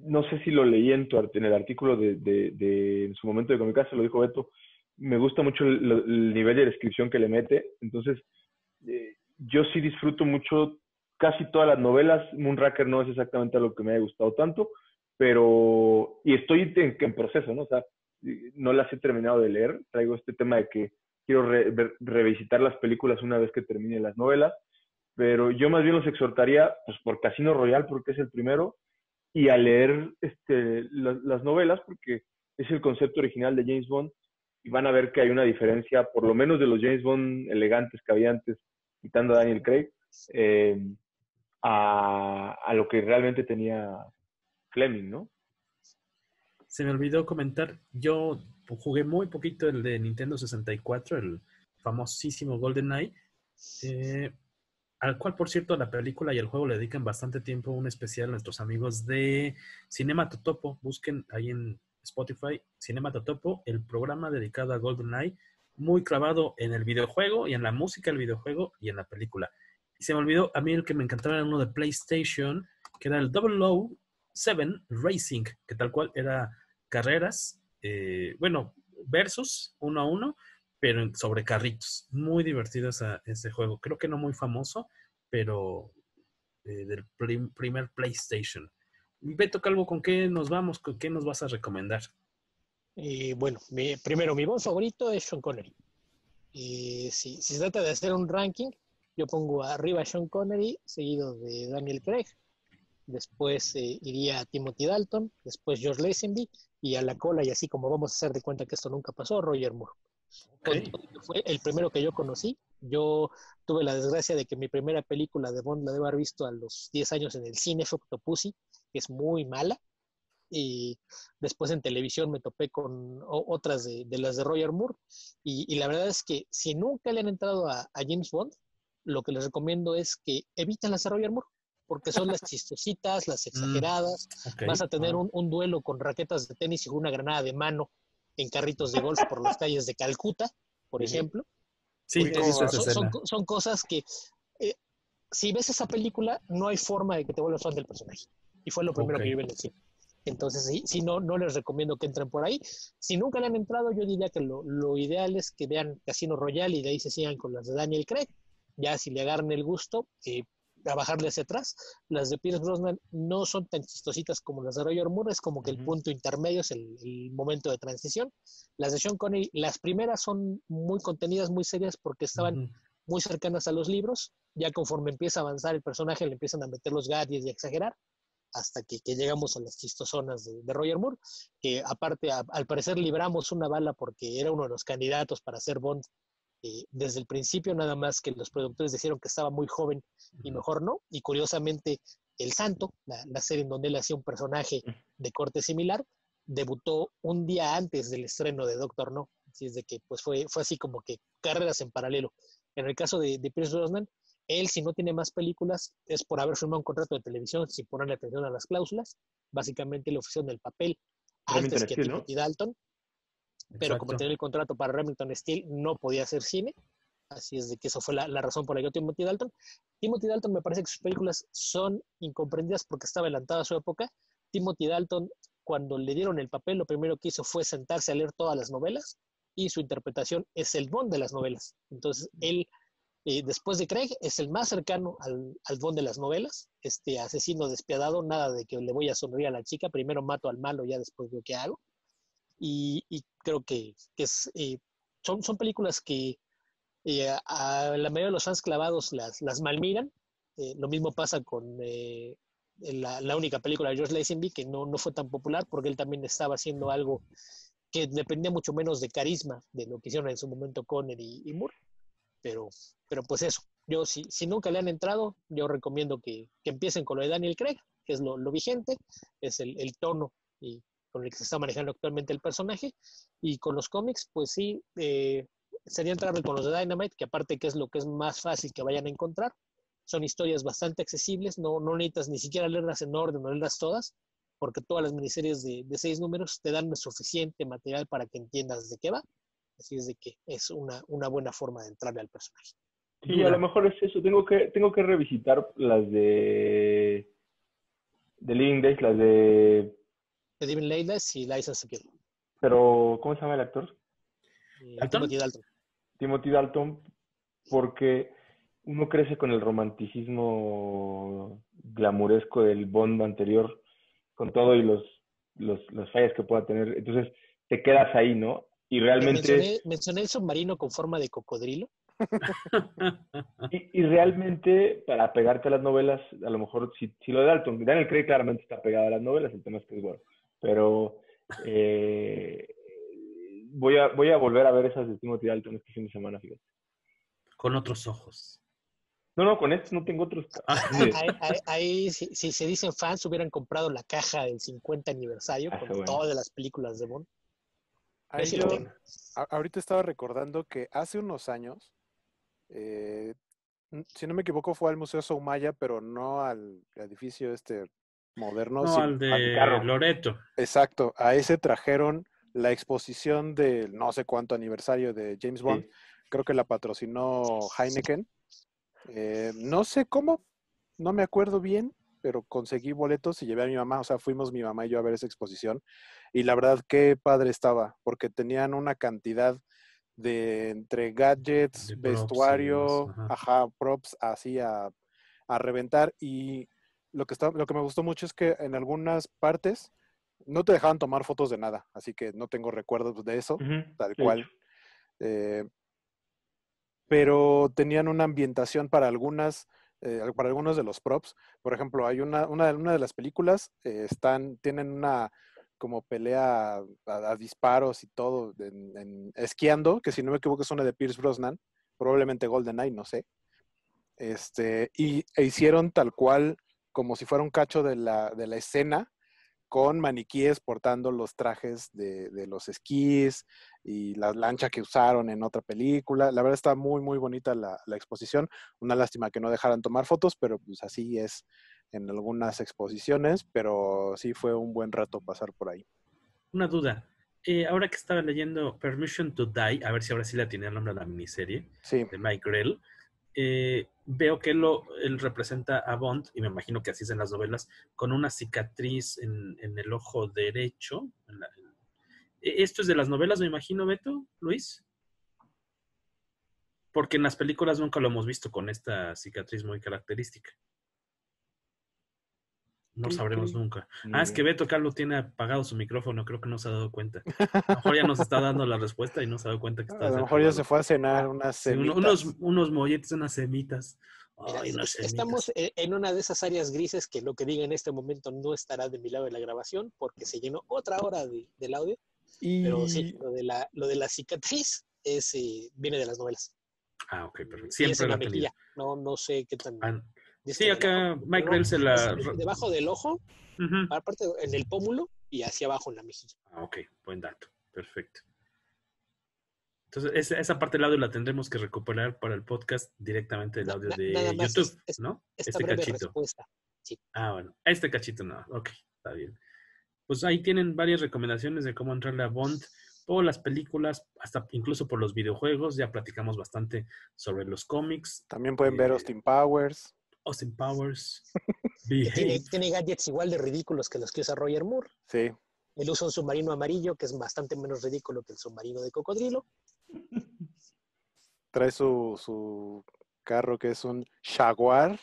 no sé si lo leí en el artículo en su momento de Comicasa, lo dijo Beto, me gusta mucho el nivel de descripción que le mete, entonces yo sí disfruto mucho casi todas las novelas. Moonraker no es exactamente lo que me haya gustado tanto, y estoy en proceso, ¿no? O sea, no las he terminado de leer, traigo este tema de que quiero revisitar las películas una vez que termine las novelas, pero yo más bien los exhortaría pues por Casino Royale porque es el primero y a leer las novelas porque es el concepto original de James Bond y van a ver que hay una diferencia, por lo menos de los James Bond elegantes que había antes, quitando a Daniel Craig, eh, a lo que realmente tenía Fleming, ¿no? Se me olvidó comentar, yo jugué muy poquito el de Nintendo 64, el famosísimo GoldenEye, eh, al cual, por cierto, la película y el juego le dedican bastante tiempo, un especial a nuestros amigos de Cinema Totopo. Busquen ahí en Spotify Cinema Totopo, el programa dedicado a GoldenEye, muy clavado en el videojuego y en la música del videojuego y en la película. Y se me olvidó, a mí el que me encantaba era uno de PlayStation, que era el 007 Racing, que tal cual era carreras, bueno, versus uno a uno, pero sobre carritos. Muy divertido ese juego. Creo que no muy famoso, pero del primer PlayStation. Beto Calvo, ¿con qué nos vamos? ¿Con qué nos vas a recomendar? Bueno, primero, mi Bond favorito es Sean Connery. Si se trata de hacer un ranking, yo pongo arriba a Sean Connery, seguido de Daniel Craig. Después iría a Timothy Dalton, después George Lazenby y a la cola, y así como vamos a hacer de cuenta que esto nunca pasó, Roger Moore. Okay. Fue el primero que yo conocí. Yo tuve la desgracia de que mi primera película de Bond la debo haber visto a los 10 años en el cine, fue Octopussy, que es muy mala. Y después en televisión me topé con otras de las de Roger Moore. Y la verdad es que si nunca le han entrado a James Bond, lo que les recomiendo es que eviten las de Roger Moore, porque son las chistositas, las exageradas. Okay. Vas a tener un duelo con raquetas de tenis y una granada de mano en carritos de golf por las calles de Calcuta, por ejemplo. Sí, he visto esa Son, escena. son cosas que, eh, si ves esa película, no hay forma de que te vuelvas fan del personaje. Y fue lo primero que yo vi en el cine. Entonces, sí, no les recomiendo que entren por ahí. Si nunca le han entrado, yo diría que lo ideal es que vean Casino Royale y de ahí se sigan con las de Daniel Craig. Ya si le agarran el gusto, a bajarle hacia atrás. Las de Pierce Brosnan no son tan chistositas como las de Roger Moore, es como que el punto intermedio es el momento de transición. Las de Sean Connery, las primeras son muy contenidas, muy serias, porque estaban muy cercanas a los libros. Ya conforme empieza a avanzar el personaje, le empiezan a meter los gadgets y a exagerar, hasta que llegamos a las chistosonas de Roger Moore, que aparte, al parecer libramos una bala porque era uno de los candidatos para ser Bond desde el principio, nada más que los productores dijeron que estaba muy joven y mejor no. Y curiosamente, El Santo, la serie en donde él hacía un personaje de corte similar, debutó un día antes del estreno de Doctor No. Así es de que pues fue así como que carreras en paralelo. En el caso de Pierce Brosnan, él, si no tiene más películas, es por haber firmado un contrato de televisión sin ponerle atención a las cláusulas. Básicamente le ofrecieron el papel antes Remington que Steele, ¿no? Timothy Dalton, pero como Exacto. tenía el contrato para Remington Steele, no podía hacer cine. Así es de que eso fue la razón por la que yo Timothy Dalton. Timothy Dalton me parece que sus películas son incomprendidas porque estaba adelantada a su época. Timothy Dalton, cuando le dieron el papel, lo primero que hizo fue sentarse a leer todas las novelas y su interpretación es el Bond de las novelas. Entonces, él, después de Craig, es el más cercano al Bond de las novelas. Este asesino despiadado, nada de que le voy a sonreír a la chica, primero mato al malo, ya después veo qué hago. Y creo que son películas que a la mayoría de los fans clavados las malmiran. Lo mismo pasa con la única película de George Lazenby, que no fue tan popular porque él también estaba haciendo algo que dependía mucho menos de carisma de lo que hicieron en su momento Connery y Moore. Pero pues eso, yo si nunca le han entrado, yo recomiendo que empiecen con lo de Daniel Craig, que es lo vigente, es el tono y con el que se está manejando actualmente el personaje. Y con los cómics, pues sí, sería entrarle con los de Dynamite, que aparte que es lo que es más fácil que vayan a encontrar. Son historias bastante accesibles, no necesitas ni siquiera leerlas en orden o leerlas todas, porque todas las miniseries de 6 números te dan suficiente material para que entiendas de qué va. Así es de que es una buena forma de entrarle al personaje. Sí, a lo Duda. mejor es eso. Tengo que revisitar las de Living Days, las de... The Living Daylights y License to Kill. Pero, ¿cómo se llama el actor? ¿Dalton? Timothy Dalton. Timothy Dalton, porque uno crece con el romanticismo glamuresco del Bond anterior, con todo y las fallas que pueda tener. Entonces, te quedas ahí, ¿no? Y realmente... Mencioné el submarino con forma de cocodrilo. Y realmente, para pegarte a las novelas, a lo mejor si lo de Dalton, Daniel Craig claramente está pegado a las novelas, el tema es que es bueno. Pero voy a volver a ver esas de Timothy Dalton este fin de semana, fíjate. Con otros ojos. No, con estos no tengo otros. Ahí, si se dicen fans, hubieran comprado la caja del 50 aniversario con Bueno. todas las películas de Bond. Ahí Sí yo, lo tengo. ahorita estaba recordando que hace unos años, si no me equivoco, fue al Museo Soumaya, pero no al edificio moderno, No, sino al de Loreto. exacto, a ese trajeron la exposición del no sé cuánto aniversario de James Bond. Sí. Creo que la patrocinó Heineken. No sé cómo, no me acuerdo bien, pero conseguí boletos y llevé a mi mamá. O sea, fuimos mi mamá y yo a ver esa exposición. Y la verdad, qué padre estaba, porque tenían una cantidad de entre gadgets, De props y demás. vestuario, props así a reventar. Y lo que me gustó mucho es que en algunas partes no te dejaban tomar fotos de nada, así que no tengo recuerdos de eso, tal De hecho. cual. Pero tenían una ambientación para para algunos de los props. Por ejemplo, hay una de las películas, tienen una como pelea a disparos y todo, esquiando, que si no me equivoco es una de Pierce Brosnan, probablemente GoldenEye, no sé. E hicieron tal cual como si fuera un cacho de la escena, con maniquíes portando los trajes de los esquís y la lancha que usaron en otra película. La verdad está muy, muy bonita la exposición. Una lástima que no dejaran tomar fotos, pero pues así es en algunas exposiciones, pero sí fue un buen rato pasar por ahí. Una duda. Ahora que estaba leyendo Permission to Die, a ver si ahora sí la tiene el nombre de la miniserie, Sí. de Mike Grell, veo que él representa a Bond, y me imagino que así es en las novelas, con una cicatriz en el ojo derecho. ¿Esto es de las novelas, me imagino, Beto, Luis? Porque en las películas nunca lo hemos visto con esta cicatriz muy característica. No Cri, sabremos cri. nunca. Ni Es que idea. Beto Carlos tiene apagado su micrófono, creo que no se ha dado cuenta. A lo mejor ya nos está dando la respuesta y no se ha dado cuenta que está A lo mejor ya se desactivado. fue a cenar unas Sí, semitas. unos molletes, unas semitas. Mira, Ay, unas estamos semitas. en una de esas áreas grises que lo que diga en este momento no estará de mi lado de la grabación porque se llenó otra hora del audio. Pero sí, Y lo de la cicatriz viene de las novelas. Ah, ok, perfecto. Y es Siempre en la la ha tenido. mejilla. No sé qué tan Ah, sí, distal del ojo. acá Mike Pero no, Grell se es la... debajo del ojo, Ujú. aparte en el pómulo y hacia abajo en la mejilla. Ah, ok, buen dato. Perfecto. Entonces, esa parte del audio la tendremos que recuperar para el podcast directamente del audio Nada de más YouTube, ¿no? esta Este breve cachito. respuesta. Sí. Ah, bueno. Este cachito no. Ok, está bien. Pues ahí tienen varias recomendaciones de cómo entrarle a Bond por las películas, hasta incluso por los videojuegos. Ya platicamos bastante sobre los cómics. también pueden ver Austin Powers. Austin Powers, Que Behave. tiene gadgets igual de ridículos que los que usa Roger Moore. Sí. Él usa un submarino amarillo que es bastante menos ridículo que el submarino de cocodrilo. Trae su carro que es un Jaguar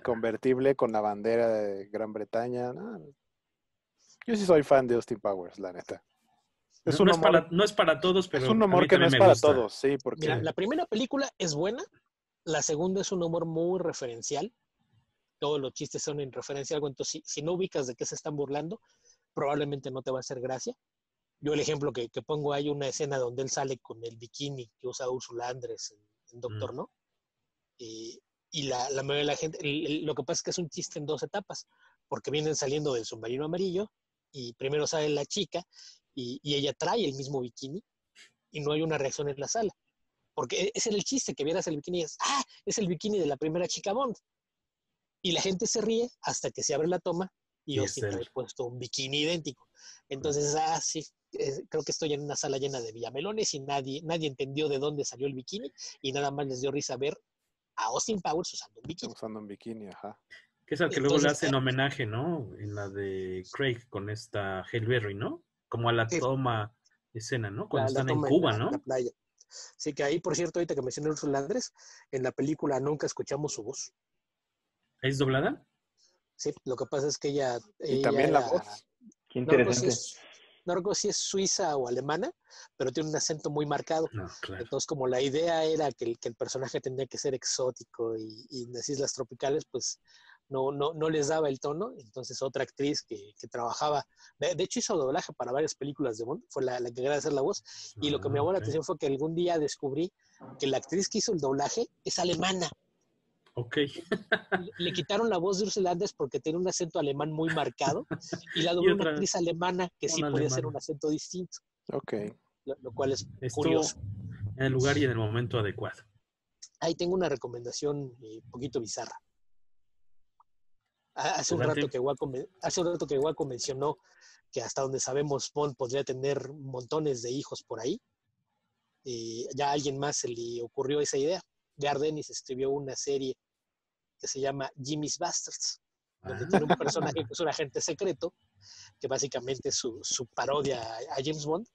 convertible con la bandera de Gran Bretaña. No, yo sí soy fan de Austin Powers, la neta. Es un humor, no es para todos, pero es un a humor mí que no también es me para gusta. todos, sí, porque Mira, la primera película es buena, la segunda es un humor muy referencial, todos los chistes son en referencia a algo, entonces si no ubicas de qué se están burlando, probablemente no te va a hacer gracia. Yo el ejemplo que pongo, hay una escena donde él sale con el bikini que usa Ursula Andress en Doctor No, y la mayoría de la gente, lo que pasa es que es un chiste en dos etapas, porque vienen saliendo del submarino amarillo, y primero sale la chica, y ella trae el mismo bikini, y no hay una reacción en la sala. Porque ese era el chiste, que vieras el bikini y dices, es el bikini de la primera chica Bond. Y la gente se ríe hasta que se abre la toma y Austin trae puesto un bikini idéntico. Entonces, sí, creo que estoy en una sala llena de villamelones y nadie entendió de dónde salió el bikini y nada más les dio risa ver a Austin Powers usando un bikini. Usando un bikini, ajá. Que es al que luego le hacen homenaje, ¿no? En la de Craig con esta Halle Berry, ¿no? Como a la toma escena, ¿no? Cuando están en Cuba, ¿no? La playa. Sí, que ahí, por cierto, ahorita que mencioné a Ursula Andress, en la película nunca escuchamos su voz. ¿Es doblada? Sí, lo que pasa es que ella también la voz. Qué interesante. No recuerdo si es suiza o alemana, pero tiene un acento muy marcado. No, claro. Entonces, como la idea era que el personaje tendría que ser exótico y en las islas tropicales, pues no les daba el tono. Entonces, otra actriz que trabajaba, de hecho hizo doblaje para varias películas de Bond, fue la que quería hacer la voz. Y lo que me llamó la atención fue que algún día descubrí que la actriz que hizo el doblaje es alemana. Ok. Le quitaron la voz de Ursula Andress porque tiene un acento alemán muy marcado y la dobló una actriz alemana que sí podía hacer un acento distinto. Ok. Lo cual es Estuvo curioso. En el lugar y en el momento adecuado. Ahí tengo una recomendación un poquito bizarra. Hace un rato que Waco mencionó que hasta donde sabemos Bond podría tener montones de hijos por ahí. Ya a alguien más se le ocurrió esa idea. Gardenis escribió una serie que se llama Jimmy's Bastards, donde tiene un personaje que es un agente secreto, que básicamente es su parodia a James Bond,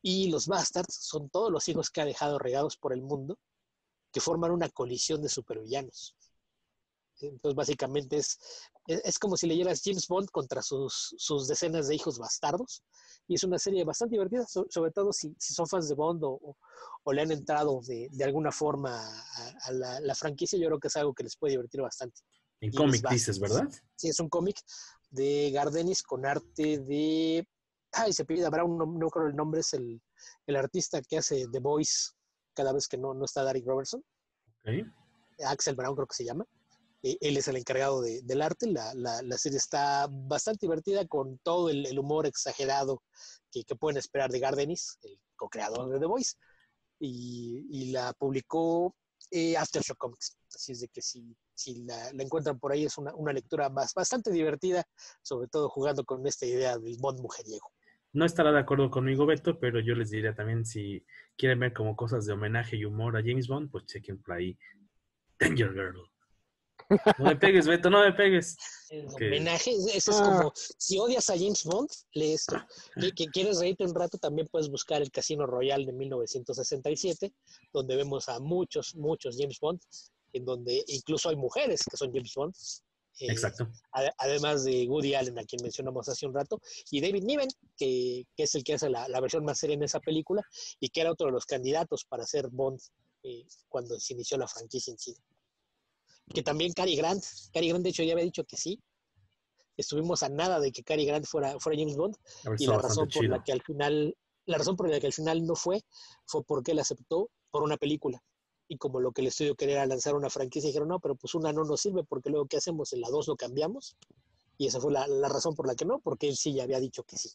y los Bastards son todos los hijos que ha dejado regados por el mundo, que forman una colisión de supervillanos. Entonces básicamente es como si leyeras James Bond contra sus decenas de hijos bastardos, y es una serie bastante divertida, sobre todo si son fans de Bond o le han entrado de alguna forma a la franquicia. Yo creo que es algo que les puede divertir bastante. En cómic dices, ¿verdad? Sí, es un cómic de Gardenis con arte de... se pide Brown, no creo el nombre, es el artista que hace The Voice cada vez que no está Derek Robertson. Okay. Axel Brown creo que se llama. Él es el encargado del arte. La serie está bastante divertida con todo el humor exagerado que pueden esperar de Gardenis, el co-creador de The Voice. Y la publicó Aftershock Comics. Así es de que si la encuentran por ahí, es una lectura bastante divertida, sobre todo jugando con esta idea del Bond mujeriego. No estará de acuerdo conmigo, Beto, pero yo les diría también, si quieren ver como cosas de homenaje y humor a James Bond, pues chequen por ahí Danger Girl. No me pegues, Beto, no me pegues. Homenaje, eso es como, si odias a James Bond, lee esto. Que quieres reírte un rato, también puedes buscar el Casino Royale de 1967, donde vemos a muchos James Bond, en donde incluso hay mujeres que son James Bond. Exacto. Además de Woody Allen, a quien mencionamos hace un rato, y David Niven, que es el que hace la versión más seria en esa película, y que era otro de los candidatos para ser Bond cuando se inició la franquicia en cine. Que también Cary Grant de hecho ya había dicho que sí. Estuvimos a nada de que Cary Grant fuera James Bond, y la razón por la que al final no fue porque él aceptó por una película. Y como lo que el estudio quería era lanzar una franquicia, dijeron, no, pero pues una no nos sirve, porque luego ¿qué hacemos? En la 2 lo cambiamos. Y esa fue la razón por la que no, porque él sí ya había dicho que sí.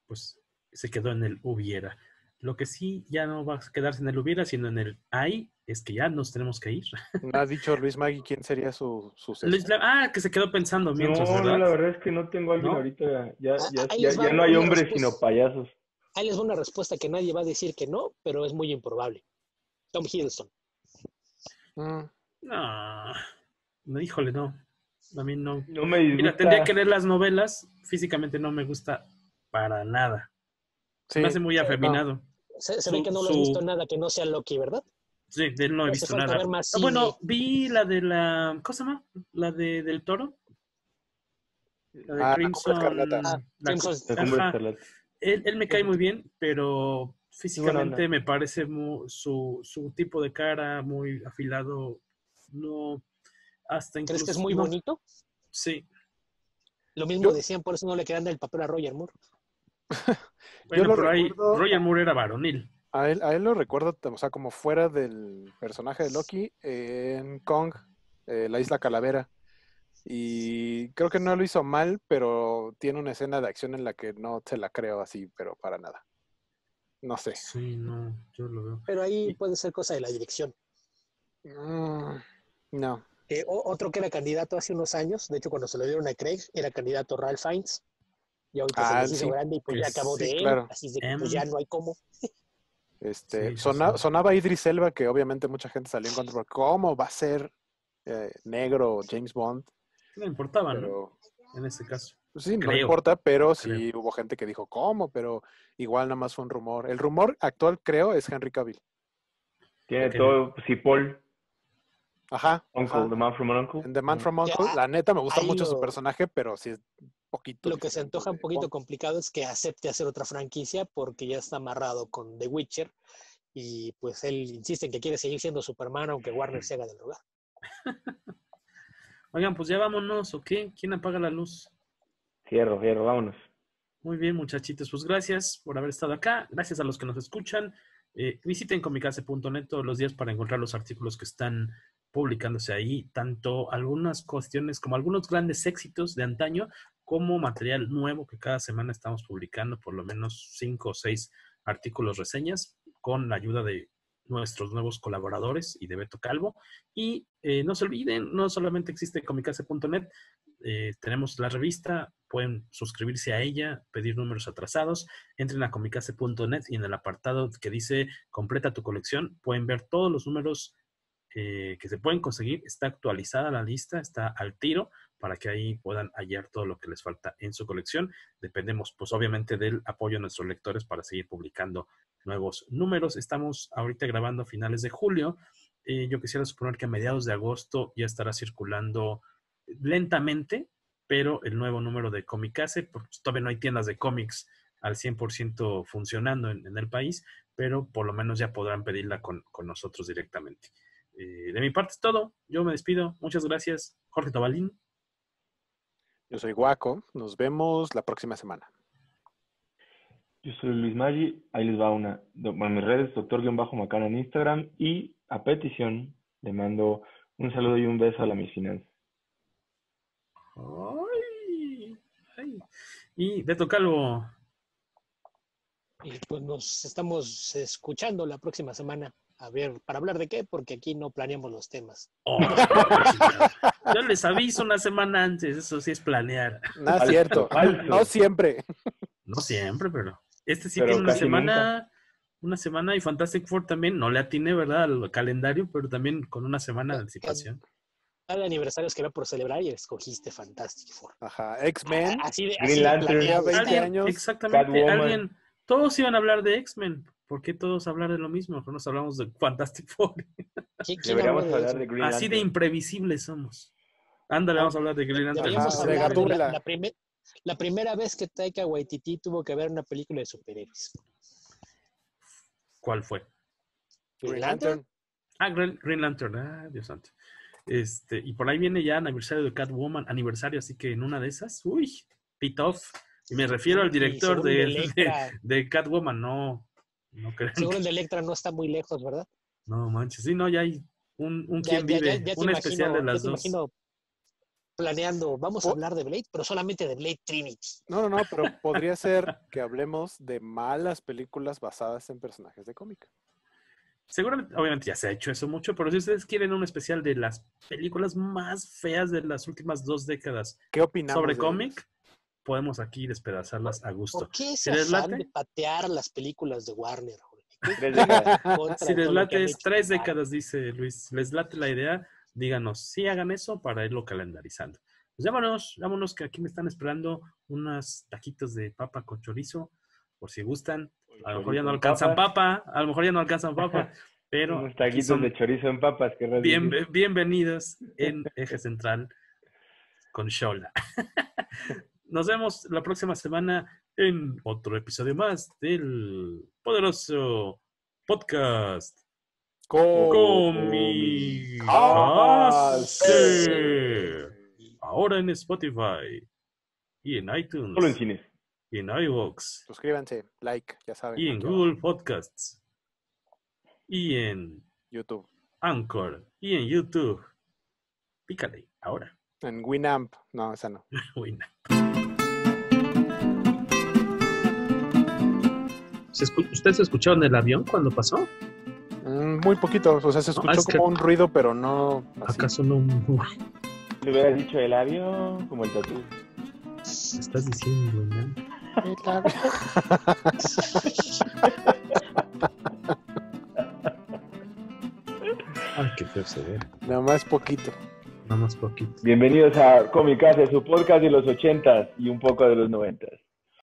Pues se quedó en el hubiera. Lo que sí ya no va a quedarse en el hubiera, sino en el hay, es que ya nos tenemos que ir. ¿No ha dicho Luis Magui quién sería su sucesor? Que se quedó pensando mientras, No, ¿verdad? la verdad es que no tengo a alguien ¿No? ahorita. Ya va no hay una hombres, respuesta. sino payasos. Ahí les va una respuesta que nadie va a decir que no, pero es muy improbable. Tom Hiddleston. No, híjole, no. A mí no. No me disgusta. Mira, tendría que leer las novelas. Físicamente no me gusta para nada. Sí, Me hace muy afeminado. Se ve que no lo has visto nada que no sea Loki, ¿verdad? Sí, de él no he Hace visto falta nada. ver más Bueno, cine. vi la de la... ¿Cómo se llama? La del Toro. La de Crimson. La Cumbre Escarlata. Crimson. La Cumbre Escarlata. Él me cae muy bien, pero físicamente Buena me parece su tipo de cara muy afilado. No, hasta incluso... ¿Crees que es muy no, bonito? Sí. Lo mismo decían, por eso no le quedan del papel a Roger Moore. Bueno, lo pero ahí recuerdo- Roger Moore era varonil. A él lo recuerdo, o sea, como fuera del personaje de Loki, en Kong, la Isla Calavera. Y creo que no lo hizo mal, pero tiene una escena de acción en la que no se la creo así, pero para nada. No sé. Sí, no, yo lo veo. Pero ahí puede ser cosa de la dirección. No. Otro que era candidato hace unos años, de hecho cuando se lo dieron a Craig, era candidato Ralph Fiennes. Y ahorita se les hizo sí. grande y pues ya acabó Sí, de él. claro. Así de que pues ya no hay cómo. Sí. Sonaba Idris Elba, que obviamente mucha gente salió en contra, porque ¿cómo va a ser negro James Bond? No importaba, Pero, ¿no? En ese caso. pues sí, no Creo. importa, pero sí hubo gente que dijo, ¿cómo? Pero igual nada más fue un rumor. El rumor actual, creo, es Henry Cavill. Tiene todo, sí, Paul. Ajá. Uncle, The Man from Uncle. En The Man from Uncle, la neta me gusta mucho su personaje, pero sí es poquito. Lo que se antoja un poquito complicado es que acepte hacer otra franquicia porque ya está amarrado con The Witcher y pues él insiste en que quiere seguir siendo Superman aunque Warner se haga del lugar. Oigan, pues ya vámonos, ¿o qué? ¿Quién apaga la luz? Fierro, vámonos. Muy bien, muchachitos. Pues gracias por haber estado acá. Gracias a los que nos escuchan. Visiten comicase.net todos los días para encontrar los artículos que están publicándose ahí, tanto algunas cuestiones como algunos grandes éxitos de antaño, como material nuevo que cada semana estamos publicando, por lo menos 5 o 6 artículos, reseñas, con la ayuda de nuestros nuevos colaboradores y de Beto Calvo. Y no se olviden, no solamente existe comicase.net, tenemos la revista, pueden suscribirse a ella, pedir números atrasados, entren a comicase.net y en el apartado que dice completa tu colección, pueden ver todos los números que se pueden conseguir. Está actualizada la lista, está al tiro para que ahí puedan hallar todo lo que les falta en su colección. Dependemos pues obviamente del apoyo de nuestros lectores para seguir publicando nuevos números. Estamos ahorita grabando a finales de julio. Yo quisiera suponer que a mediados de agosto ya estará circulando lentamente, pero el nuevo número de Comicase, porque todavía no hay tiendas de cómics al 100% funcionando en el país, pero por lo menos ya podrán pedirla con nosotros directamente. De mi parte es todo. Yo me despido. Muchas gracias. Jorge Tobalín. Yo soy Guaco. Nos vemos la próxima semana. Yo soy Luis Maggi. Ahí les va una. Bueno, mis redes, doctor-macana en Instagram. Y a petición, le mando un saludo y un beso a la Miss Finanzas. Ay. Y Beto Calvo. Y pues nos estamos escuchando la próxima semana. A ver, ¿para hablar de qué? Porque aquí no planeamos los temas. Yo les aviso una semana antes, eso sí es planear. No es cierto, no siempre. No siempre, pero este sí pero tiene una semana y Fantastic Four también, no le atiné, ¿verdad? Al calendario, pero también con una semana de anticipación. Cada aniversario que era por celebrar y escogiste Fantastic Four. Ajá, X-Men. Así de Green Lantern, planeado. 20 años. Exactamente, Catwoman. todos iban a hablar de X-Men. ¿Por qué todos hablar de lo mismo? Mejor nos hablamos de Fantastic Four. ¿Quién Deberíamos habló de hablar eso? de Green Así de Lantern. imprevisibles somos. Ándale, vamos a hablar de Green Lantern. Deberíamos Ajá, hablar de Gatúbela. la primera vez que Taika Waititi tuvo que ver una película de superhéroes. ¿Cuál fue? Green Lantern. Ah, Green Lantern. Ah, Dios santo. Y por ahí viene ya aniversario de Catwoman, aniversario, así que en una de esas, pit off. Y me refiero al director seguro el de Electra. de Catwoman, no crean Seguro que- el de Electra no está muy lejos, ¿verdad? no manches, sí, no, ya hay un Ya quien vive, te un especial de ya las te dos. imagino planeando, vamos a Oh. hablar de Blade, pero solamente de Blade Trinity. No, pero podría ser que hablemos de malas películas basadas en personajes de cómic. Seguramente, obviamente ya se ha hecho eso mucho, pero si ustedes quieren un especial de las películas más feas de las últimas 2 décadas ¿Qué opinamos sobre de cómic, ellas? podemos aquí despedazarlas a gusto. ¿Por qué Si ese les afán late, de patear las películas de Warner, Jorge? 3 décadas. Contra si les todo lo que late han es hecho 3 con Warner. décadas, dice Luis. Si les late la idea, díganos, sí hagan eso para irlo calendarizando. Pues vámonos, que aquí me están esperando unas taquitos de papa con chorizo, por si gustan. A lo mejor ya no alcanzan papa, pero Unos aquí taquitos son de chorizo en papas, querrás decir. bienvenidos en Eje Central con Shola. Nos vemos la próxima semana en otro episodio más del poderoso podcast Comicase. Ahora en Spotify y en Solo en iTunes cines. y en iVoox Suscríbanse, like, ya saben. y en aquí Google abajo. Podcasts y en YouTube. Anchor y en YouTube. Pícale, ahora. En Winamp. No, esa no. Buena. ¿Ustedes escucharon el avión cuando pasó? Muy poquito. O sea, se escuchó es que- como un ruido, pero no así. ¿Acaso no Le hubiera dicho el avión como el tatú. estás diciendo, güey? Ay, qué feo se ve. Nada más poquito. Nada más poquito. Bienvenidos a Comicase, su podcast de los 80s y un poco de los 90s.